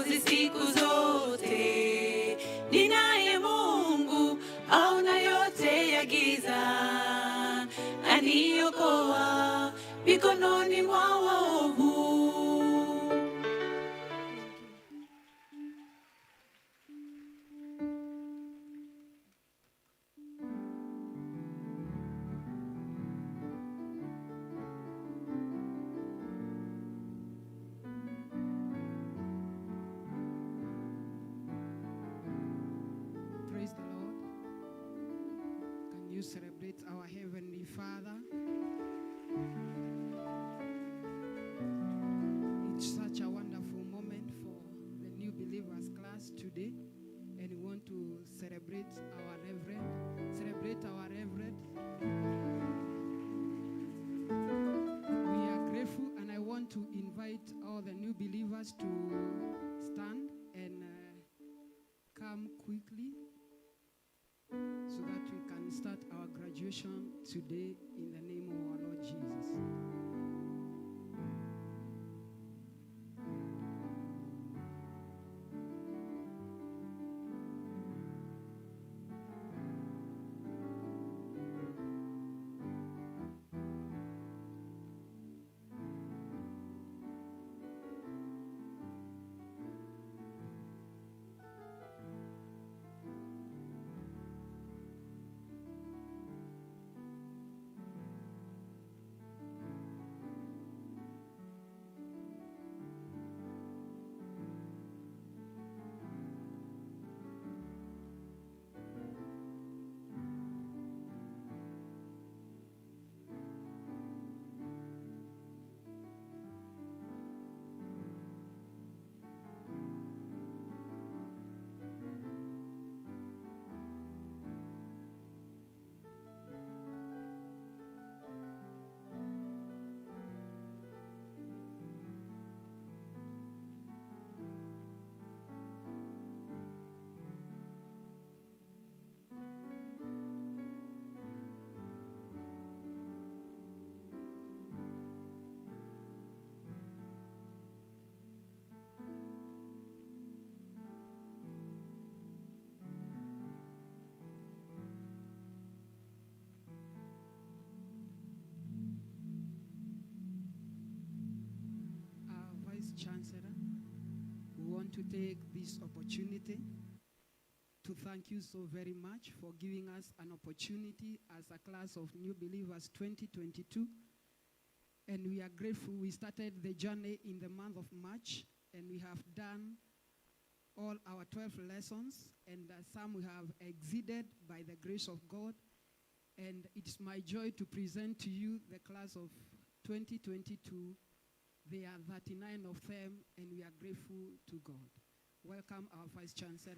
Mwokozi siku zote. Ninaye Mungu aona yote ya giza, aniokoa mikononi mwa waovu. Praise the Lord. Can you celebrate our Heavenly Father? It's such a wonderful moment for the new believers class today, and we want to celebrate our Reverend. Celebrate our Reverend. We are grateful, and I want to invite all the new believers to stand and come quickly so that we can start our graduation today in the name of our Lord Jesus. Chancellor, we want to take this opportunity to thank you so very much for giving us an opportunity as a class of new believers 2022. And we are grateful. We started the journey in the month of March, and we have done all our 12 lessons, and some we have exceeded by the grace of God. And it's my joy to present to you the class of 2022. There are 39 of them, and we are grateful to God. Welcome our Vice Chancellor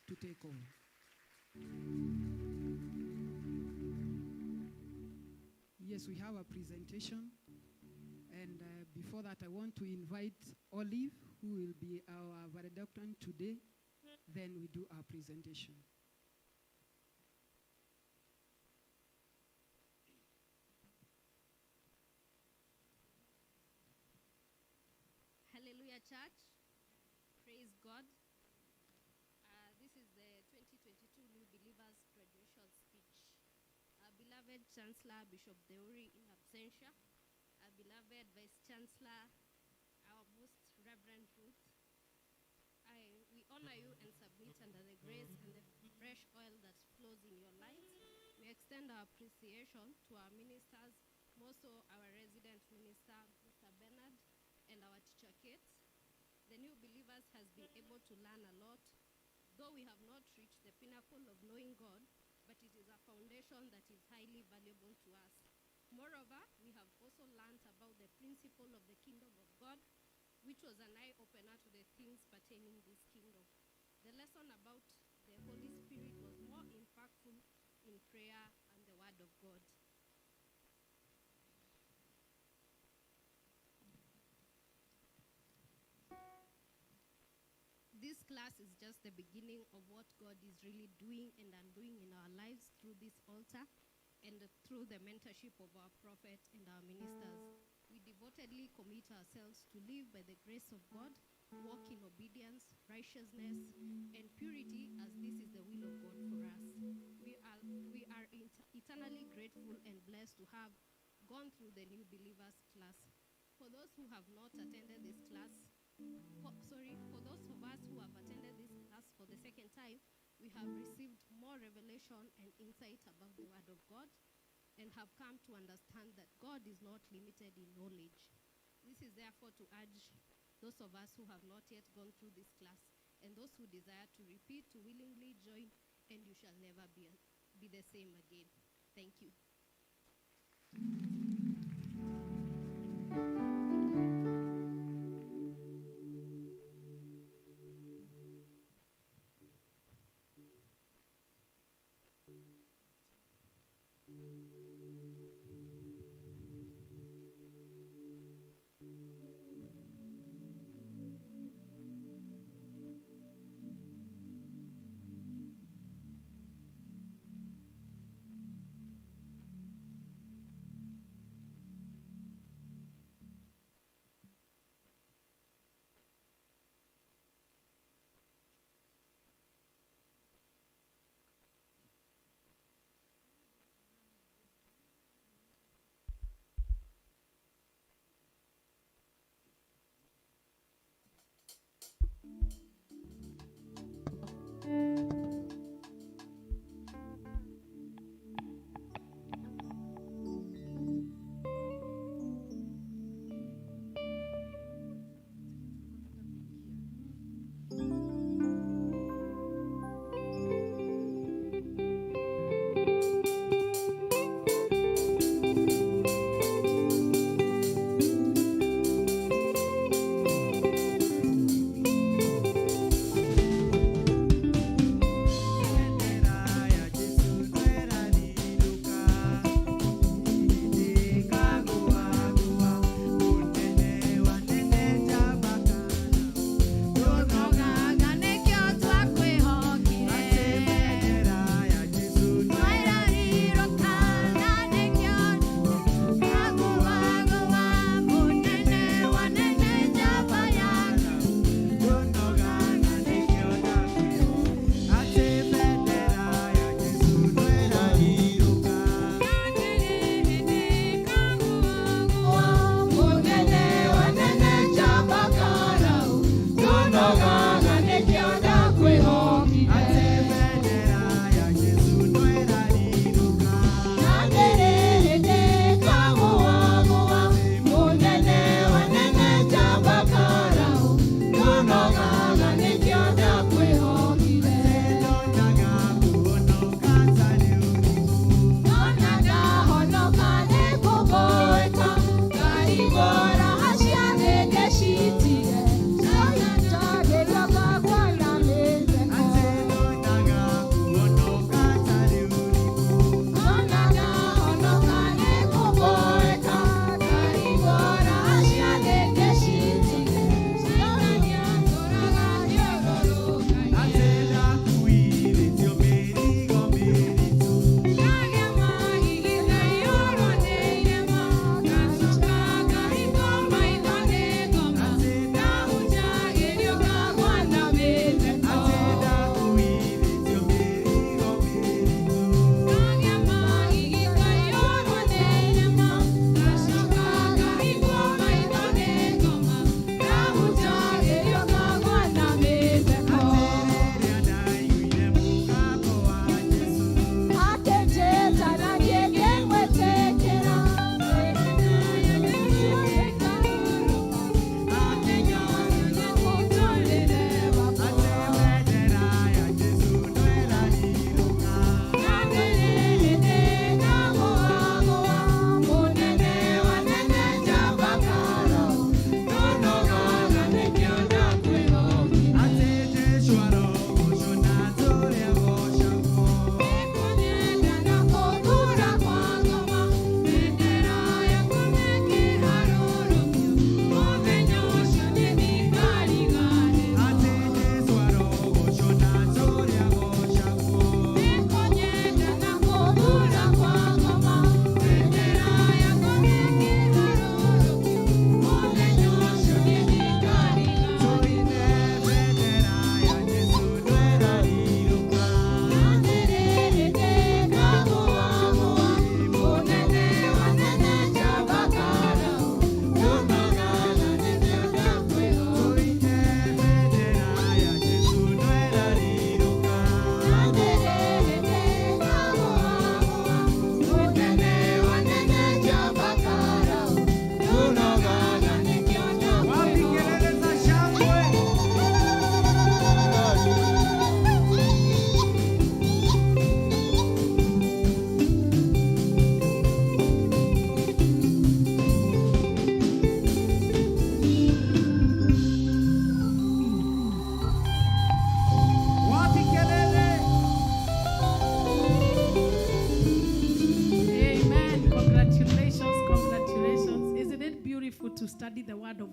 to take over. Yes, we have a presentation. And before that, I want to invite Olive, who will be our valedictorian today. Then we do our presentation. Hallelujah, church. Praise God. This is the 2022 New Believers Graduation Speech. Our beloved Chancellor, Bishop Deuri in absentia, our beloved Vice Chancellor, our most Reverend Ruth, we honor you and submit under the grace and the fresh oil that flows in your lives. We extend our appreciation to our ministers, more so our resident minister, Mr. Bernard, and our teacher Kate. The new believers has been able to learn a lot, though we have not reached the pinnacle of knowing God, but it is a foundation that is highly valuable to us. Moreover, we have also learned about the principle of the kingdom of God, which was an eye-opener to the things pertaining this kingdom. The lesson about the Holy Spirit was more impactful in prayer and the word of God. This class is just the beginning of what God is really doing and undoing in our lives through this altar and through the mentorship of our prophet and our ministers. We devotedly commit ourselves to live by the grace of God walk in obedience, righteousness, and purity, as this is the will of God for us. We are eternally grateful and blessed to have gone through the new believers class. For those who have not attended this class, for those of us who have attended this class for the second time, we have received more revelation and insight about the Word of God and have come to understand that God is not limited in knowledge. This is therefore to urge those of us who have not yet gone through this class and those who desire to repeat to willingly join, and you shall never be the same again. Thank you.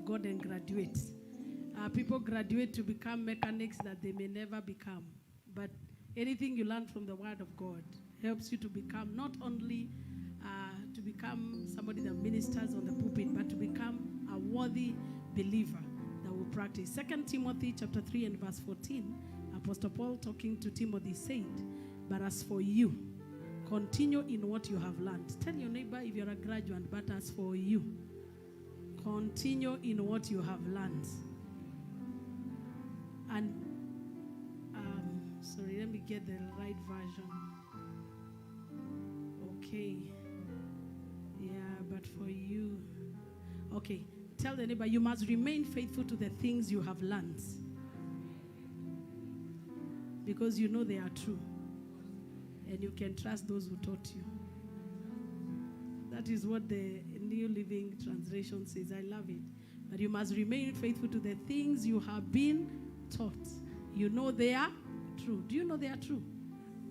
of God and graduate. People graduate to become mechanics that they may never become. But anything you learn from the Word of God helps you to become not only to become somebody that ministers on the pulpit, but to become a worthy believer that will practice. 2 Timothy chapter 3 and verse 14, Apostle Paul talking to Timothy said, "But as for you, continue in what you have learned." Tell your neighbor if you're a graduate, but as for you, continue in what you have learned. And, sorry, let me get the right version. Okay. Yeah, but for you. Okay. Tell the neighbor, you must remain faithful to the things you have learned. Because you know they are true. And you can trust those who taught you. That is what the New Living Translation says. I love it. But you must remain faithful to the things you have been taught. You know they are true. Do you know they are true?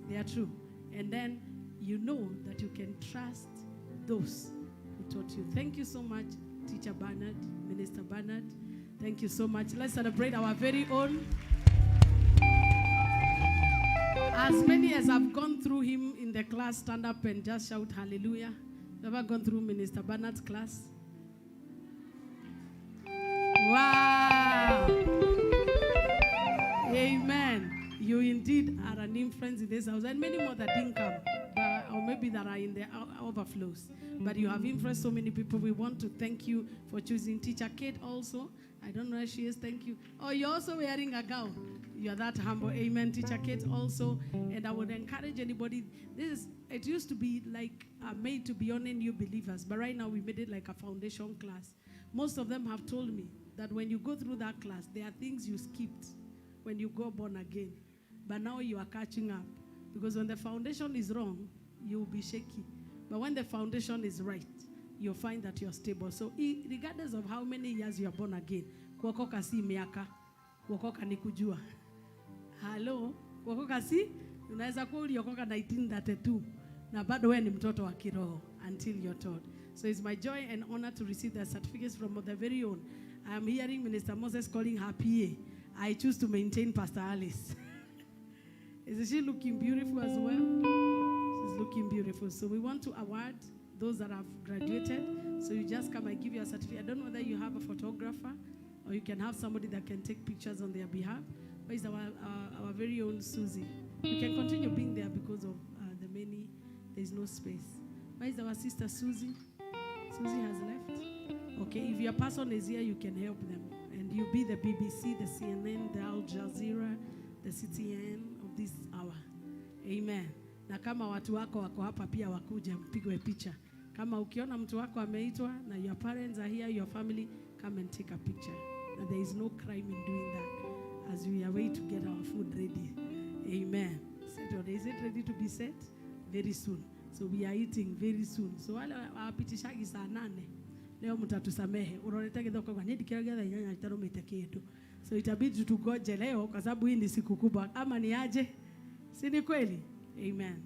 They are true. And then you know that you can trust those who taught you. Thank you so much, Teacher Bernard, Minister Bernard. Thank you so much. Let's celebrate our very own. As many as have gone through him in the class, stand up and just shout hallelujah. Ever gone through Minister Bernard's class? Wow. Amen. You indeed are an influence in this house, and many more that didn't come, or maybe that are in the overflows. But you have influenced so many people. We want to thank you for choosing Teacher Kate also. I don't know where she is. Thank you. Oh, you're also wearing a gown. You're that humble. Amen. Teacher Kate also. And I would encourage anybody. It used to be like made to be only new believers. But right now we made it like a foundation class. Most of them have told me that when you go through that class, there are things you skipped when you go born again. But now you are catching up. Because when the foundation is wrong, you will be shaky. But when the foundation is right, you'll find that you're stable. So regardless of how many years you are born again, kuokoka si miaka, kuokoka ni kujua. Hello, kuokoka si, unaweza kuwa uliokoka 1932, na bado wewe ni mtoto wa kiroho until you're taught. So it's my joy and honor to receive the certificates from the very own. I am hearing Minister Moses calling her PA. I choose to maintain Pastor Alice. Is she looking beautiful as well? She's looking beautiful. So we want to award those that have graduated. So you just come, I give you a certificate. I don't know whether you have a photographer or you can have somebody that can take pictures on their behalf. But it's our very own Susie. You can continue being there because of the many, there's no space. Where is our sister Susie? Susie has left. Okay, if your person is here, you can help them. And you be the BBC, the CNN, the Al Jazeera, the CTN of this hour. Amen. Na kama watu wako hapa pia wakuja mpigwe picha. Kama ukiona mtu wako ameitwa na your parents are here, your family, come and take a picture. And there is no crime in doing that as we are waiting to get our food ready. Amen. Is it ready to be set? Very soon. So we are eating very soon. So wale wapitishagi saa 8. Leo mtatusamehe. Unaoneta kidogo kwa nini kila gada nyanya itarometa kitu. So itabidi tugoje leo kwa sababu hii ni siku kubwa. Ama ni aje? Si ni kweli? Amen.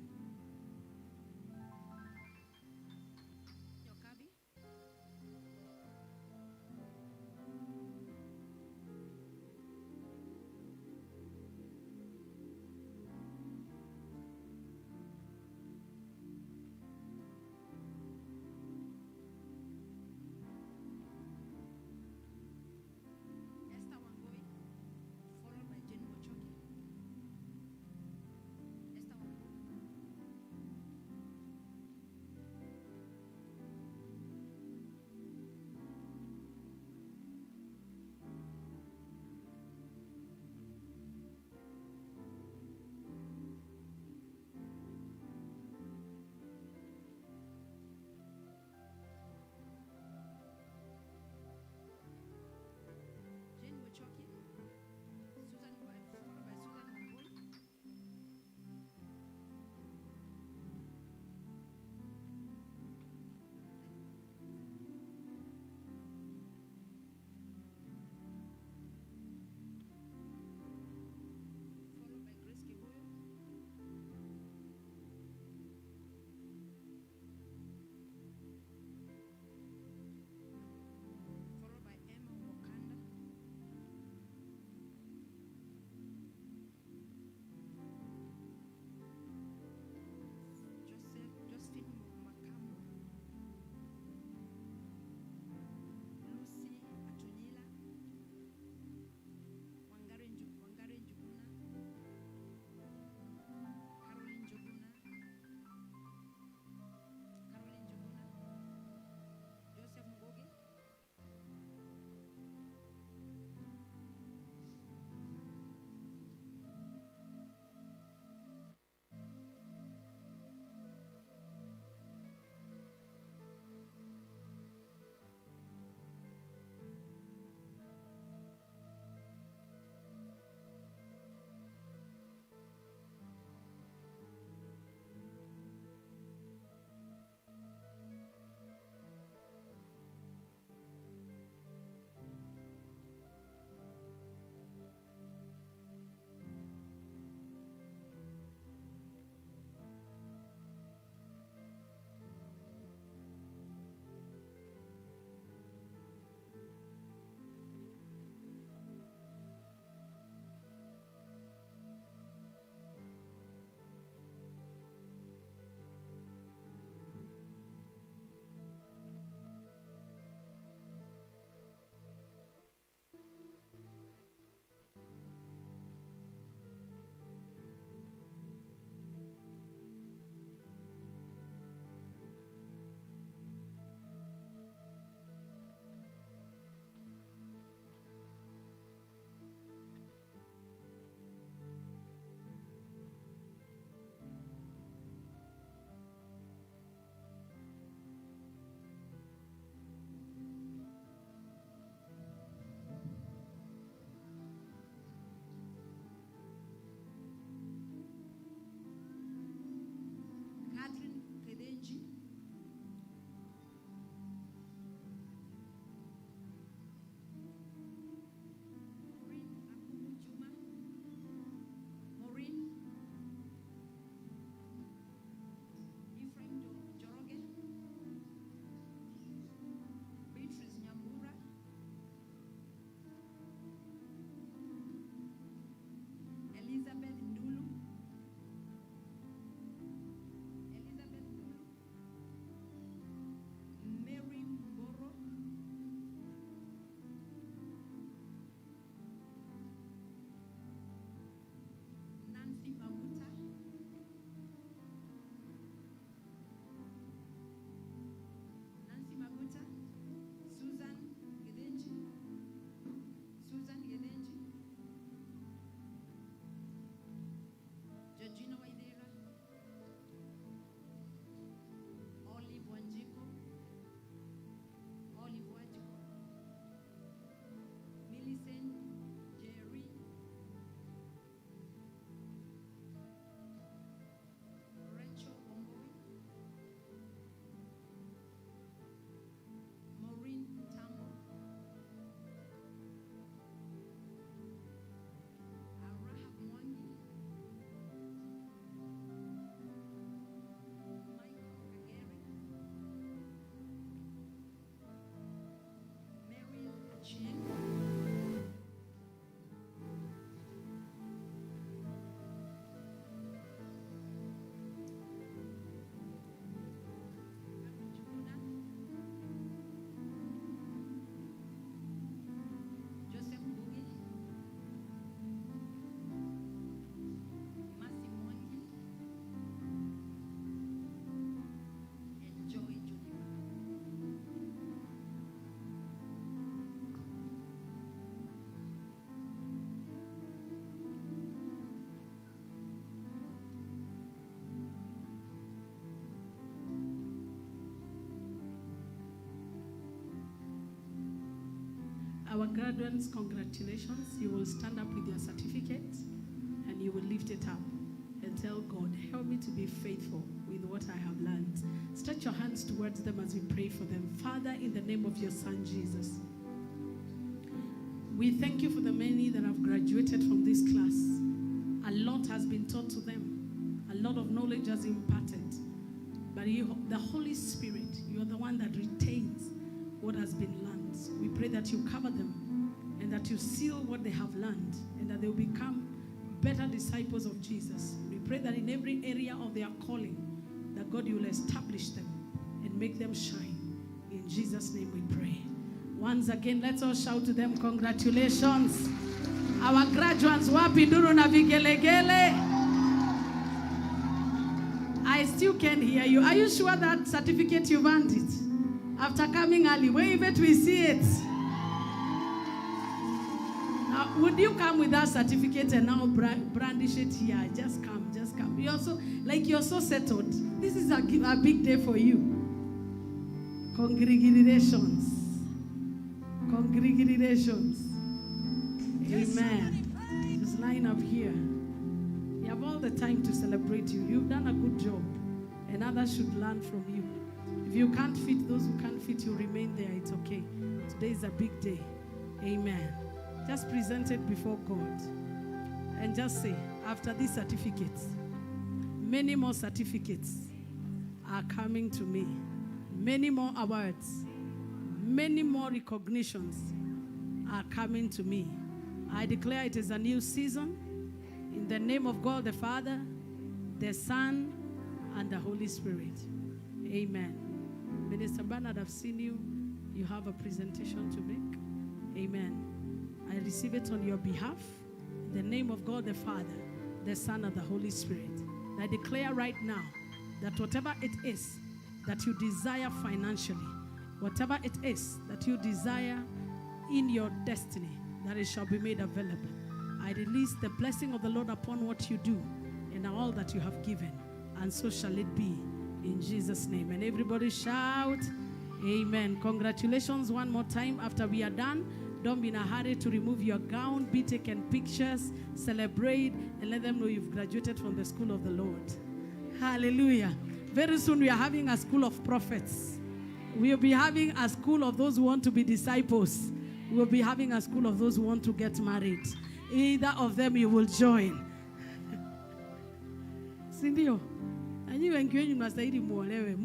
Nancy Maguta. Nancy Maguta. Susan Gedenji. Susan Gedenji. Georgina Waidera. Olive Wanjiko. Olive Wanjiko. Millicent Jerry. Rachel Omboi. Maureen Tambo. Arahab Mwangi. Michael Kagere. Mary Achieng. Joseph Bugi. Masi Mwangi. And Joy Junior. Our graduates, congratulations. You will stand up with your certificate and you will lift it up and tell God, help me to be faithful with what I have learned. Stretch your hands towards them as we pray for them. Father, in the name of your Son, Jesus, we thank you for the many that have graduated from this class. A lot has been taught to them. A lot of knowledge has imparted. But you, the Holy Spirit, you are the one that retains what has been learned. We pray that you cover them and that you seal what they have learned and that they will become better disciples of Jesus. We pray that in every area of their calling, that God, you will establish them and make them shine. In Jesus' name we pray. Once again, let's all shout to them, congratulations. Our graduates, wapi duru na vigelegele. I still can't hear you. Are you sure that certificate you've earned it? After coming early, wave it, we see it. Now, would you come with that certificate and now brandish it here? Just come, just come. You're so, like you're so settled. This is a big day for you. Congratulations. Congratulations. Amen. Just line up here. You have all the time to celebrate you. You've done a good job, and others should learn from you. If you can't fit, those who can't fit, you remain there. It's okay. Today is a big day. Amen. Just present it before God. And just say, after these certificates, many more certificates are coming to me. Many more awards, many more recognitions are coming to me. I declare it is a new season. In the name of God the Father, the Son, and the Holy Spirit. Amen. Minister Bernard, I've seen you. You have a presentation to make. Amen. I receive it on your behalf. In the name of God the Father, the Son, and the Holy Spirit. I declare right now that whatever it is that you desire financially, whatever it is that you desire in your destiny, that it shall be made available. I release the blessing of the Lord upon what you do and all that you have given, and so shall it be in Jesus' name. And everybody shout, amen. Congratulations one more time. After we are done, don't be in a hurry to remove your gown, be taken pictures, celebrate, and let them know you've graduated from the school of the Lord. Hallelujah. Very soon we are having a school of prophets. We'll be having a school of those who want to be disciples. We'll be having a school of those who want to get married. Either of them you will join. Sindio? Anyi wengi wenyu mnastahili muolewe.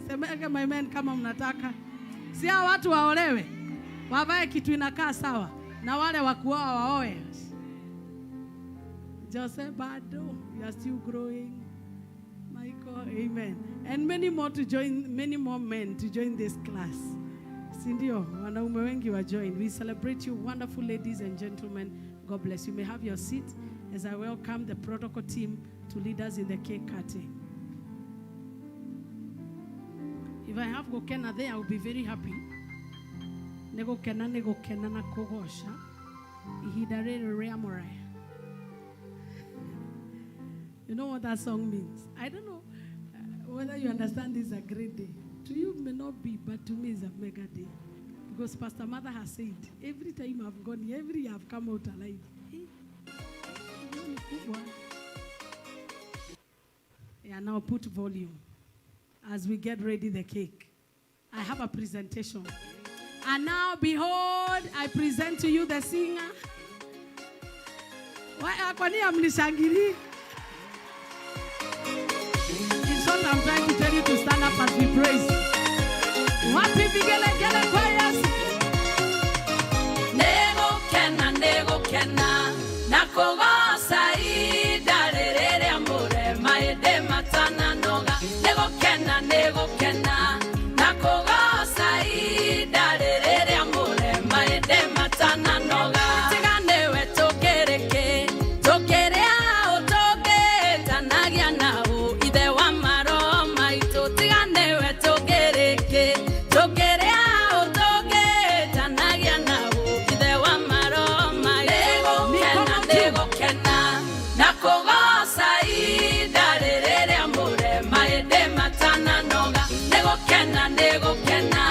Semeka my men kama mnataka. Si hao watu waolewe. Wavae kitu inakaa sawa. Na wale wakuoa waoe. Joseph Bado, you are still growing. Michael, amen. And many more to join, many more men to join this class. Sindio, wanaume wengi wa join. We celebrate you, wonderful ladies and gentlemen. God bless you. You may have your seat. as I welcome the protocol team to lead us in the cake cutting. If I have gokena there, I will be very happy. Negokena na kogosha. Ihidare reamorai. You know what that song means? I don't know whether you understand this is a great day. To you it may not be, but to me it's a mega day. Because Pastor Mother has said, every time I've gone, every year I've come out alive. Yeah, now put volume as we get ready the cake. I have a presentation. And now, behold, I present to you the singer. Why amnishangiri? In short, I'm trying to tell you to stand up as we praise. Wapi vigelegele choirs? Nego kena, nakogosa idarere amore maede matana noga. Nego kena, nakogosa idarere amore maede matana noga. Tigane we tokereke, tokerea o toke tanagia na o ide wa maro maito. Tigane we tokereke, tokerea o toke tanagia na o ide wa maro maito. Nego kena, nakogosa idarere amore maede matana noga. Nego kena,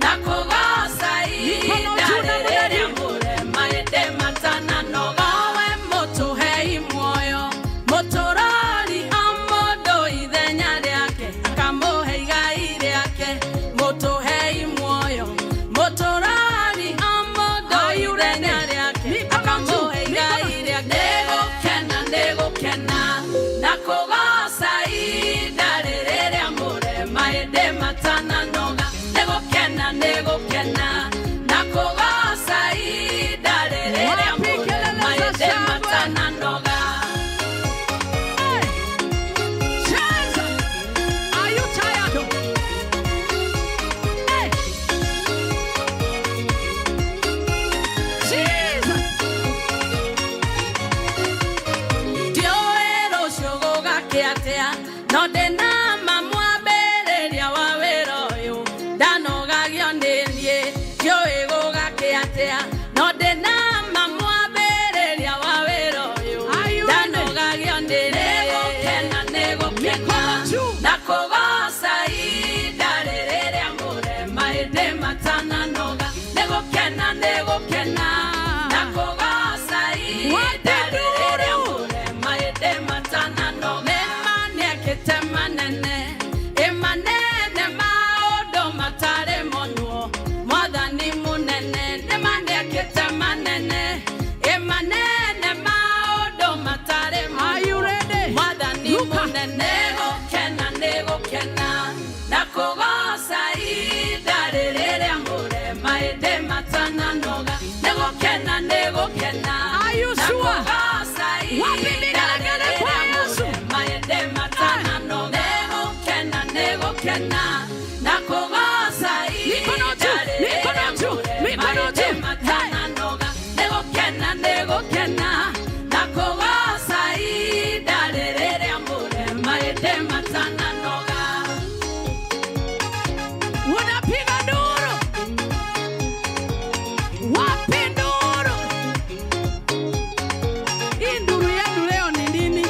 nakogosa idarere amore maede matana noga. We moto hei moyo, motorari amodo idenya ryake, akamohe igai ryake. Moto hei moyo, motorari amodo idenya ryake, akamohe igai ryake. Nego kena, nakogosa idarere amore maede matana noga. Nego kena, nakogosa idarere amore maede matana noga. Hey, Jesus, are you tired? Hey, Jesus. Dioero shogoga keatea, no dena mamwa bereria wawero yo. Danoga gyonenie, dioego ga keatea, no dena mamwa bereria wawero yo. Danoga gyonenie, nego kena, nakogosa idarere amore maede matana noga. Nego kena, nakogosa idarere amore maede matana noga. Emane ketemanene, emanene maodo matare monuo, mwadhani munene. Emane ketemanene, emanene maodo matare monuo, mwadhani munene. Nego kena, nakogosa idarere amore maede matana noga. Nego kena, are you sure? Nakogosa idarere amore maede matana noga. Nego kena, nakogosa idarere amore maede matana noga. Nego kena, nakogosa idarere amore maede matana noga. Unapiga nduru. Wapi nduru? Hii nduru yenu leo ni nini?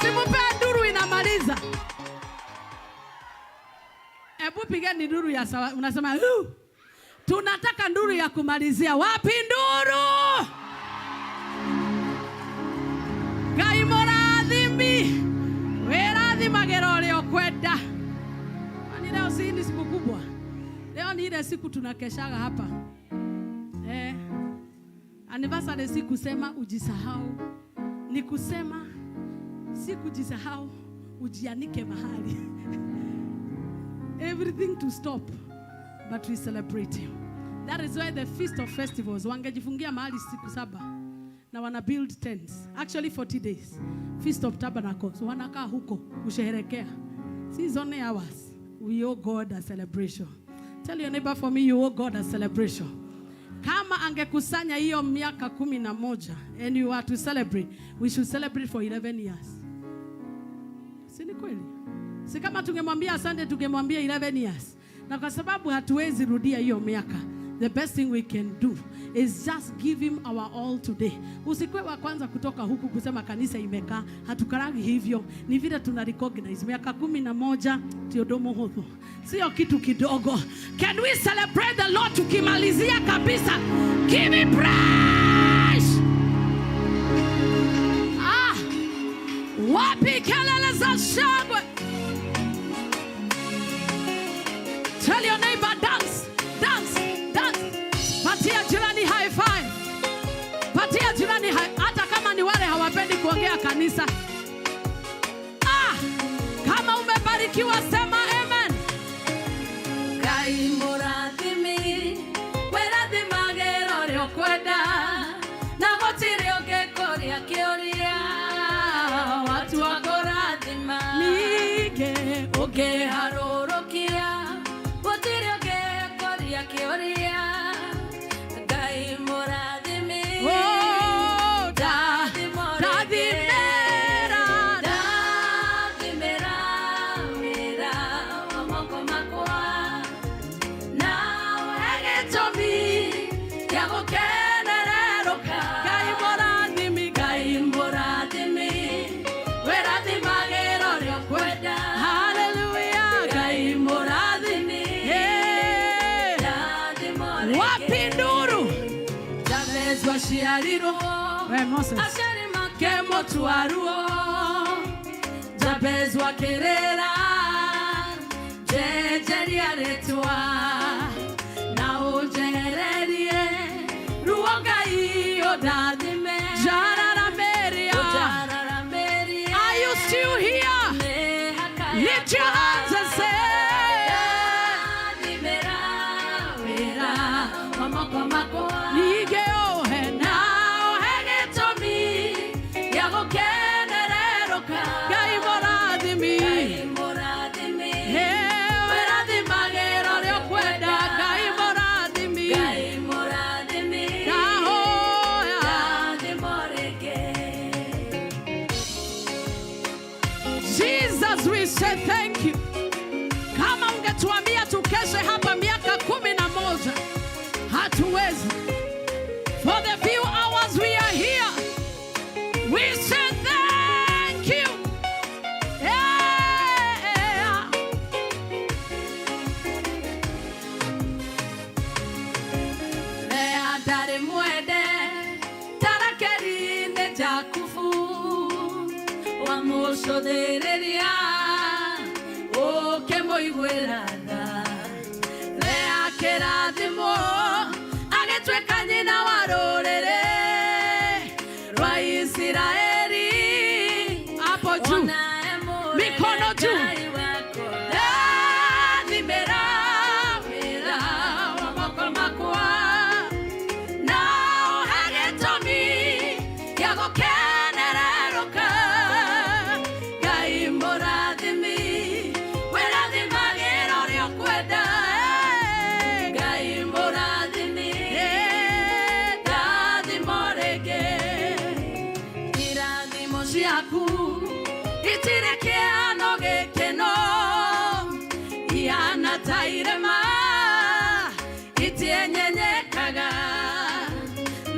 Simupea nduru inamaliza. Ebu pigeni nduru ya sawa. Unasema tunataka nduru ya kumalizia. Wapi nduru? Ngai mũrathimi, wĩrathima gerore okwenda. Kwani leo si ni siku kubwa? Leo ni ile siku tunakeshaga hapa. Anniversary si kusema ujisahau. Ni kusema si kujisahau, ujianike mahali. Everything to stop, but we celebrate him. That is why the Feast of Festivals, wangejifungia mahali siku 7 na wana build tents. Actually 40 days. Feast of Tabernacles, wanakaa huko kusherehekea. See, it's only ours. We owe God a celebration. Tell your neighbor, for me, you owe God a celebration. Kama Kama angekusanya hiyo miaka 11 and you are to celebrate, we should celebrate for 11 years. Si ni kweli? Si kama tungemwambia asante tungemwambia 11 years. Na kwa sababu hatuwezi rudia hiyo miaka, the best thing we can do is just give him our all today. Usikwe wa kwanza kutoka huku kusema kanisa imekaa, hatukaragi hivyo. Ni vile tuna recognize miaka 11 tiodomo hodho. Sio kitu kidogo. Can we celebrate the Lord tukimalizia kabisa? Give him praise. Wapi kelele za shangwe? Tell your neighbor dance, dance, dance. Patia jirani high five. Patia jirani hata kama ni wale hawapendi kuongea kanisa. Kama umebarikiwa sema amen. Kai morathimi, werathimagĩra ũrĩa ũkwenda, na gũtirĩ ũngĩkũria kĩũria, watu wa kũrathima. Ningĩ ũngĩharũrũkia, gũtirĩ ũngĩkũria kĩũria, Ngai mũrathimi. Ashari makemo tuaruo Jabez wakerera Jejeria letua Na ujererie Ruogai odadime Jararameria. Are you still here? Lift your hands and say Nigeo hena Gai morathimi. Werathimagĩra ũrĩa ũkwenda, Gai morathimi. Ndahoya. Jesus, we say thank you. Kama ungetuambia tukeshe hapa miaka 11, hatuwezi. For the few hours we are here, we say thank you. Yeah. Lea ndari mwende tarakeri-inĩ Jakubu wamucũthĩrĩria ũkĩmũiguĩra tha. Lea kĩrathimo agĩtuĩka nyina wa rũrĩrĩ rwa Isiraeli. Hapo juu. Mikono juu.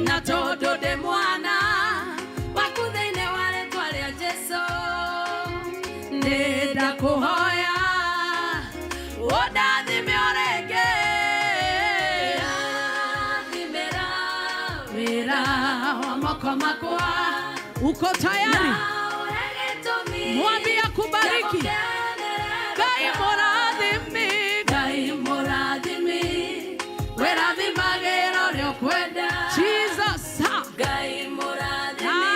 Na todo de mwana waku thĩinĩ wa rĩĩtwa rĩa Jesũ ndĩrenda kũhoya ũndathime o rĩngĩ. Ndathimĩra wĩra wa moko makwa. Uko tayari? Mwambie akubariki. Gai morathimi. Gai mũrathimi, werathimagĩra ũrĩa ũkwenda. Jesus. Gai mũrathimi,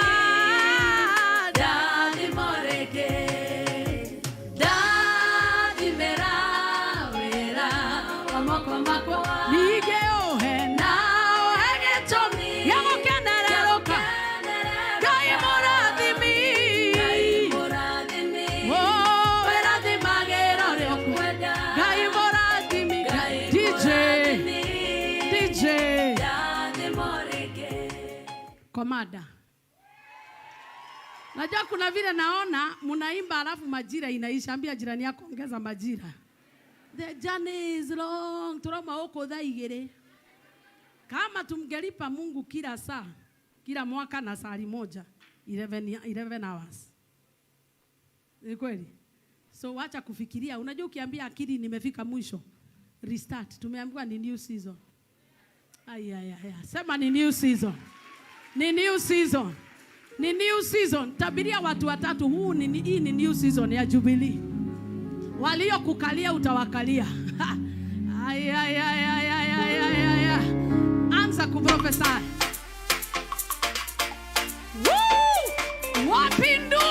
ndathimoreke. Ndathimĩra wĩra wa moko makwa. Nigeo hena gĩtũmi gĩa gũkenererũka. Gai mũrathimi. Gai mũrathimi, mada. Najua kuna vile naona mnaimba alafu majira inaisha. Ambia jirani yako ongeza majira. The journey is long. Turoma huko dhaigere. Kama tumgelipa Mungu kila saa, kila mwaka na saa moja, 11 hours. Ni kweli? So wacha kufikiria. Unajua ukiambia akili nimefika mwisho, restart. Tumeambiwa ni new season. Sema ni new season. Ni new season. Ni new season. Tabiria watu watatu, hii ni new season ya Jubilee. Walio kukalia utawakalia. Anza kuprofesy. Woo! Wapinduru.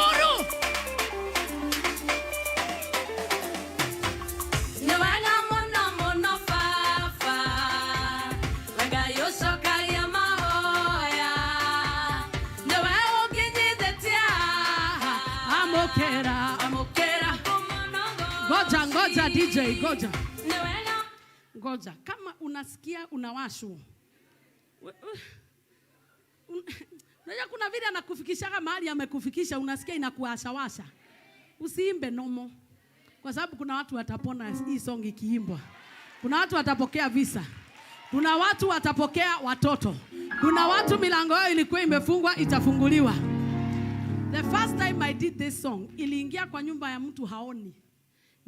Ngoja DJ, ngoja. Ngoja. Kama unasikia unawashu. Unajua kuna vile anakufikisha mahali amekufikisha, unasikia inakuwasha. Usiimbe nomo. Kwa sababu kuna watu watapona hii song ikiimbwa. Kuna watu watapokea visa. Kuna watu watapokea watoto. Kuna watu milango yao ilikuwa imefungwa itafunguliwa. The first time I did this song, iliingia kwa nyumba ya mtu haoni.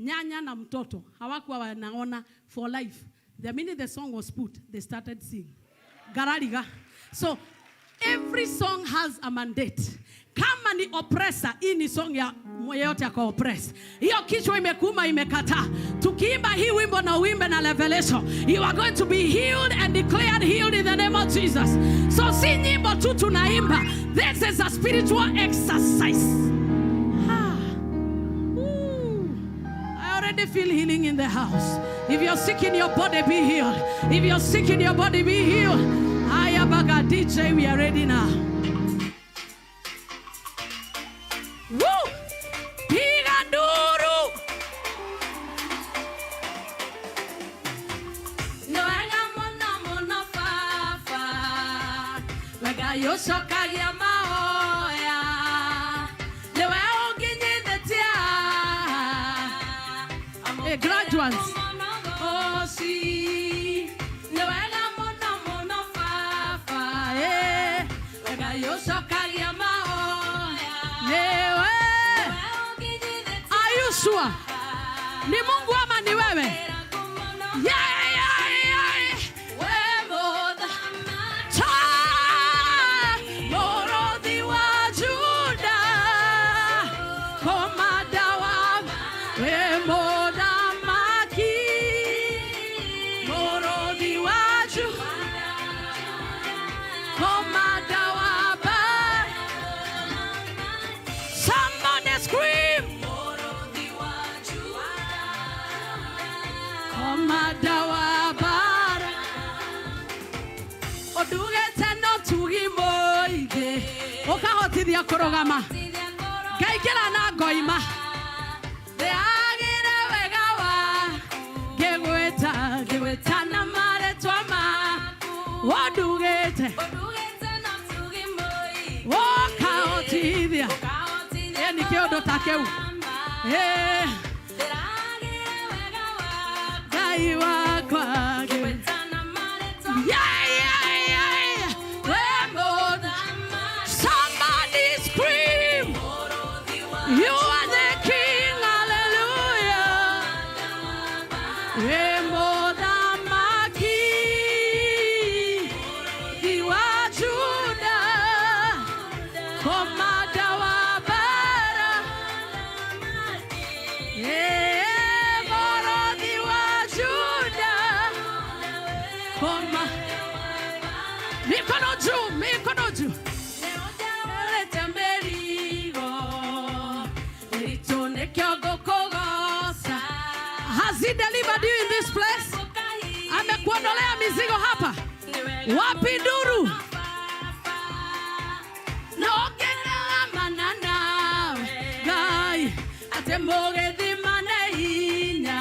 Nyanya na mtoto hawakuwa wanaona for life. The minute the song was put, they started singing. Garariga. So every song has a mandate. Kama ni oppressor, hii ni song ya yeyote ya oppress. Hiyo kichwa imekuma imekataa. Tukiimba hii wimbo na uimbe na revelation, you are going to be healed and declared healed in the name of Jesus. So si nyimbo tu tunaimba. This is a spiritual exercise. I already feel healing in the house. If you're sick in your body, be healed. If you're sick in your body, be healed. Ayabaga DJ, we are ready now. Woo! Piganduru! Noanga mona fafa. Waga yoshoka ya maoya. Lewa oginye detia. Graduates. Oh, see. Noanga mona fafa. Waga yoshoka ya maoya. Lewe. Are you sure? Ni Mungu ama ni wewe? Yeah. Morodi wa Juda. Komada wa Moda Maki. Morodi wa Juda. Komada wa Ba. Somebody scream. Komada wa Bara. Odugete no tugimoige. Okahotithia kurogama. Gaikira na ngoima. Deagire wega wa. Geweta na mare twama. Odugete no tugimoige. Okahotithia. Ni kiodo takeu. Gai wa kwage. Somebody scream. You are the King, hallelujah. Moda Maki. Iwa Juda. Komada wa Bara. Morodi wa Juda. Koma. Mikono juu. Has he delivered you in this place? Amekuondolea mizigo hapa. Wapi nduru? Nogena manana. Gai atemboge dimane inya.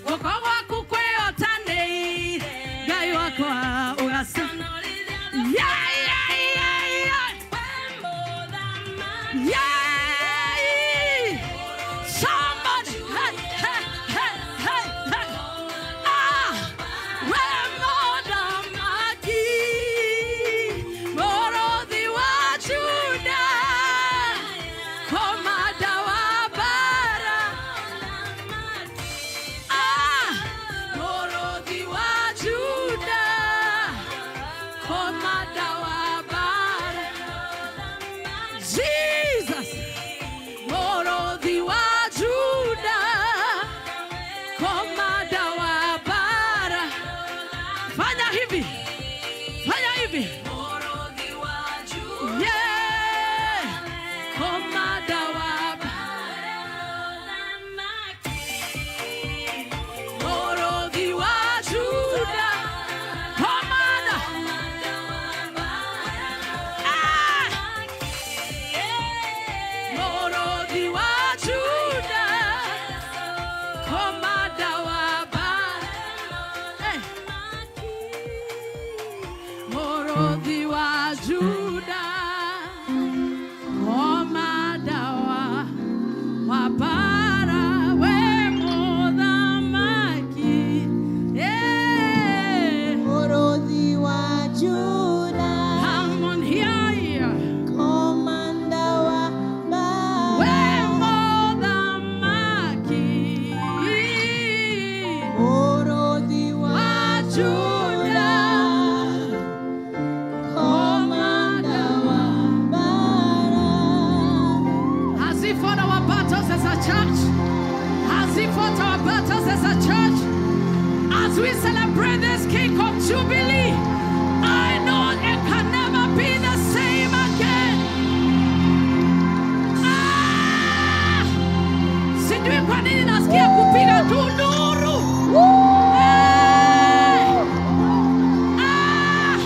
Okogwa kukwe otane. Gai wako ugasa. Yeah. Yay! Somebody. Hey, hey, hey, hey, hey. Ah! Wemodamaki. Morodhi wa Juda. Komada wa bara. Ah! Morodhi wa Juda. Komada wa bara. Jesus. Morodhi wa Juda. Komada wa bara. Fanya hivi. Fanya hivi. Yeah. Komada wa Morodhi wa Juda. Komada. Ah. Morodhi wa Juda. Komada wa bara. Eh. Morodhi wa Juda. Komada wa bara. Wemodhamaki. Yeah. Morodhi wa Juda. Come on here. Komanda wa bara. Wemodhamaki. Morodhi wa Juda. Komanda wa bara. Has he fought our battles as a church? Has he fought our battles as a church? As we celebrate this King of Jubilee, I know it can never be the same again. Ah! Sijui kwa nini nasikia kupiga tu nduru. Eh! Ah!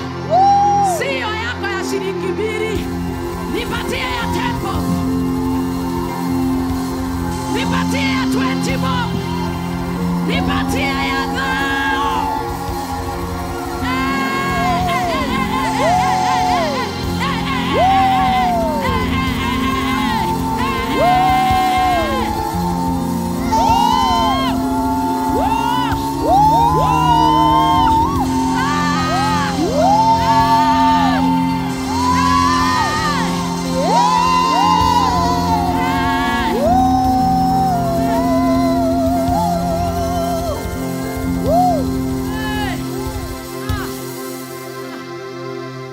Sio yako ya shilingi 2. Nipatie ya 10 bob. Nipatie ya 20 bob. Nipatie ya 1,000.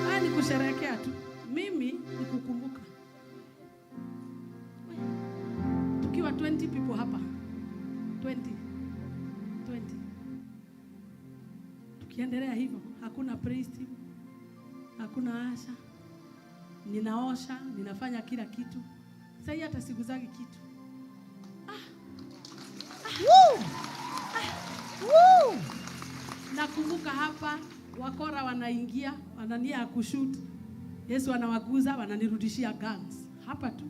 Haya ni kusherehekea tu. Mimi ni kukumbuka. Tukiwa 20 people hapa. 20. Tukiendelea hivyo, hakuna praise team. Hakuna asha. Ninaosha, ninafanya kila kitu. Sasa hata sikuzagi kitu. Nakumbuka hapa wakora wanaingia, wanania ya kushoot. Yesu anawaguza, wananirudishia guns. Hapa tu.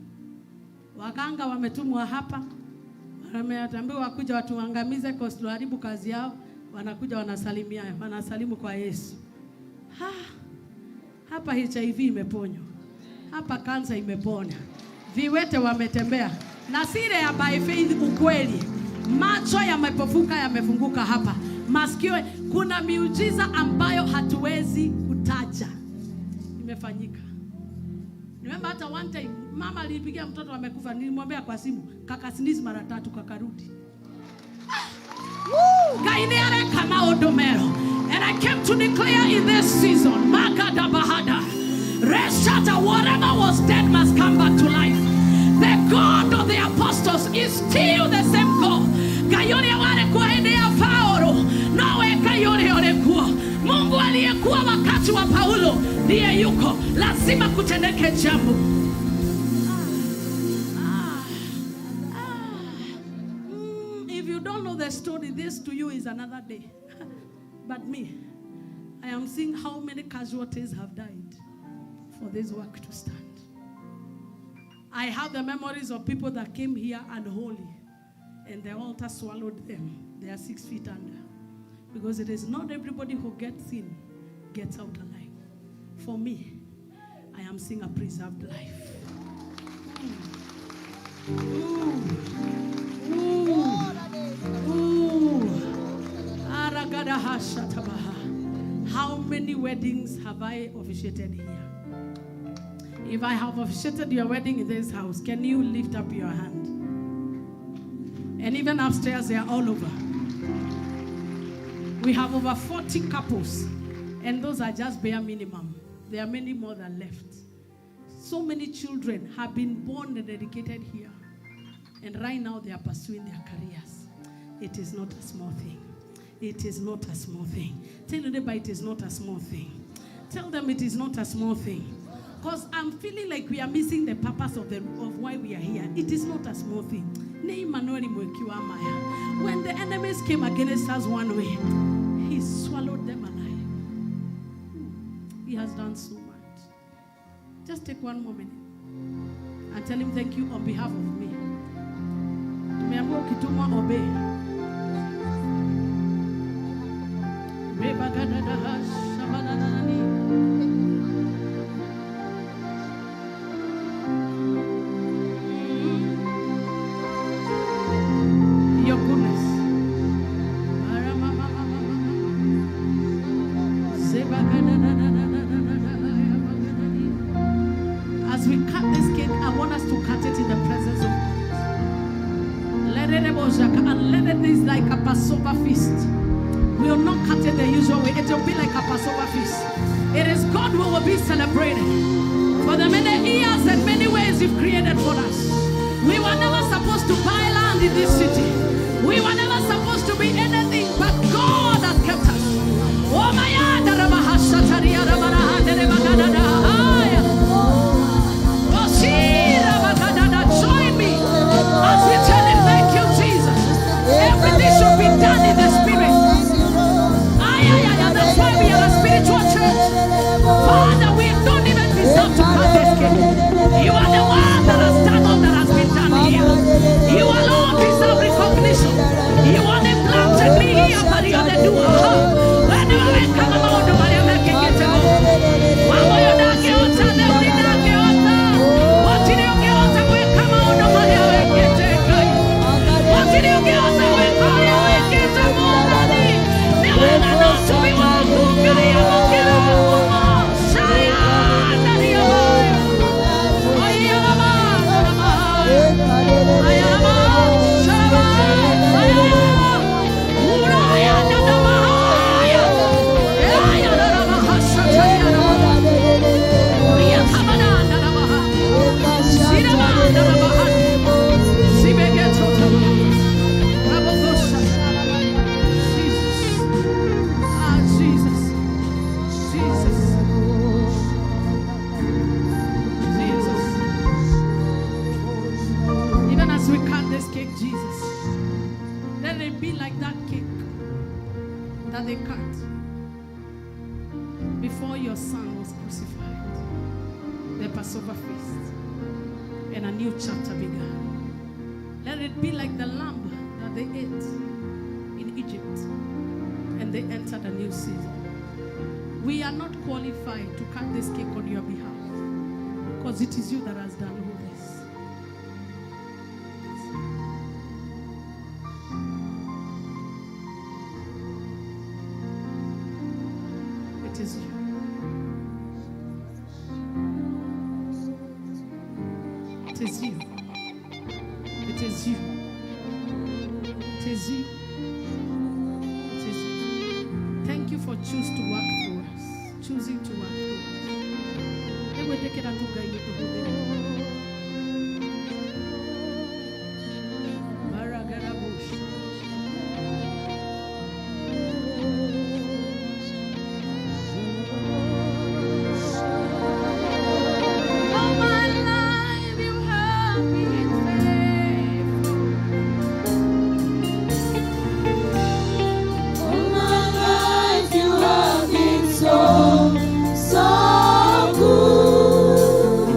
Waganga wametumwa hapa. Wameambiwa wakuja watuangamize kwa tuharibu kazi yao. Wanakuja wanasalimu kwa Yesu. Hapa HIV imeponywa. Hapa kansa imepona. Viwete wametembea. Na siri ya by faith ukweli. Macho yamepofuka yamefunguka hapa. Masikio kuna miujiza ambayo hatuwezi kutaja. Imefanyika. Remember hata one time mama alipigia mtoto amekufa, nilimwambia kwa simu, kaka sneeze mara 3 kakarudi. Gainiare kama odomero. And I came to declare in this season, Makada Bahada, Reshata, whatever was dead must come back to life. The God of the apostles is still the same God. Gayoni wale kuendea Paulo, nawe gayoni olekuwa. Mungu aliyekuwa wakati wa Paulo ndiye yuko. Lazima kutendeke jambo. If you don't know the story, this to you is another day. But me, I am seeing how many casualties have died for this work to stand. I have the memories of people that came here unholy and the altar swallowed them. They are 6 feet under. Because it is not everybody who gets in gets out alive. For me, I am seeing a preserved life. How many weddings have I officiated here? If I have officiated your wedding in this house, can you lift up your hand? And even upstairs, they are all over. We have over 40 couples, and those are just bare minimum. There are many more that left. So many children have been born and educated here, and right now they are pursuing their careers. It is not a small thing. It is not a small thing. Tell your neighbor it is not a small thing. Tell them it is not a small thing. Because I'm feeling like we are missing the purpose of why we are here. It is not a small thing. When the enemies came against us one way, he swallowed them alive. He has done so much. Just take one moment and tell him thank you on behalf of me. Obey. Your goodness. As we cut this cake, I want us to cut it in the presence of God. Let it be like a Passover feast. We will not cut it the usual way. It will be like a Passover feast. It is God who will be celebrated for the many years and many ways you've created for us. We were never supposed to buy land in this city. We were never supposed to be anything, but God has kept us. Oh my God. Join me as we tell him thank you, Jesus. Everything should be done in the spirit. That's why we are a spiritual church. Father, we don't even deserve to cut this cake. You are the one that has done all that has been done here. You alone deserve recognition. You are the planted me here, but you are the doer. When you come about the body of the king, get to go. Wamuyu na geota, the uri na geota. What did you geota? We come out the body of the king, get to go. What did you geota? We call you, we get to go. Never know to be one who can you get up. Shaya, that they cut before your son was crucified, the Passover feast, and a new chapter began. Let it be like the lamb that they ate in Egypt, and they entered a new season. We are not qualified to cut this cake on your behalf, because it is you that has done all this. It is you. It is you. It is you. It is you. It is you. Thank you for choosing to work through us. Choosing to work through us. Then we take it and to guide you to go there. So good.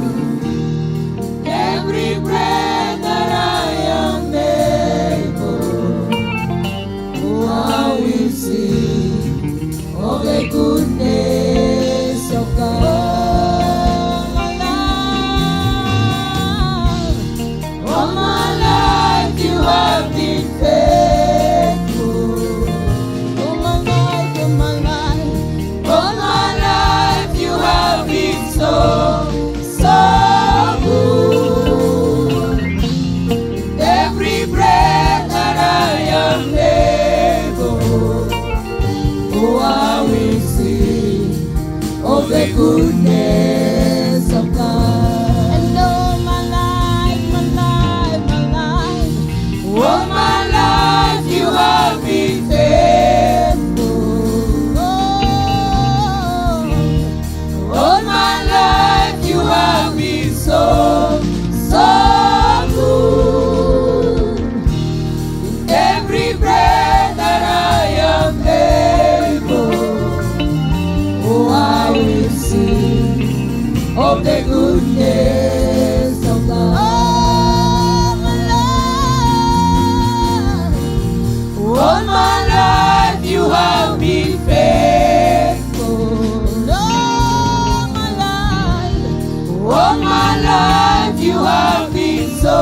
have been so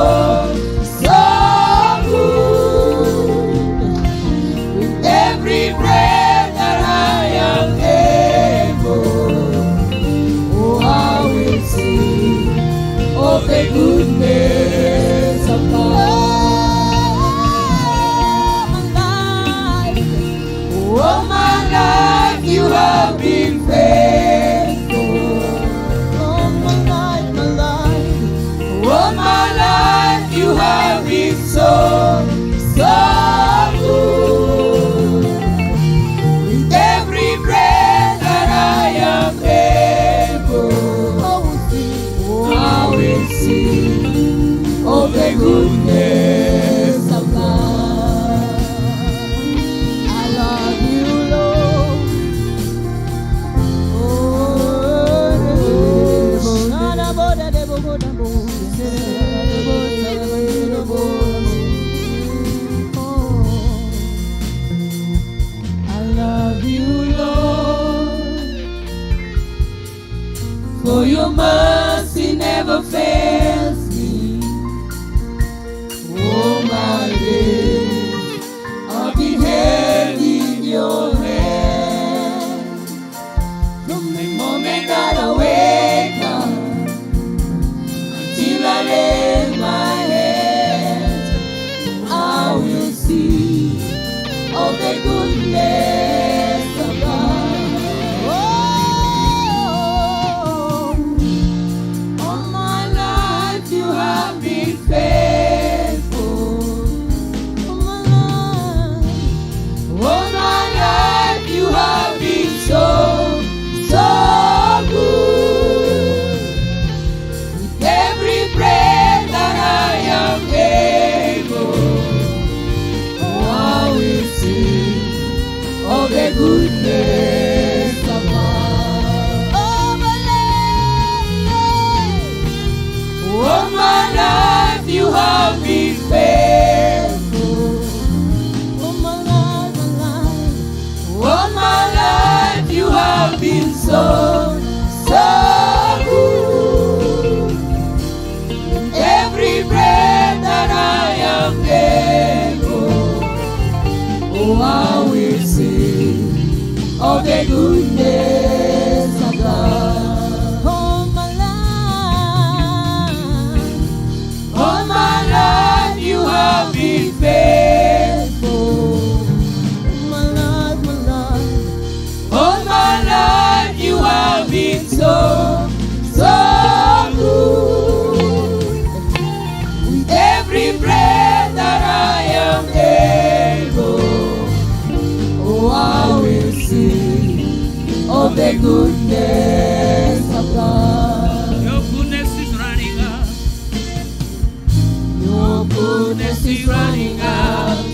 good. With every breath that I am able, oh, I will sing of the goodness of God. All my life you have been faithful. All my life, all my life you have been so good. With every breath that I am able, I will sing of the goodness of God. I love you, Lord. I love you, Lord, for your mercy never fails me. Oh, my days I've been held in your hand. From the moment that I wake up until I lay my head, I will see all the goodness of God. Oh, all my life you have been faithful. All my life you have been so good. With every breath that I am able, oh, I will sing of the goodness of God. Oh, my life, all my life you have been faithful. All my life you have been so good. Every breath that I am able, oh, I will sing of the goodness of God. All my life you have been faithful. All my life you have been so good. With every breath that I am able, oh, I will sing of the goodness of God. Your goodness is running out. Your goodness is running out.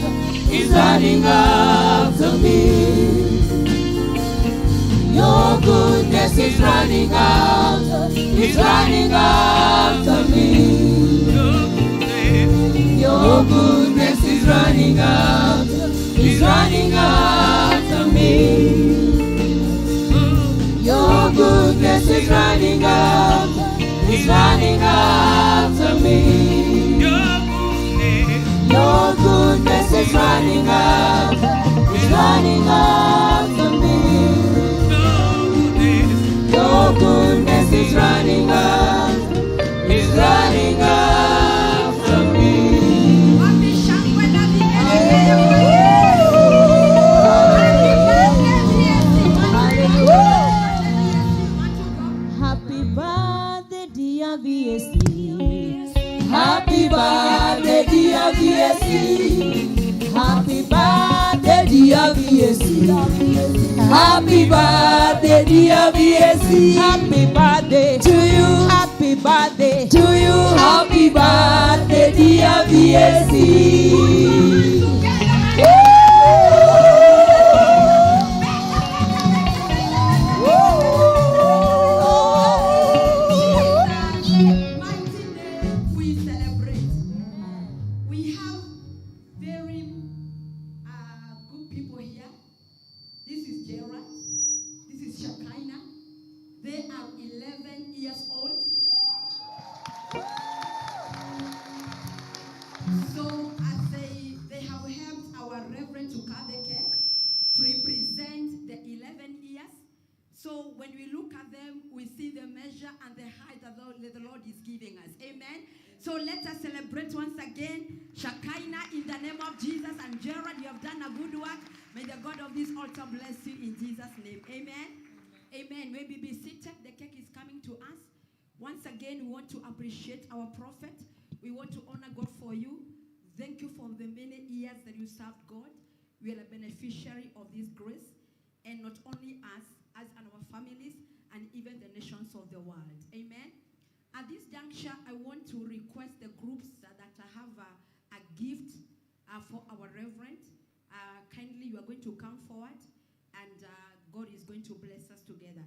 Is running after me. Your goodness is running out. Is running after me. Your goodness is running out. Is running after me. Your goodness is running out. Is running after me. Your goodness is running out. Is running after me. Your goodness is running out. Is running after me. Happy birthday, dear VAC. Happy birthday, dear VAC. Happy birthday, dear VAC. Happy birthday, dear VAC. Happy birthday to you. Happy birthday to you. Happy birthday, dear VAC. So let us celebrate once again Shekinah in the name of Jesus. And Gerard, you have done a good work. May the God of this altar bless you in Jesus' name. Amen. Amen. Maybe be seated. The cake is coming to us. Once again, we want to appreciate our prophet. We want to honor God for you. Thank you for the many years that you served God. We are a beneficiary of this grace. And not only us, as and our families, and even the nations of the world. Amen. At this juncture, I want to request the groups that have a gift for our reverend. Kindly, you are going to come forward, and God is going to bless us together.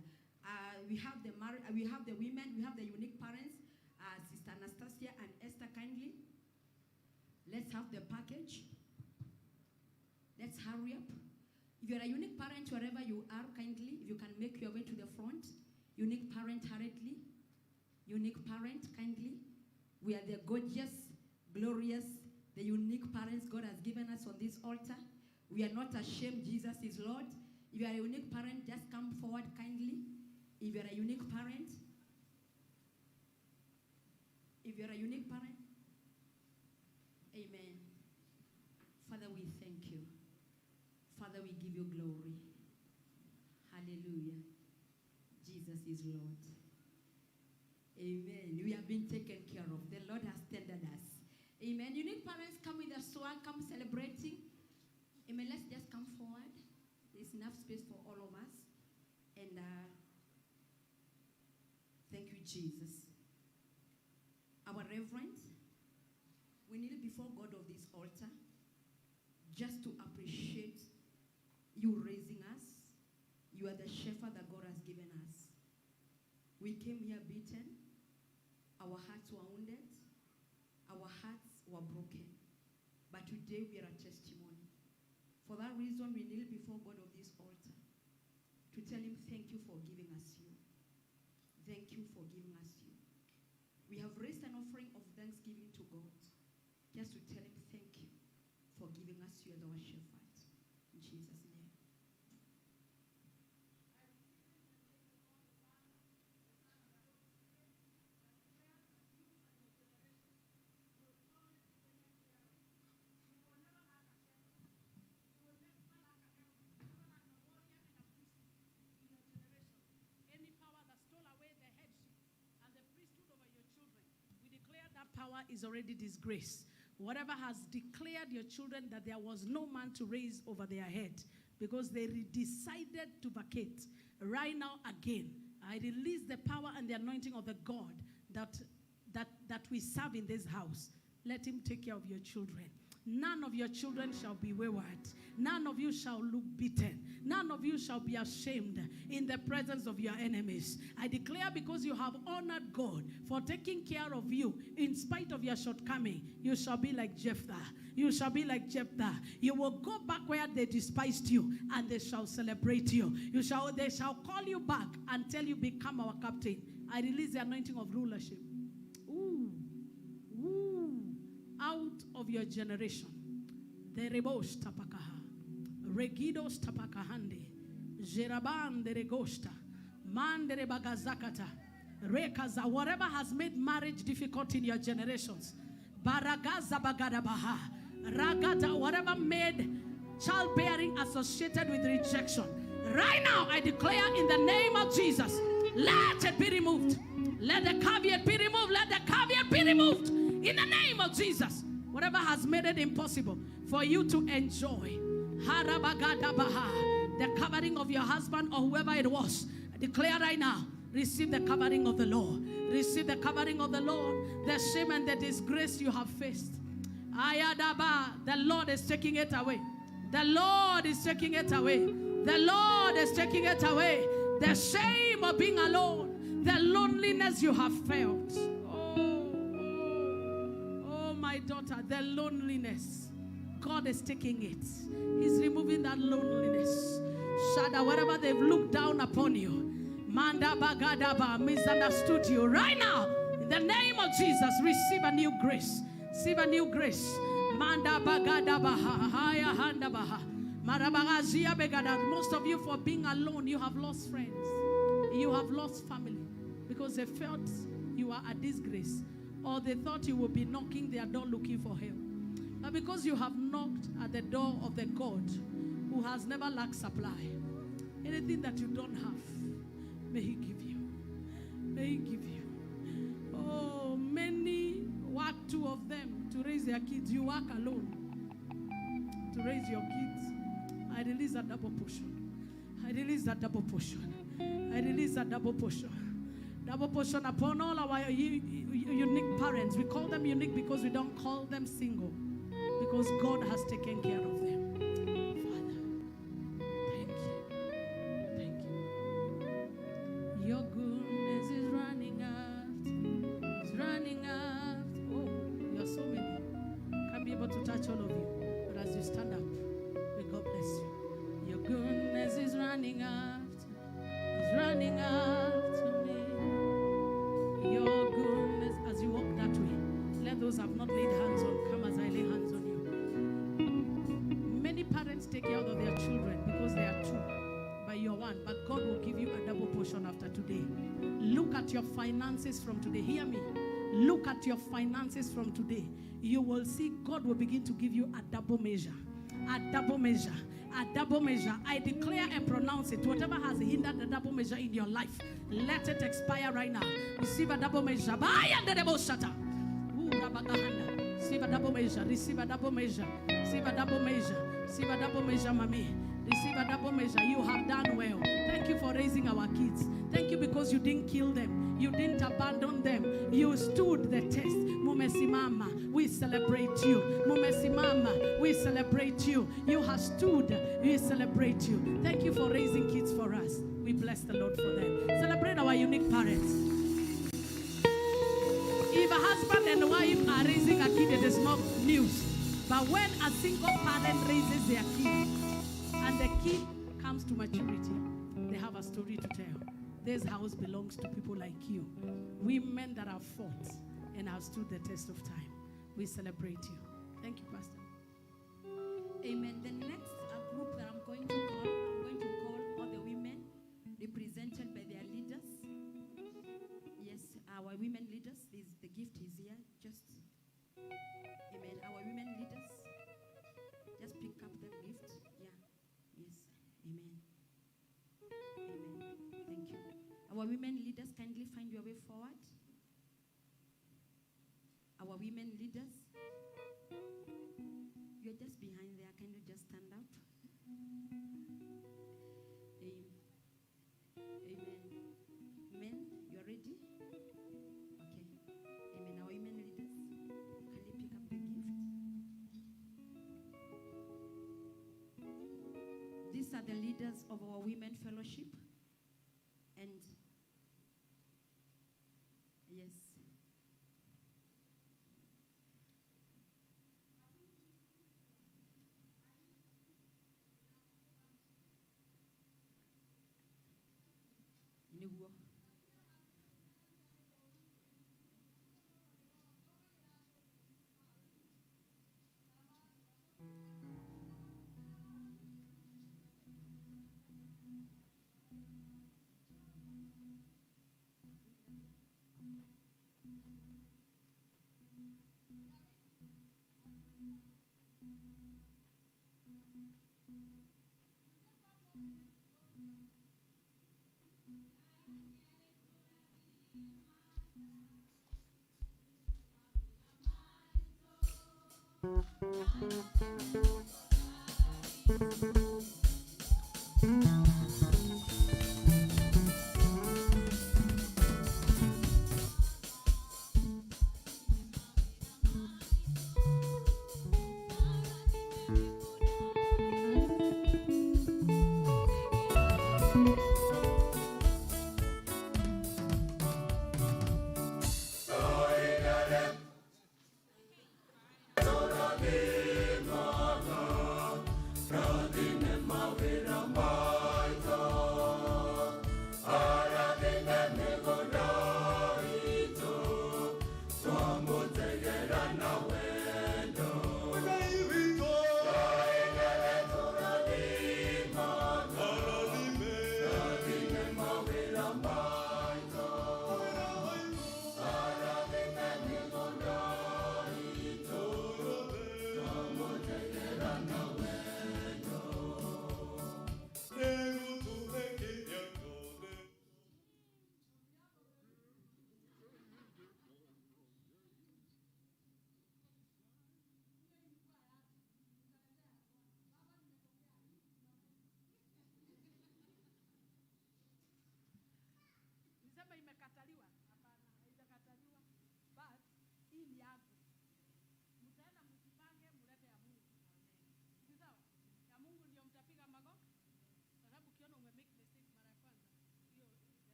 We have the women, we have the unique parents, Sister Anastasia and Esther. Kindly, let's have the package. Let's hurry up. If you're a unique parent, wherever you are, kindly, if you can make your way to the front. Unique parent, hurriedly. Unique parent, kindly. We are the gorgeous, glorious, the unique parents God has given us on this altar. We are not ashamed. Jesus is Lord. If you are a unique parent, just come forward kindly. If you are a unique parent, amen. Father, we thank you. Father, we give you glory. Hallelujah. Jesus is Lord. Amen. We have been taken care of. The Lord has tended us. Amen. Unique parents, come with a swag, come celebrating. Amen. Let's just come forward. There's enough space for all of us. And thank you, Jesus. Our reverend, we kneel before God of this altar just to appreciate you raising us. You are the shepherd that God has given us. We came here beaten. Our hearts were wounded. Our hearts were broken. But today we are a testimony. For that reason, we kneel before God of this altar to tell him thank you for giving us you. Thank you for giving us you. We have raised an offering of thanksgiving to God just to tell him thank you for giving us you as our shepherd. In Jesus' name. Power is already disgraced. Whatever has declared your children that there was no man to raise over their head because they decided to vacate. Right now, again, I release the power and the anointing of the God that we serve in this house. Let him take care of your children. None of your children shall be wayward. None of you shall look beaten. None of you shall be ashamed in the presence of your enemies. I declare, because you have honored God for taking care of you in spite of your shortcoming, you shall be like Jephthah. You shall be like Jephthah. You will go back where they despised you, and they shall celebrate you. They shall call you back and tell you, become our captain. I release the anointing of rulership. Out of your generation. The rebos tapakaha. Regidos tapakahande. Jeraban de regosta. Mandere bagazakata. Rekaza. Whatever has made marriage difficult in your generations. Baragaza bagadabaha. Ragata. Whatever made childbearing associated with rejection. Right now, I declare in the name of Jesus, let it be removed. Let the caveat be removed. Let the caveat be removed. In the name of Jesus, whatever has made it impossible for you to enjoy the covering of your husband or whoever it was, I declare right now, receive the covering of the Lord. Receive the covering of the Lord. The shame and the disgrace you have faced, the Lord is taking it away. The Lord is taking it away. The Lord is taking it away. The shame of being alone, the loneliness you have felt. My daughter, the loneliness, God is taking it. He's removing that loneliness. Shada, whatever they've looked down upon you, Manda Bagadaba, misunderstood you. Right now, in the name of Jesus, receive a new grace. Receive a new grace. Manda Bagadaba, Haya Handabaha, Marabagazia Begada. Most of you, for being alone, you have lost friends. You have lost family because they felt you are a disgrace. or they thought you would be knocking their door looking for help. But because you have knocked at the door of the God who has never lacked supply, anything that you don't have, may He give you. May He give you. Oh, many work, two of them, to raise their kids. You work alone to raise your kids. I release a double portion. I release that double portion. I release that double portion. Double portion upon all our unique parents. We call them unique because we don't call them single. Because God has taken care of them. Father, thank you. Thank you. Your goodness is running after. It's running after. Oh, you are so many. Can't be able to touch all of you. But as you stand up, may God bless you. Your goodness is running after. It's running after me. Your goodness, as you walk that way, let those I've not laid hands on come as I lay hands on you. Many parents take care of their children because they are two, but you're one. But God will give you a double portion after today. Look at your finances from today. Hear me. Look at your finances from today. You will see God will begin to give you a double measure. A double measure. A double measure. I declare and pronounce it. Whatever has hindered the double measure in your life, let it expire right now. Receive a double measure. Receive a double measure. Receive a double measure. Receive a double measure. Receive a double measure, mommy. Receive a double measure. You have done well. Thank you for raising our kids. Thank you because you didn't kill them. You didn't abandon them. You stood the test. Mumesi mama, we celebrate you. Mumesi mama, we celebrate you. You have stood. We celebrate you. Thank you for raising kids for us. We bless the Lord for them. Celebrate our unique parents. If a husband and wife are raising a kid, it is not news. But when a single parent raises their kid, and the kid comes to maturity, they have a story to tell. This house belongs to people like you. Women that have fought and have stood the test of time. We celebrate you. Thank you, Pastor. Amen. The next group that I'm going to call all the women represented by their leaders. Yes, our women leaders. The gift is here. Just, amen. Our women leaders, just pick up the gift. Yeah. Yes. Amen. Amen. Thank you. Our women leaders, kindly find your way forward. Our women leaders, you're just behind there. Can you just stand up? Amen. Men, you're ready? Okay. Amen. Our women leaders, kindly pick up the gift. These are the leaders of our women fellowship. And yes. Niguo. Running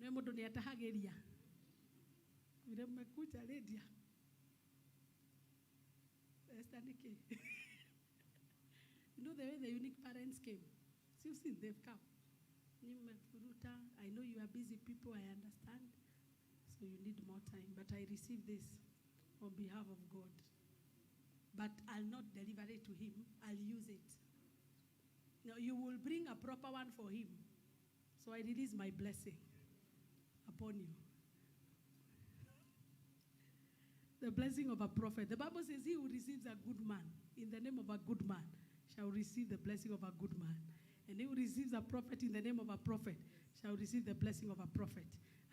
Ule mundu ni atahagiria. Vile mmekuja Lydia. Esther Niki. You know the way the unique parents came. So you've seen they've come. I know you are busy people, I understand. So you need more time. But I receive this on behalf of God. But I'll not deliver it to him. I'll use it. Now you will bring a proper one for him. So I release my blessing upon you. The blessing of a prophet. The Bible says he who receives a good man, in the name of a good man, shall receive the blessing of a good man. And he who receives a prophet in the name of a prophet shall receive the blessing of a prophet.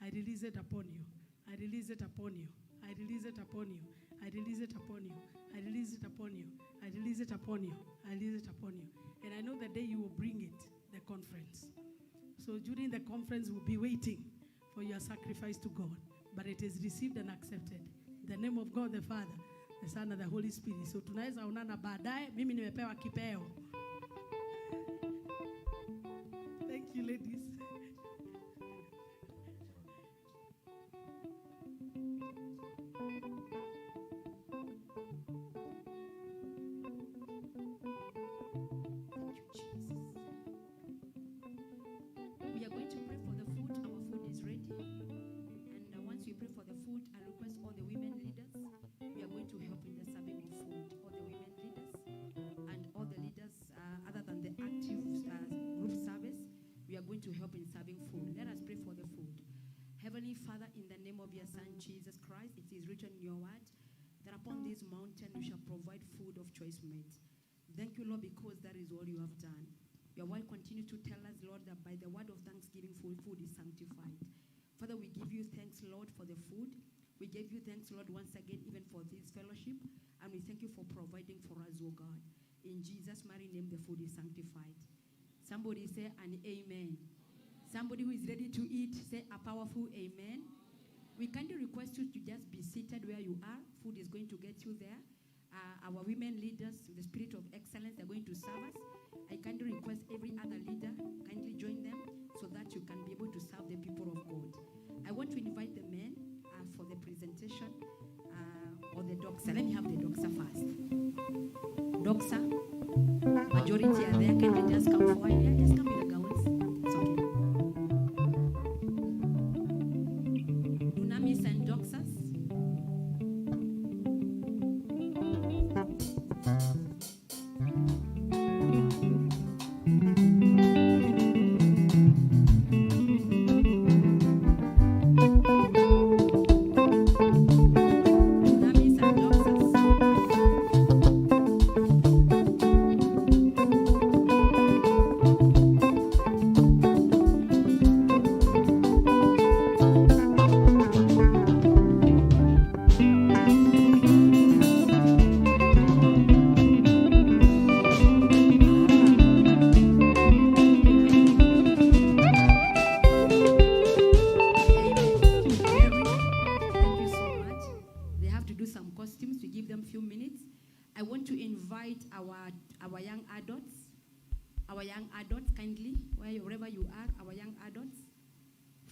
I release it upon you. I release it upon you. I release it upon you. I release it upon you. I release it upon you. I release it upon you. I release it upon you. And I know the day you will bring it, the conference. So during the conference, we'll be waiting for your sacrifice to God. But it is received and accepted. In the name of God the Father, the Son, and the Holy Spirit. So tunaweza onana baadaye. Mimi nimepewa kipeo. Thank you, ladies. We are going to pray for the food. Our food is ready. And once we pray for the food, I request all the women leaders. We are going to help in the serving of food. All the women leaders and all the leaders, other than the active group service, we are going to help in serving food. Let us pray for the food. Heavenly Father, in the name of your Son, Jesus Christ, it is written in your word that upon this mountain you shall provide food of choice meat. Thank you, Lord, because that is all you have done. Your word continues to tell us, Lord, that by the word of thanksgiving, food is sanctified. Father, we give you thanks, Lord, for the food. We give you thanks, Lord, once again, even for this fellowship. And we thank you for providing for us, oh God. In Jesus' mighty name, the food is sanctified. Somebody say an amen. Somebody who is ready to eat, say a powerful amen. We kindly request you to just be seated where you are. Food is going to get you there. Our women leaders, the spirit of excellence, are going to serve us. I kindly request every other leader, kindly join them so that you can be able to serve the people of God. I want to invite the men for the presentation or the doxa. Let me have the doxa first. Doxa, majority are there. Can they just come forward here? Just come with the gowns. It's okay. Dunamis and doxas.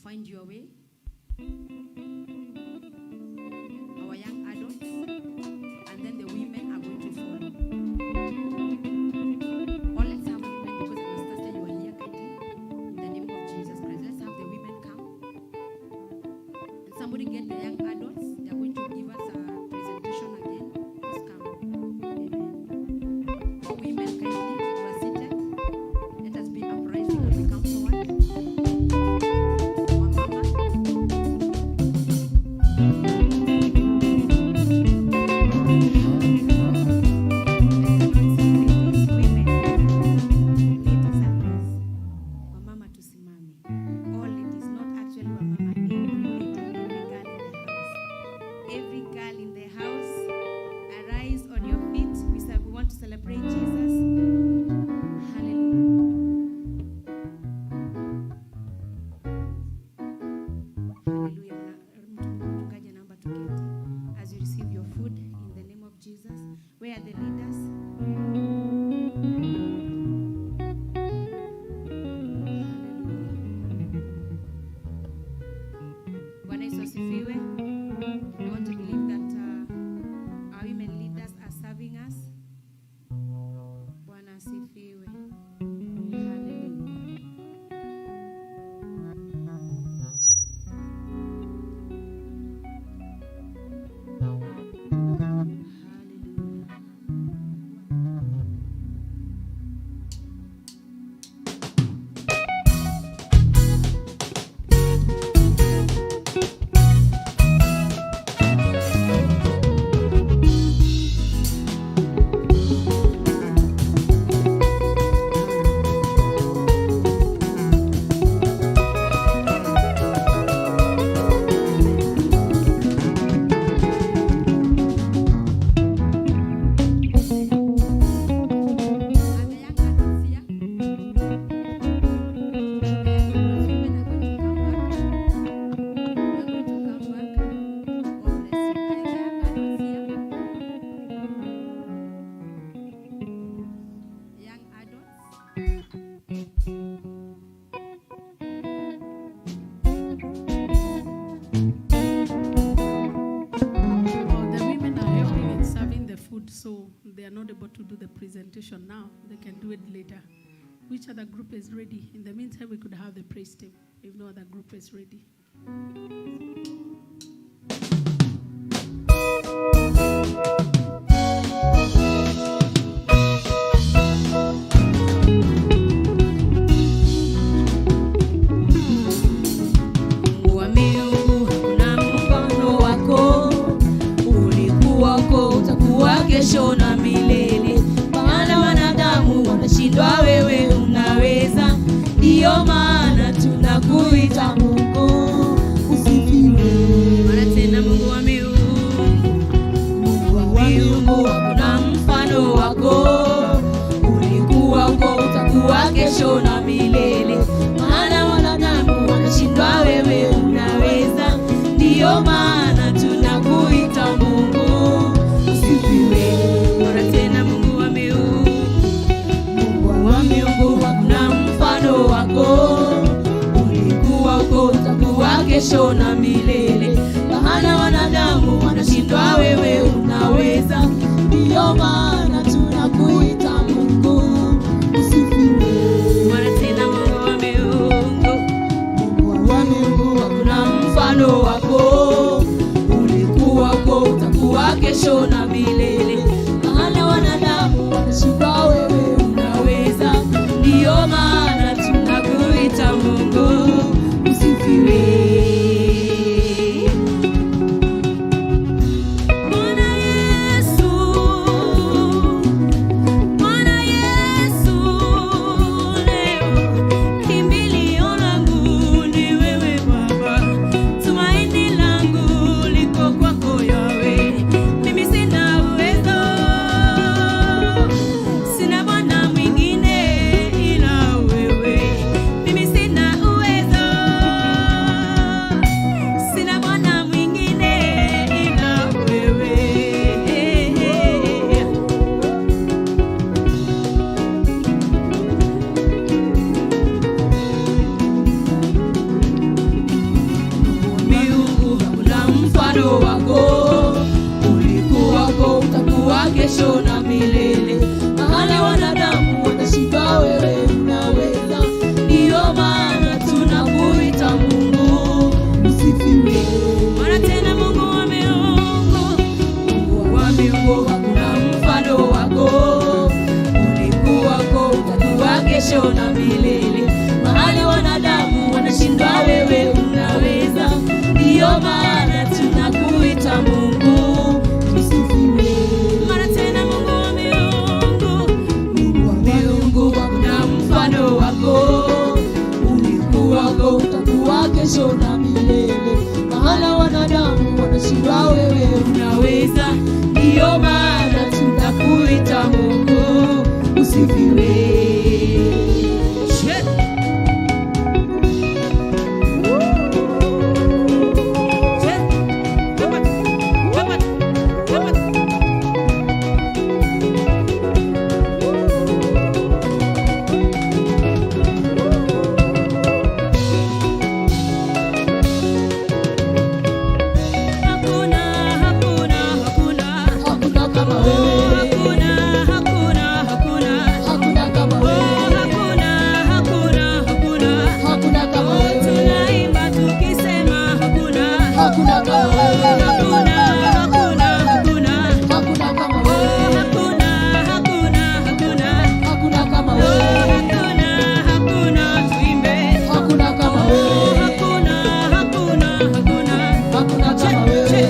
Find your way. Our young adults, and then the women are going to follow. Or let's have women, because Anastasia, you are here, kindly. In the name of Jesus Christ, let's have the women come. And somebody get the young adults. They are going to give us a presentation again. Just come. Amen. All women, kindly, who are seated, let us be uprising as we come forward. they are not able to do the presentation now, they can do it later. Which other group is ready? In the meantime, we could have the praise team if no other group is ready. Kesho na milele, maana wanadamu wanashindwa, wewe unaweza. Ndiyo maana tunakuita Mungu, usifiwe. Mara tena Mungu wa miungu, Mungu wa miungu, hakuna mfano wako. Ulikuwa uko, utakuwa kesho na milele, maana wanadamu wanashindwa, wewe unaweza. Ndiyo maana tunakuita Mungu, usifiwe. Mara tena Mungu wa miungu, Mungu wa miungu, hakuna mfano wako. Ulikuwa uko, utakuwa kesho na milele, maana wanadamu wanashindwa, wewe unaweza. Ndiyo maana tunakuita Mungu, usifiwe. Mara tena Mungu wa miungu, Mungu wa miungu, hakuna mfano wako. Ulikuwa uko, utakuwa kesho na milele, maana wanadamu wanashindwa, wewe unaweza. Ndiyo maana tunakuita Mungu, usifiwe. Bwana Yesu, Bwana Yesu, leo kimbilio langu ni wewe Baba, tumaini langu liko kwako Yahweh. Mimi sina uwezo, sina Bwana mwingine ila wewe. Mimi sina uwezo, sina Bwana mwingine ila wewe. Miungu hakuna mfano wako. Ulikuwa uko, utakuwa kesho na milele, maana wanadamu wanashindwa, wewe unaweza. Ndiyo maana tunakuita Mungu, usifiwe. Mara tena Mungu wa miungu, Mungu wa miungu, hakuna mfano wako. Ulikuwa uko, utakuwa kesho na milele, maana wanadamu wanashindwa, wewe unaweza. Ndiyo maana tunakuita Mungu, usifiwe. Mara tena Mungu wa miungu, Mungu wa miungu, hakuna mfano wako. Ulikuwa uko, utakuwa kesho na milele, maana wanadamu wanashindwa, wewe unaweza. Ndiyo maana tunakuita Mungu, usifiwe. Hakuna kama wewe. Hakuna kama wewe. Hakuna kama wewe. Tunaimba tukisema hakuna. Hakuna kama wewe. Hakuna kama wewe. Hakuna kama wewe. Tuimbe. Hakuna kama wewe. Hakuna kama wewe.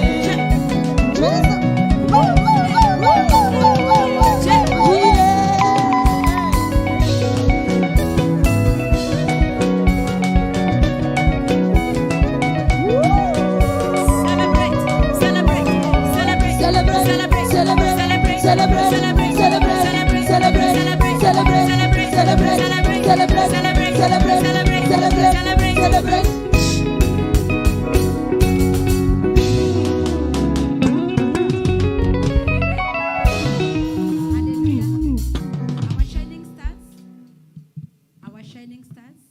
Celebrate. Our shining stars,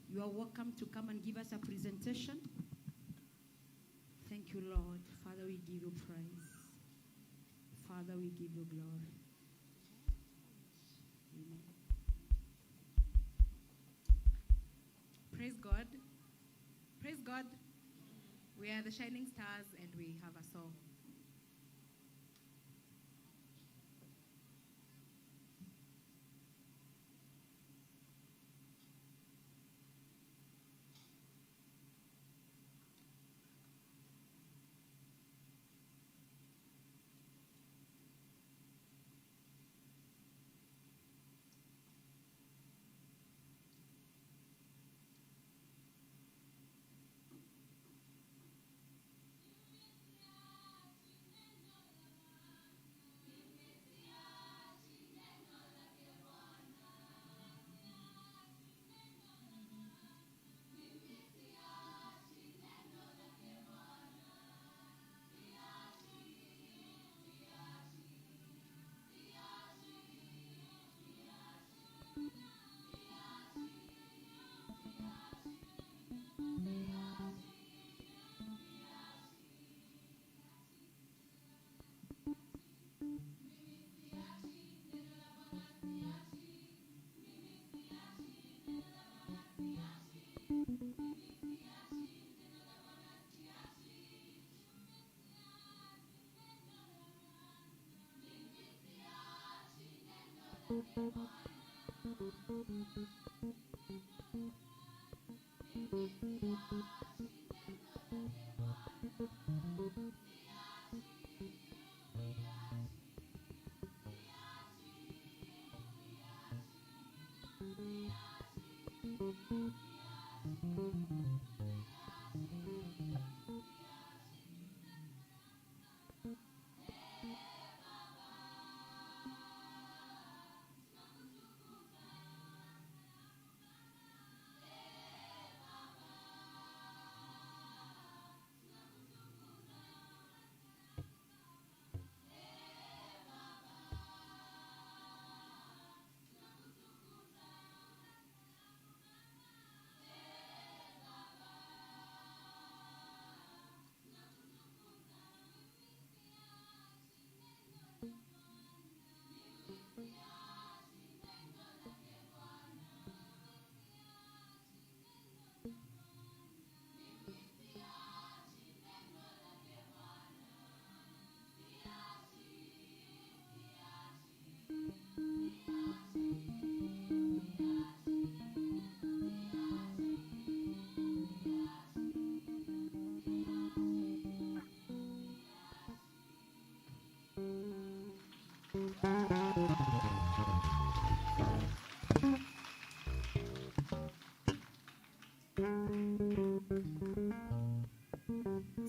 you are welcome to come and give us a presentation. Thank you, Lord. Father, we give you praise. Father, we give you glory. Amen. Praise God. Praise God. We are the Shining Stars and we have a song.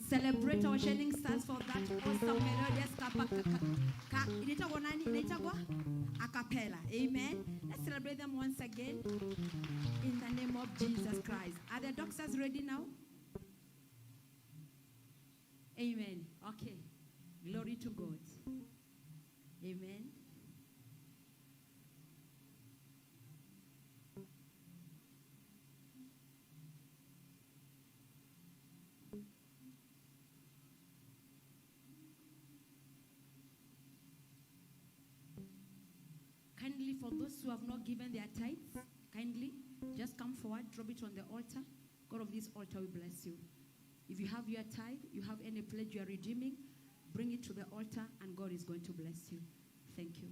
Celebrate our Shining Stars for that awesome melodious a cappella. Amen. Let's celebrate them once again in the name of Jesus Christ. Are the doctors ready now? Amen. Okay. Glory to God. Amen. Kindly, for those who have not given their tithes, kindly just come forward, drop it on the altar. God of this altar will bless you. If you have your tithe, you have any pledge you are redeeming, bring it to the altar and God is going to bless you. Thank you.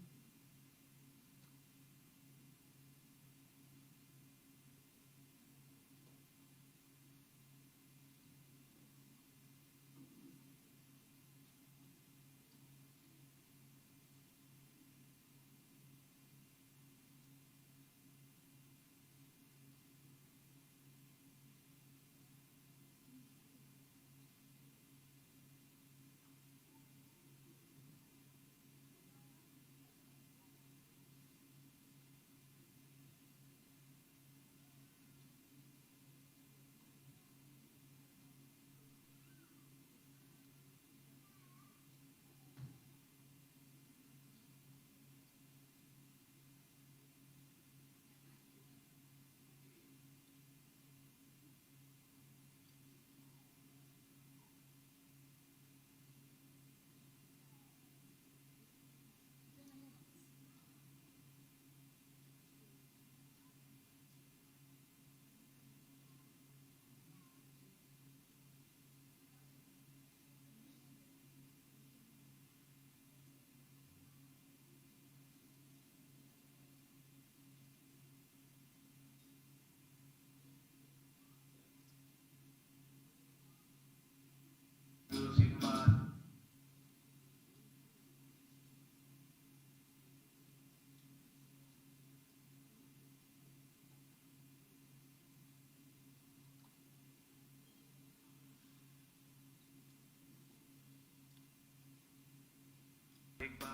Shake body,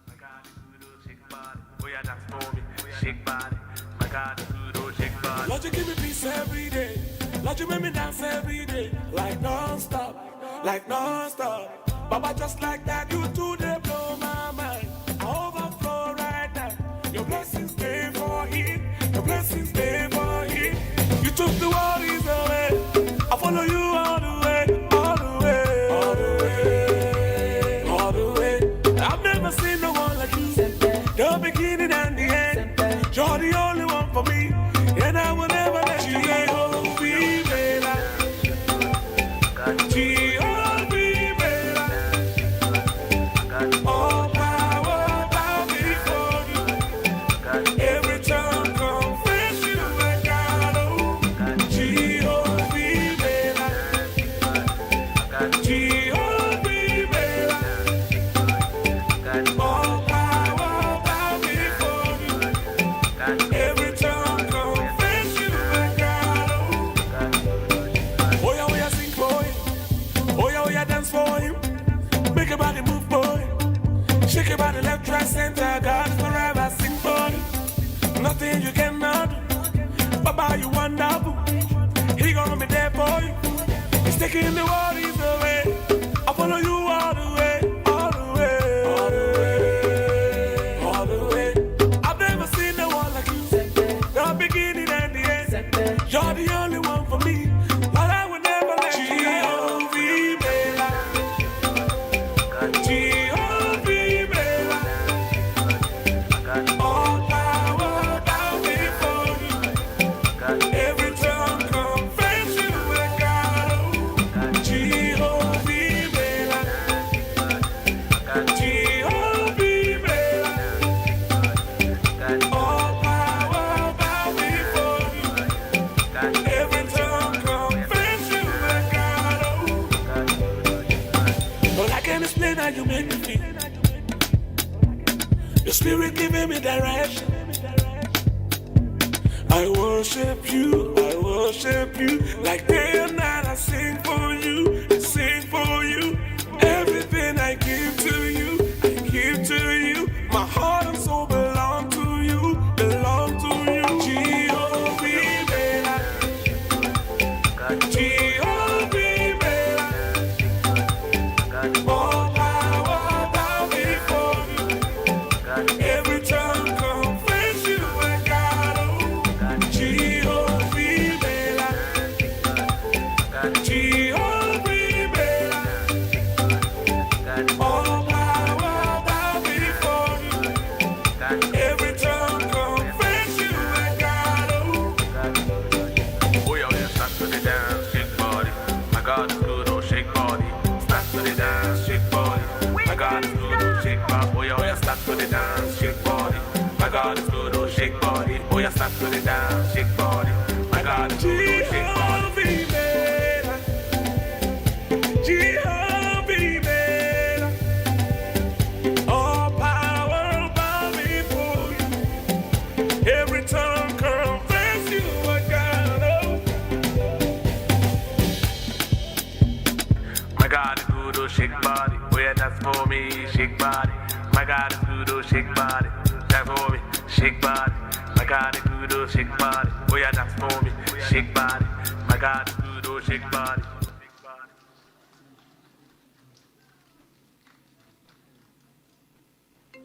my God, good old shake body. Oh yeah, that's for me. Shake body, my God, good old shake body. Lord, you give me peace every day. Lord, you make me dance every day, like non-stop, like non-stop. Baba, just like that, you today blow my mind. I overflow right now. Your blessings stay for him. Your blessings stay for him. You took the worries away. I follow you all the way, all the way, all the way, all the way. I've never seen no one like you. The beginning and the end. You're the only one for me, and I will never let you go. All power bow before you. Every tongue confess you are God. Oh, Jehovah, all power bow before you. Every tongue confess you are God. Oh yeah, we are sing for him. Oh yeah, dance for him. Make your body move for him. Shake your body left, right, center. God is forever sing for you. Nothing you cannot do. Baba, you wonderful. He gonna be there for you. He's taking the worries away. I follow you all the way, all the way, all the way, all the way. I've never seen no one like you. The beginning and the end. You're the only one for me. But I will never let you go. All power bow before you. Every tongue confess you are God. Jehovah, all power bow before you. Every tongue confess you are God. But I can't explain how you make me feel. Your spirit giving me direction. I worship you, like day and night. I sing for you, I sing for you. Everything I give to you, I give to you. My heart and soul belong to you, belong to you. Jehovah, all power bow before you. Every tongue confess you are God. Jehovah, all power bow before you. Every tongue confess you are God. Oh yeah, start to the dance, shake body. My God is good, oh shake body. Start to the dance, shake body. My God is good, oh shake body. Oh yeah, start to the dance, shake body. My God is good, oh shake body. Oh yeah, start to the dance, shake body. My God is good, oh shake body. All power bow before you. Every tongue confess you are God. My God is good, oh shake body. Oh yeah, that's for me, shake body. My God is good, oh shake body. That's for me, shake body. My God is good, oh shake body. Oh yeah, that's for me, shake body. My God is good, oh shake body.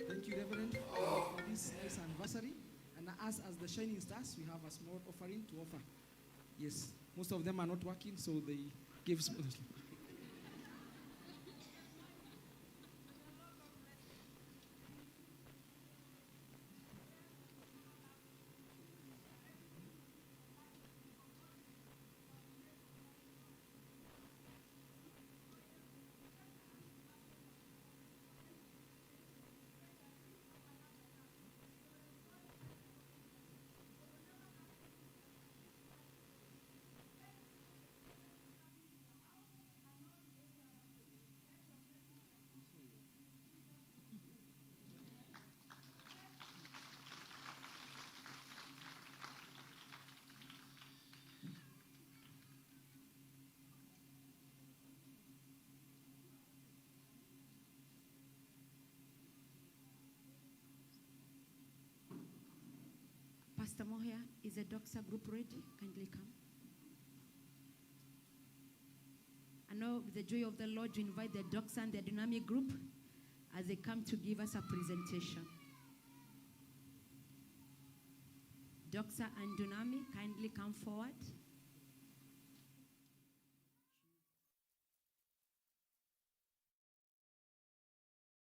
Thank you, Reverend, for this nice anniversary. And us, as the Shining Stars, we have a small offering to offer. Yes, most of them are not working, so they give small. Pastor Moya, is the Doxa group ready? Kindly come. I know with the joy of the Lord to invite the Doxa and the dynamic group as they come to give us a presentation. Doxa and dynamic, kindly come forward.